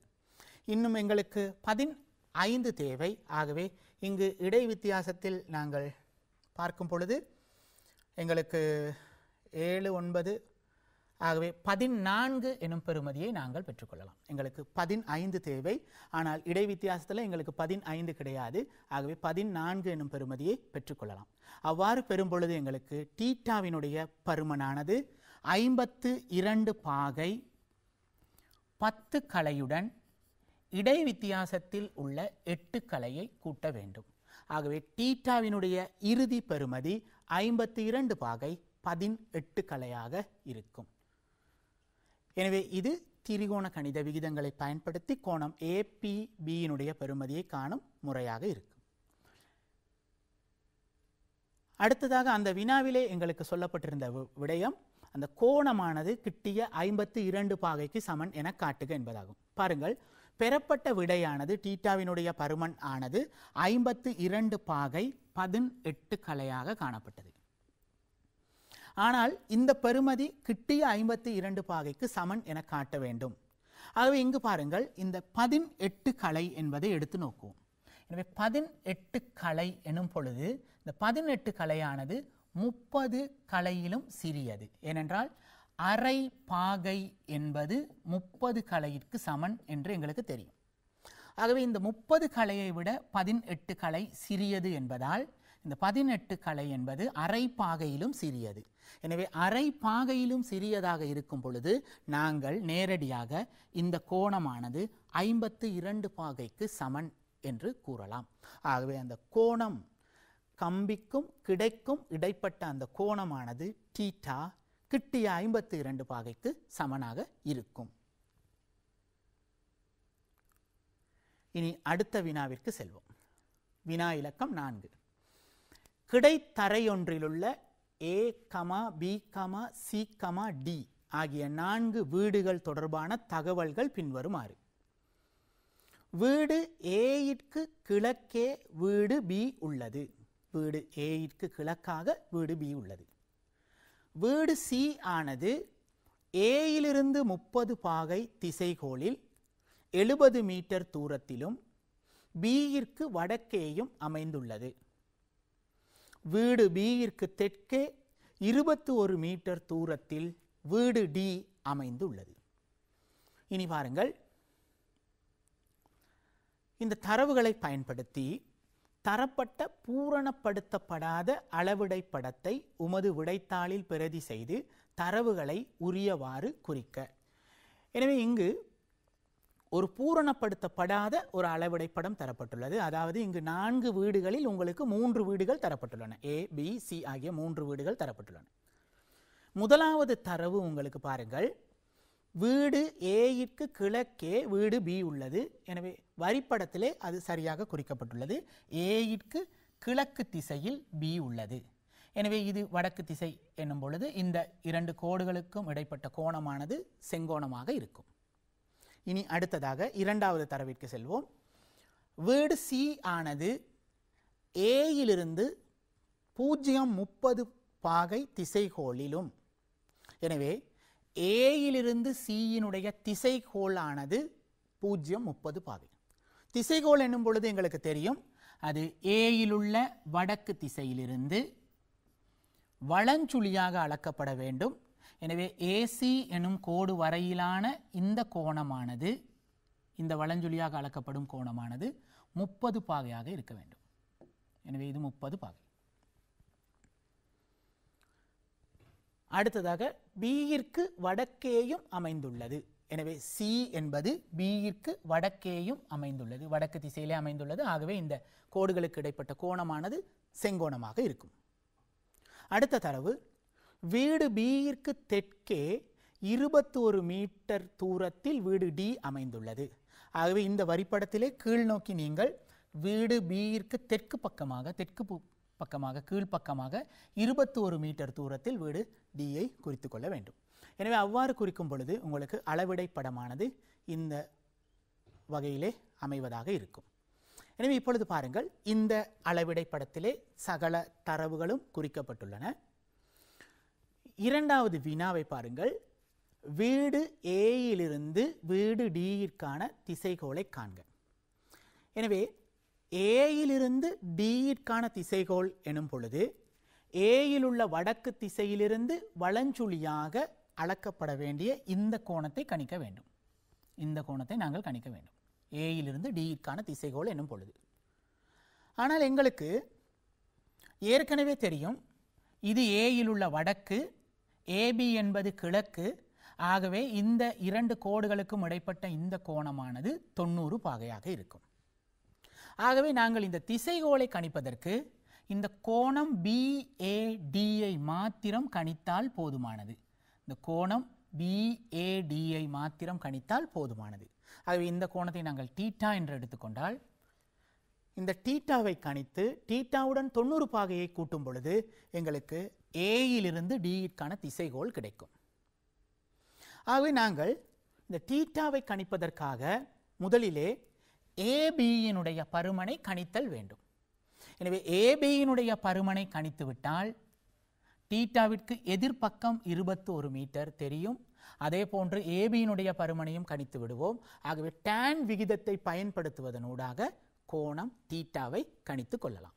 இன்னும் எங்களுக்கு 15 தேவை. ஆகவே இங்கு இடை வித்தியாசத்தில் நாங்கள் பார்க்கும் பொழுது எங்களுக்கு 7 9 ஆகவே 14 எனும் பெறுமதியை நாங்கள் பெற்றுக்கொள்ளலாம். எங்களுக்கு 15 தேவை, ஆனால் இடை வித்தியாசத்தில் எங்களுக்கு 15 கிடையாது. ஆகவே 14 எனும் பெறுமதியை பெற்றுக்கொள்ளலாம். அவ்வாறு பெறும் பொழுது எங்களுக்கு தீட்டாவினுடைய பருமனானது 52 பாகை 10 களையுடன் இடை வித்தியாசத்தில் உள்ள 8 களையை கூட்ட வேண்டும். ஆகவே தீட்டாவினுடைய இறுதி பெறுமதி 52 பாகை 18 களையாக இருக்கும். எனவே இது திரிகோண கணித விகிதங்களை பயன்படுத்தி கோணம் APBயினுடைய பெறுமதியை காணும் முறையாக இருக்கும். அடுத்ததாக அந்த வினாவிலே எங்களுக்கு சொல்லப்பட்டிருந்த விடயம் அந்த கோணமானது கிட்டிய 52 பாகைக்கு சமன் என காட்டுக என்பதாகும். பாருங்கள், பெறப்பட்ட விடையானது தீட்டாவினுடைய பருமன் ஆனது 52 பாகை 18 களையாக காணப்பட்டது. ஆனால் இந்த பெறுமதி கிட்டிய 52 பாகைக்கு சமன் என காட்ட வேண்டும். ஆகவே இங்கு பாருங்கள், இந்த 18 களை என்பதை எடுத்து நோக்குவோம். எனவே 18 களை எனும் பொழுது இந்த 18 களையானது 30 களையிலும் சிறியது. ஏனென்றால் அரை பாகை என்பது 30 களையிற்கு சமன் என்று எங்களுக்கு தெரியும். ஆகவே இந்த 30 களையை விட 18 களை சிறியது என்பதால் இந்த 18 களை என்பது அரை பாகையிலும் சிறியது. எனவே அரை பாகையிலும் சிறியதாக இருக்கும் பொழுது நாங்கள் நேரடியாக இந்த கோணமானது 52 பாகைக்கு சமன் என்று கூறலாம். ஆகவே அந்த கோணம் கம்பிக்கும் கிடைக்கும் இடைப்பட்ட அந்த கோணமானது தீட்டா கிட்டிய 52 பாகைக்கு சமனாக இருக்கும். இனி அடுத்த வினாவிற்கு செல்வோம். வினா இலக்கம் 4. கிடைத்தரையொன்றிலுள்ள A, B, C, D ஆகிய 4 வீடுகள் தொடர்பான தகவல்கள் பின்வருமாறு. வீடு Aயிற்கு கிழக்கே வீடு B உள்ளது. வீடு Aயிற்கு கிழக்காக வீடு B உள்ளது. வீடு C ஆனது Aயிலிருந்து 30 பாகை திசைகோளில் 70 மீட்டர் தூரத்திலும் Bயிற்கு வடக்கேயும் அமைந்துள்ளது. வீடு Bயிற்கு தெற்கே 21 மீட்டர் தூரத்தில் வீடு D அமைந்துள்ளது. இனி பாருங்கள், இந்த தரவுகளை பயன்படுத்தி தரப்பட்ட பூரணப்படுத்தப்படாத அளவிடை படத்தை உமது விடைத்தாளில் பிரதி செய்து தரவுகளை உரியவாறு குறிக்க. எனவே இங்கு ஒரு பூரணப்படுத்தப்படாத ஒரு அளவிடை படம் தரப்பட்டுள்ளது. அதாவது இங்கு 4 வீடுகளில் உங்களுக்கு 3 வீடுகள் தரப்பட்டுள்ளன. A, B, C ஆகிய 3 வீடுகள் தரப்பட்டுள்ளன. முதலாவது தரவு உங்களுக்கு பாருங்கள், வீடு ஏயிற்கு கிழக்கே வீடு B உள்ளது. எனவே வரிப்படத்திலே அது சரியாக குறிக்கப்பட்டுள்ளது. ஏயிற்கு கிழக்கு திசையில் B உள்ளது. எனவே இது வடக்கு திசை என்னும் பொழுது இந்த 2 கோடுகளுக்கும் இடைப்பட்ட கோணமானது செங்கோணமாக இருக்கும். இனி அடுத்ததாக இரண்டாவது தரவிற்கு செல்வோம். வீடு C ஆனது ஏயிலிருந்து 0-30 பாகை திசைகோளிலும், எனவே ஏயிலிருந்து சியினுடைய திசைகோளானது 0-30 பாகை. திசைகோள் என்னும் பொழுது எங்களுக்கு தெரியும், அது ஏயிலுள்ள வடக்கு திசையிலிருந்து வலஞ்சுழியாக அளக்கப்பட வேண்டும். எனவே ஏசி எனும் கோடு வரையிலான இந்த கோணமானது, இந்த வலஞ்சுழியாக அளக்கப்படும் கோணமானது 30 பாகையாக இருக்க வேண்டும். எனவே இது 30 பாகை. அடுத்ததாக பியிற்கு வடக்கேயும் அமைந்துள்ளது. எனவே சி என்பது பியிற்கு வடக்கேயும் அமைந்துள்ளது, வடக்கு திசையிலே அமைந்துள்ளது. ஆகவே இந்த கோடுகளுக்கு இடைப்பட்ட கோணமானது செங்கோணமாக இருக்கும். அடுத்த தரவு, வீடு பியிற்கு தெற்கே 21 மீட்டர் தூரத்தில் வீடு டி அமைந்துள்ளது. ஆகவே இந்த வரிப்படத்திலே கீழ் நோக்கி நீங்கள் வீடு பியிற்கு தெற்கு பக்கமாக கீழ்ப்பக்கமாக 21 மீட்டர் தூரத்தில் வீடு டியை குறித்து கொள்ள வேண்டும். எனவே அவ்வாறு குறிக்கும் பொழுது உங்களுக்கு அளவிடை படமானது இந்த வகையிலே அமைவதாக இருக்கும். எனவே இப்பொழுது பாருங்கள், இந்த அளவிடை படத்திலே சகல தரவுகளும் குறிக்கப்பட்டுள்ளன. இரண்டாவது வினாவை பாருங்கள். வீடு ஏயிலிருந்து வீடு டியிற்கான திசைகோளை காண்க. எனவே ஏயிலிருந்து டியிற்கான திசைகோள் எனும் பொழுது ஏயில் உள்ள வடக்கு திசையிலிருந்து வலஞ்சுழியாக அளக்கப்பட வேண்டிய இந்த கோணத்தை கணிக்க வேண்டும். இந்த கோணத்தை நாங்கள் கணிக்க வேண்டும் ஏயிலிருந்து டியிற்கான திசைகோள் எனும் பொழுது. ஆனால் எங்களுக்கு ஏற்கனவே தெரியும், இது ஏயில் உள்ள வடக்கு, ஏபி என்பது கிழக்கு. ஆகவே இந்த 2 கோடுகளுக்கும் இடைப்பட்ட இந்த கோணமானது 90 பாகையாக இருக்கும். ஆகவே நாங்கள் இந்த திசைகோளை கணிப்பதற்கு இந்த கோணம் BADயை மாத்திரம் கணித்தால் போதுமானது. இந்த கோணம் BADயை மாத்திரம் கணித்தால் போதுமானது. ஆகவே இந்த கோணத்தை நாங்கள் தீட்டா என்று எடுத்துக்கொண்டால், இந்த தீட்டாவை கணித்து தீட்டாவுடன் 90 பாகையை கூட்டும் பொழுது எங்களுக்கு ஏயிலிருந்து டியிற்கான திசைகோள் கிடைக்கும். ஆகவே நாங்கள் இந்த தீட்டாவை கணிப்பதற்காக முதலிலே ஏபியினுடைய பருமனை கணித்தல் வேண்டும். எனவே ஏபியினுடைய பருமனை கணித்துவிட்டால் தீட்டாவிற்கு எதிர்பக்கம் 21 மீட்டர் தெரியும். அதே போன்று ஏபியினுடைய பருமனையும் கணித்து விடுவோம். ஆகவே tan விகிதத்தை பயன்படுத்துவதனூடாக கோணம் தீட்டாவை கணித்து கொள்ளலாம்.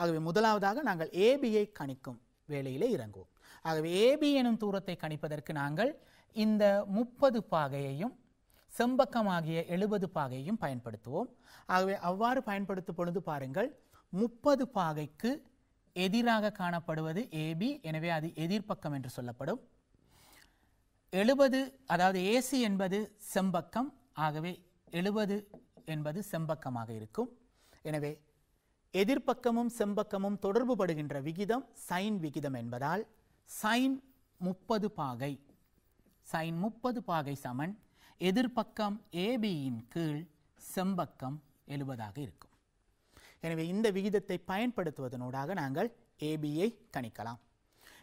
ஆகவே முதலாவதாக நாங்கள் ஏபியை கணிக்கும் வேளையிலே இறங்குவோம். ஆகவே ஏபி எனும் தூரத்தை கணிப்பதற்கு நாங்கள் இந்த 30 பாகையையும் செம்பக்கமாகிய 70 பாகையையும் பயன்படுத்துவோம். ஆகவே அவ்வாறு பயன்படுத்தும் பொழுது பாருங்கள், 30 பாகைக்கு எதிராக காணப்படுவது ஏபி. எனவே அது எதிர்பக்கம் என்று சொல்லப்படும். 70, அதாவது ஏசி என்பது செம்பக்கம். ஆகவே 70 என்பது செம்பக்கமாக இருக்கும். எனவே எதிர்பக்கமும் செம்பக்கமும் தொடர்பு படுகின்ற விகிதம் சைன் விகிதம் என்பதால் சைன் 30 பாகை சமன் எதிர்பக்கம் ஏபியின் கீழ் செம்பக்கம் 70 இருக்கும். எனவே இந்த விகிதத்தை பயன்படுத்துவதனூடாக நாங்கள் ஏபியை கணிக்கலாம்.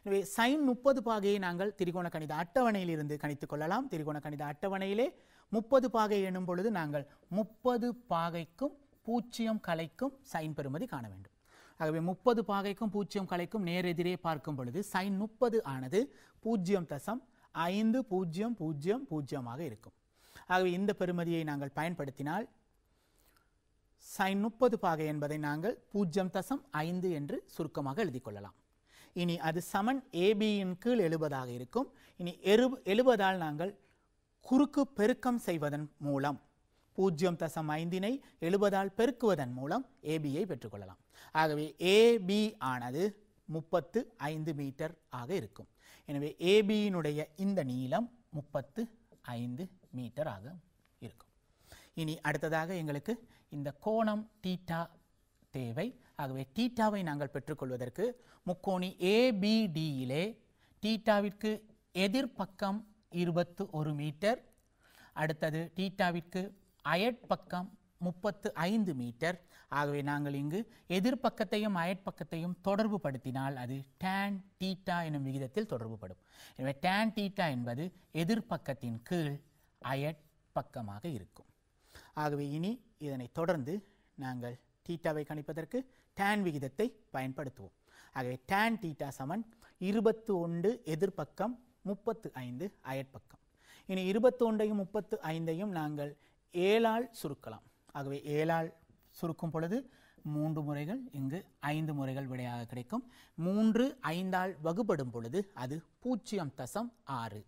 எனவே சைன் 30 பாகையை நாங்கள் திரிகோண கணித அட்டவணையில் இருந்து கணித்துக் கொள்ளலாம். திரிகோண கணித அட்டவணையிலே 30 பாகை எனும் பொழுது நாங்கள் 30 பாகைக்கும் 0 கலைக்கும் சைன் பெறுமதி காண வேண்டும். ஆகவே 30 பாகைக்கும் 0 கலைக்கும் நேரெதிரே பார்க்கும் பொழுது சைன் 30 ஆனது 0.5000 இருக்கும். ஆகவே இந்த பெறுமதியை நாங்கள் பயன்படுத்தினால் சைன் 30 பாகை என்பதை நாங்கள் 0.5 என்று சுருக்கமாக எழுதி கொள்ளலாம். இனி அது சமன் ஏபியின் கீழ் 70 இருக்கும். இனி 70ஆல் நாங்கள் குறுக்கு பெருக்கம் செய்வதன் மூலம் 0.5 70ஆல் பெருக்குவதன் மூலம் ஏபியை பெற்றுக்கொள்ளலாம். ஆகவே ஏபி ஆனது 35 மீட்டர் ஆக இருக்கும். எனவே ஏபியினுடைய இந்த நீளம் 35 மீட்டர் ஆக இருக்கும். இனி அடுத்ததாக எங்களுக்கு இந்த கோணம் தீட்டா தேவை. ஆகவே தீட்டாவை நாங்கள் பெற்றுக்கொள்வதற்கு முக்கோணி ஏபிடியிலே தீட்டாவிற்கு எதிர்பக்கம் 21 மீட்டர், அடுத்தது தீட்டாவிற்கு அயற்பக்கம் 35 மீட்டர். ஆகவே நாங்கள் இங்கு எதிர்பக்கத்தையும் அயற்பக்கத்தையும் தொடர்பு படுத்தினால் அது tan தீட்டா எனும் விகிதத்தில் தொடர்புபடும். எனவே tan தீட்டா என்பது எதிர்பக்கத்தின் கீழ் அயற்பக்கமாக இருக்கும். ஆகவே இனி இதனை தொடர்ந்து நாங்கள் தீட்டாவை கணிப்பதற்கு tan விகிதத்தை பயன்படுத்துவோம். ஆகவே tan தீட்டா சமன் 21 எதிர்பக்கம் 35 அயற்பக்கம். இனி 21ஐயும் 35ஐயும் நாங்கள் 7ஆல் சுருக்கலாம். ஆகவே 7ஆல் சுருக்கும் பொழுது 3 முறைகள், இங்கு 5 முறைகள் விடையாக கிடைக்கும். 3 5ஆல் வகுப்படும் பொழுது அது 0.6.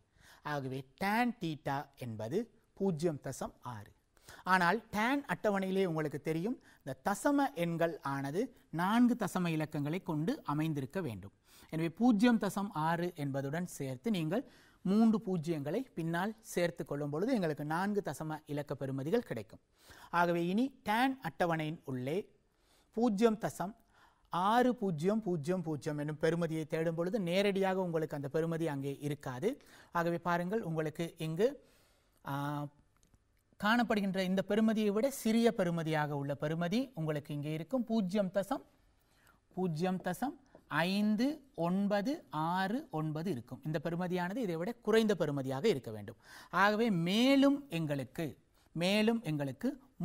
ஆகவே tan தீட்டா என்பது 0.6. ஆனால் tan அட்டவணையிலே உங்களுக்கு தெரியும் இந்த தசம எண்கள் ஆனது 4 தசம இலக்கங்களை கொண்டு அமைந்திருக்க வேண்டும். எனவே 0.6 என்பதுடன் சேர்த்து நீங்கள் 3 பூஜ்ஜியங்களை பின்னால் சேர்த்து கொள்ளும் பொழுது எங்களுக்கு 4 தசம இலக்க பெறுமதிகள் கிடைக்கும். ஆகவே இனி tan அட்டவணையின் உள்ளே 0.6000 என்னும் பெறுமதியை தேடும் பொழுது நேரடியாக உங்களுக்கு அந்த பெறுமதி அங்கே இருக்காது. ஆகவே பாருங்கள், உங்களுக்கு இங்கு காணப்படுகின்ற இந்த பெறுமதியை விட சிறிய பெறுமதியாக உள்ள பெறுமதி உங்களுக்கு இங்கே இருக்கும். 0.596 இருக்கும். இந்த பெறுமதியானது இதை விட குறைந்த பெறுமதியாக இருக்க வேண்டும். ஆகவே மேலும் எங்களுக்கு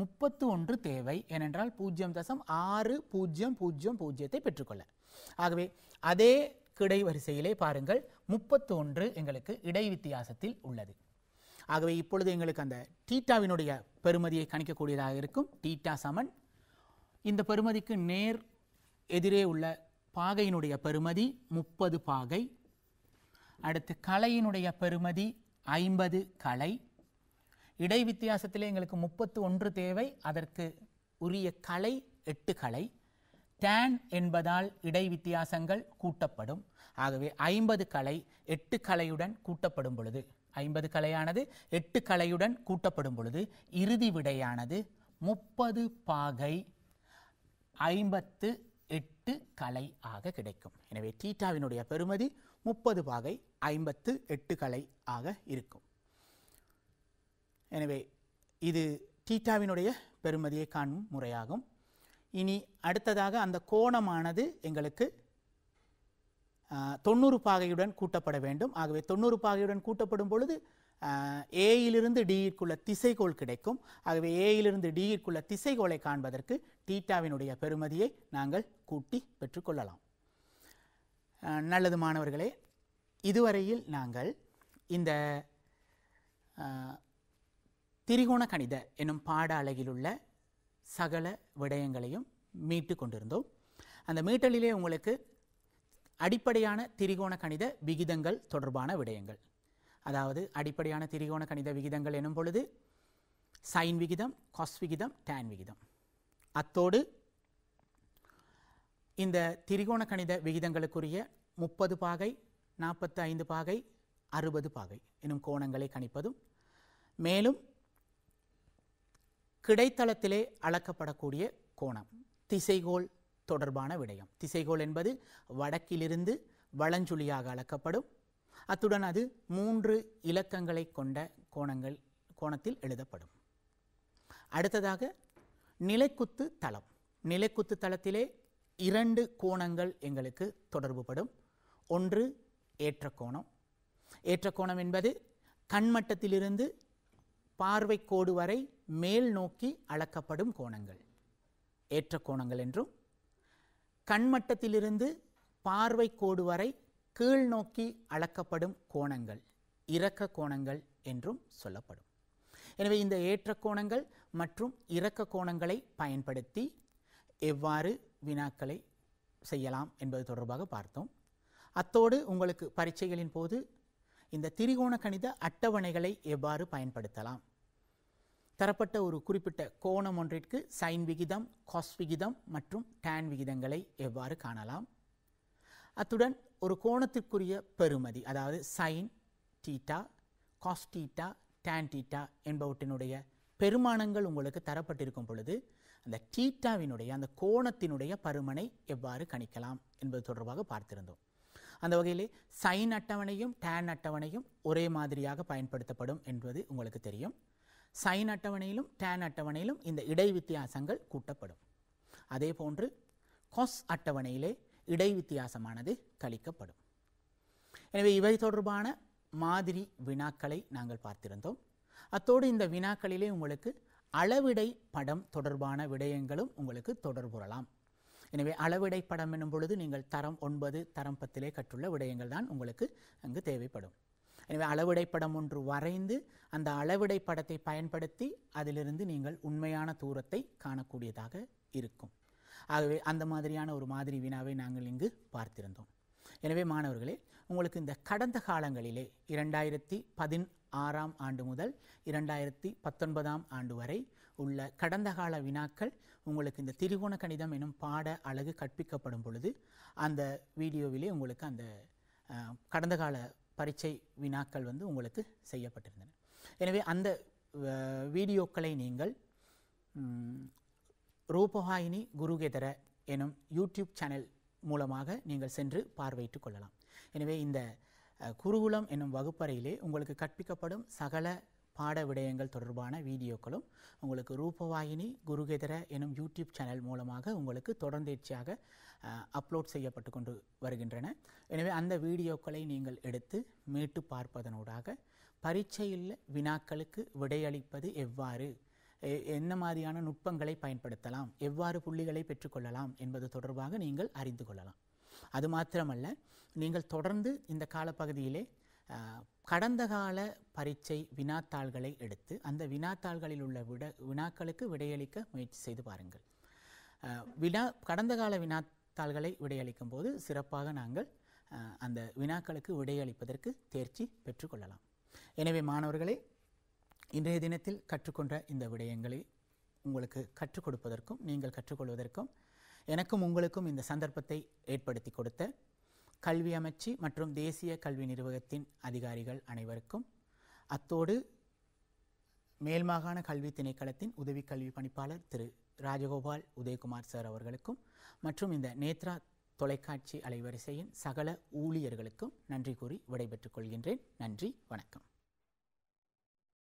31 தேவை. ஏனென்றால் 0.6000 பெற்றுக்கொள்ள. ஆகவே அதே கிடை வரிசையிலே பாருங்கள், 31 எங்களுக்கு இடை வித்தியாசத்தில் உள்ளது. ஆகவே இப்பொழுது எங்களுக்கு அந்த தீட்டாவினுடைய பெறுமதியை கணிக்கக்கூடியதாக இருக்கும். தீட்டா சமன் இந்த பெறுமதிக்கு நேர் எதிரே உள்ள பாகையினுடைய பெறுமதி 30 பாகை, அடுத்து கலையினுடைய பெறுமதி 50 கலை. இடை வித்தியாசத்திலே எங்களுக்கு 31 தேவை, அதற்கு உரிய கலை 8 கலை. tan என்பதால் இடை வித்தியாசங்கள் கூட்டப்படும். ஆகவே 50 கலை 8 கலையுடன் கூட்டப்படும் பொழுது 50 கலையானது 8 கலையுடன் கூட்டப்படும் பொழுது இறுதி விடையானது 30 பாகை 58 கலை ஆக கிடைக்கும். எனவே தீட்டாவினுடைய பெறுமதி 30 பாகை 58 கலை ஆக இருக்கும். எனவே இது தீட்டாவினுடைய பெறுமதியை காணும் முறையாகும். இனி அடுத்ததாக அந்த கோணமானது எங்களுக்கு 90 பாகையுடன் கூட்டப்பட வேண்டும். ஆகவே 90 பாகையுடன் கூட்டப்படும் பொழுது ஏயிலிருந்து டியிற்குள்ள திசைகோள் கிடைக்கும். ஆகவே ஏயிலிருந்து டியிற்குள்ள திசைகோளை காண்பதற்கு தீட்டாவினுடைய பெறுமதியை நாங்கள் கூட்டி பெற்றுக்கொள்ளலாம். நல்லது மாணவர்களே, இதுவரையில் நாங்கள் இந்த திரிகோண கணித என்னும் பாட அலகிலுள்ள சகல விடயங்களையும் மீட்டு கொண்டிருந்தோம். அந்த மீட்டலிலே உங்களுக்கு அடிப்படையான திரிகோண கணித விகிதங்கள் தொடர்பான விடயங்கள், அதாவது அடிப்படையான திரிகோண கணித விகிதங்கள் எனும் பொழுது சைன் விகிதம், காஸ் விகிதம், டேன் விகிதம், அத்தோடு இந்த திரிகோண கணித விகிதங்களுக்குரிய 30 பாகை, 45 பாகை, 60 பாகை எனும் கோணங்களை கணிப்பதும், மேலும் கிடைத்தளத்திலே அளக்கப்படக்கூடிய கோணம், திசைகோள் தொடர்பான விடயம். திசைகோள் என்பது வடக்கிலிருந்து வலஞ்சுழியாக அளக்கப்படும். அத்துடன் அது 3 இலக்கங்களை கொண்ட கோணத்தில் எழுதப்படும். அடுத்ததாக நிலைக்குத்து தளம். நிலைக்குத்து தளத்திலே 2 கோணங்கள் எங்களுக்கு தொடர்புபடும். ஒன்று ஏற்ற கோணம். ஏற்ற கோணம் என்பது கண்மட்டத்திலிருந்து பார்வை கோடு வரை மேல் நோக்கி அளக்கப்படும் கோணங்கள் ஏற்ற கோணங்கள் என்றும், கண்மட்டத்திலிருந்து பார்வை கோடு வரை கீழ் நோக்கி அளக்கப்படும் கோணங்கள் இறக்க கோணங்கள் என்றும் சொல்லப்படும். எனவே இந்த ஏற்ற கோணங்கள் மற்றும் இறக்க கோணங்களை பயன்படுத்தி எவ்வாறு வினாக்களை செய்யலாம் என்பது தொடர்பாக பார்த்தோம். அத்தோடு உங்களுக்கு பரீட்சைகளின் போது இந்த திரிகோண கணித அட்டவணைகளை எவ்வாறு பயன்படுத்தலாம், தரப்பட்ட ஒரு குறிப்பிட்ட கோணம் ஒன்றிற்கு சைன் விகிதம், காஸ் விகிதம் மற்றும் டேன் விகிதங்களை எவ்வாறு காணலாம், அத்துடன் ஒரு கோணத்திற்குரிய பெறுமதி, அதாவது sine theta, cos theta, tan theta என்பவற்றினுடைய பெருமானங்கள் உங்களுக்கு தரப்பட்டிருக்கும் பொழுது அந்த தீட்டாவினுடைய அந்த கோணத்தினுடைய பருமனை எவ்வாறு கணிக்கலாம் என்பது தொடர்பாக பார்த்திருந்தோம். அந்த வகையிலே சைன் அட்டவணையும் டேன் அட்டவணையும் ஒரே மாதிரியாக பயன்படுத்தப்படும் என்பது உங்களுக்கு தெரியும். சைன் அட்டவணையிலும் டேன் அட்டவணையிலும் இந்த இடை வித்தியாசங்கள் கூட்டப்படும். அதே போன்று காஸ் அட்டவணையிலே இடை வித்தியாசமானது கழிக்கப்படும். எனவே இவை தொடர்பான மாதிரி வினாக்களை நாங்கள் பார்த்திருந்தோம். அத்தோடு இந்த வினாக்களிலே உங்களுக்கு அளவிடை படம் தொடர்பான விடயங்களும் உங்களுக்கு தொடர்புறலாம். எனவே அளவிடை படம் என்னும் பொழுது நீங்கள் தரம் 9, தரம் 10 கற்றுள்ள விடயங்கள் தான் உங்களுக்கு அங்கு தேவைப்படும். எனவே அளவிடை படம் ஒன்று வரைந்து அந்த அளவிடை படத்தை பயன்படுத்தி அதிலிருந்து நீங்கள் உண்மையான தூரத்தை காணக்கூடியதாக இருக்கும். ஆகவே அந்த மாதிரியான ஒரு மாதிரி வினாவை நாங்கள் இங்கு பார்த்திருந்தோம். எனவே மாணவர்களே, உங்களுக்கு இந்த கடந்த காலங்களிலே 2016ஆம் ஆண்டு முதல் 2019ஆம் ஆண்டு வரை உள்ள கடந்த கால வினாக்கள் உங்களுக்கு இந்த திரிகோண கணிதம் எனும் பாட அலகு கற்பிக்கப்படும் பொழுது அந்த வீடியோவிலே உங்களுக்கு அந்த கடந்த கால பரீட்சை வினாக்கள் உங்களுக்கு செய்யப்பட்டிருந்தன. எனவே அந்த வீடியோக்களை நீங்கள் ரூபவாயினி குருகேதர எனும் யூடியூப் சேனல் மூலமாக நீங்கள் சென்று பார்வையிட்டு கொள்ளலாம். எனவே இந்த குருகுலம் என்னும் வகுப்பறையிலே உங்களுக்கு கற்பிக்கப்படும் சகல பாட விடயங்கள் தொடர்பான வீடியோக்களும் உங்களுக்கு ரூபவாயினி குருகேதர எனும் யூடியூப் சேனல் மூலமாக உங்களுக்கு தொடர்ந்தேர்ச்சியாக அப்லோட் செய்யப்பட்டு கொண்டு வருகின்றன. எனவே அந்த வீடியோக்களை நீங்கள் எடுத்து மீட்டு பார்ப்பதனூடாக பரீட்சையில் வினாக்களுக்கு விடையளிப்பது எவ்வாறு, என்ன மாதிரியான நுட்பங்களை பயன்படுத்தலாம், எவ்வாறு புள்ளிகளை பெற்றுக்கொள்ளலாம் என்பது தொடர்பாக நீங்கள் அறிந்து கொள்ளலாம். அது மாத்திரமல்ல, நீங்கள் தொடர்ந்து இந்த காலப்பகுதியிலே கடந்த கால பரீட்சை வினாத்தாள்களை எடுத்து அந்த வினாத்தாள்களில் உள்ள வினாக்களுக்கு விடையளிக்க முயற்சி செய்து பாருங்கள். கடந்த கால வினாத்தாள்களை விடையளிக்கும் போது சிறப்பாக நாங்கள் அந்த வினாக்களுக்கு விடையளிப்பதற்கு தேர்ச்சி பெற்றுக்கொள்ளலாம். எனவே மாணவர்களே, இன்றைய தினத்தில் கற்றுக்கொண்ட இந்த விடயங்களை உங்களுக்கு கற்றுக் கொடுப்பதற்கும் நீங்கள் கற்றுக்கொள்வதற்கும் எனக்கும் உங்களுக்கும் இந்த சந்தர்ப்பத்தை ஏற்படுத்தி கொடுத்த கல்வி அமைச்சு மற்றும் தேசிய கல்வி நிர்வாகத்தின் அதிகாரிகள் அனைவருக்கும், அத்தோடு மேல்மாகாண கல்வி திணைக்களத்தின் உதவி கல்வி பணிப்பாளர் திரு ராஜகோபால் உதயகுமார் சார் அவர்களுக்கும் மற்றும் இந்த நேத்ரா தொலைக்காட்சி அலைவரிசையின் சகல ஊழியர்களுக்கும் நன்றி கூறி விடைபெற்றுக் கொள்கின்றேன். நன்றி, வணக்கம்.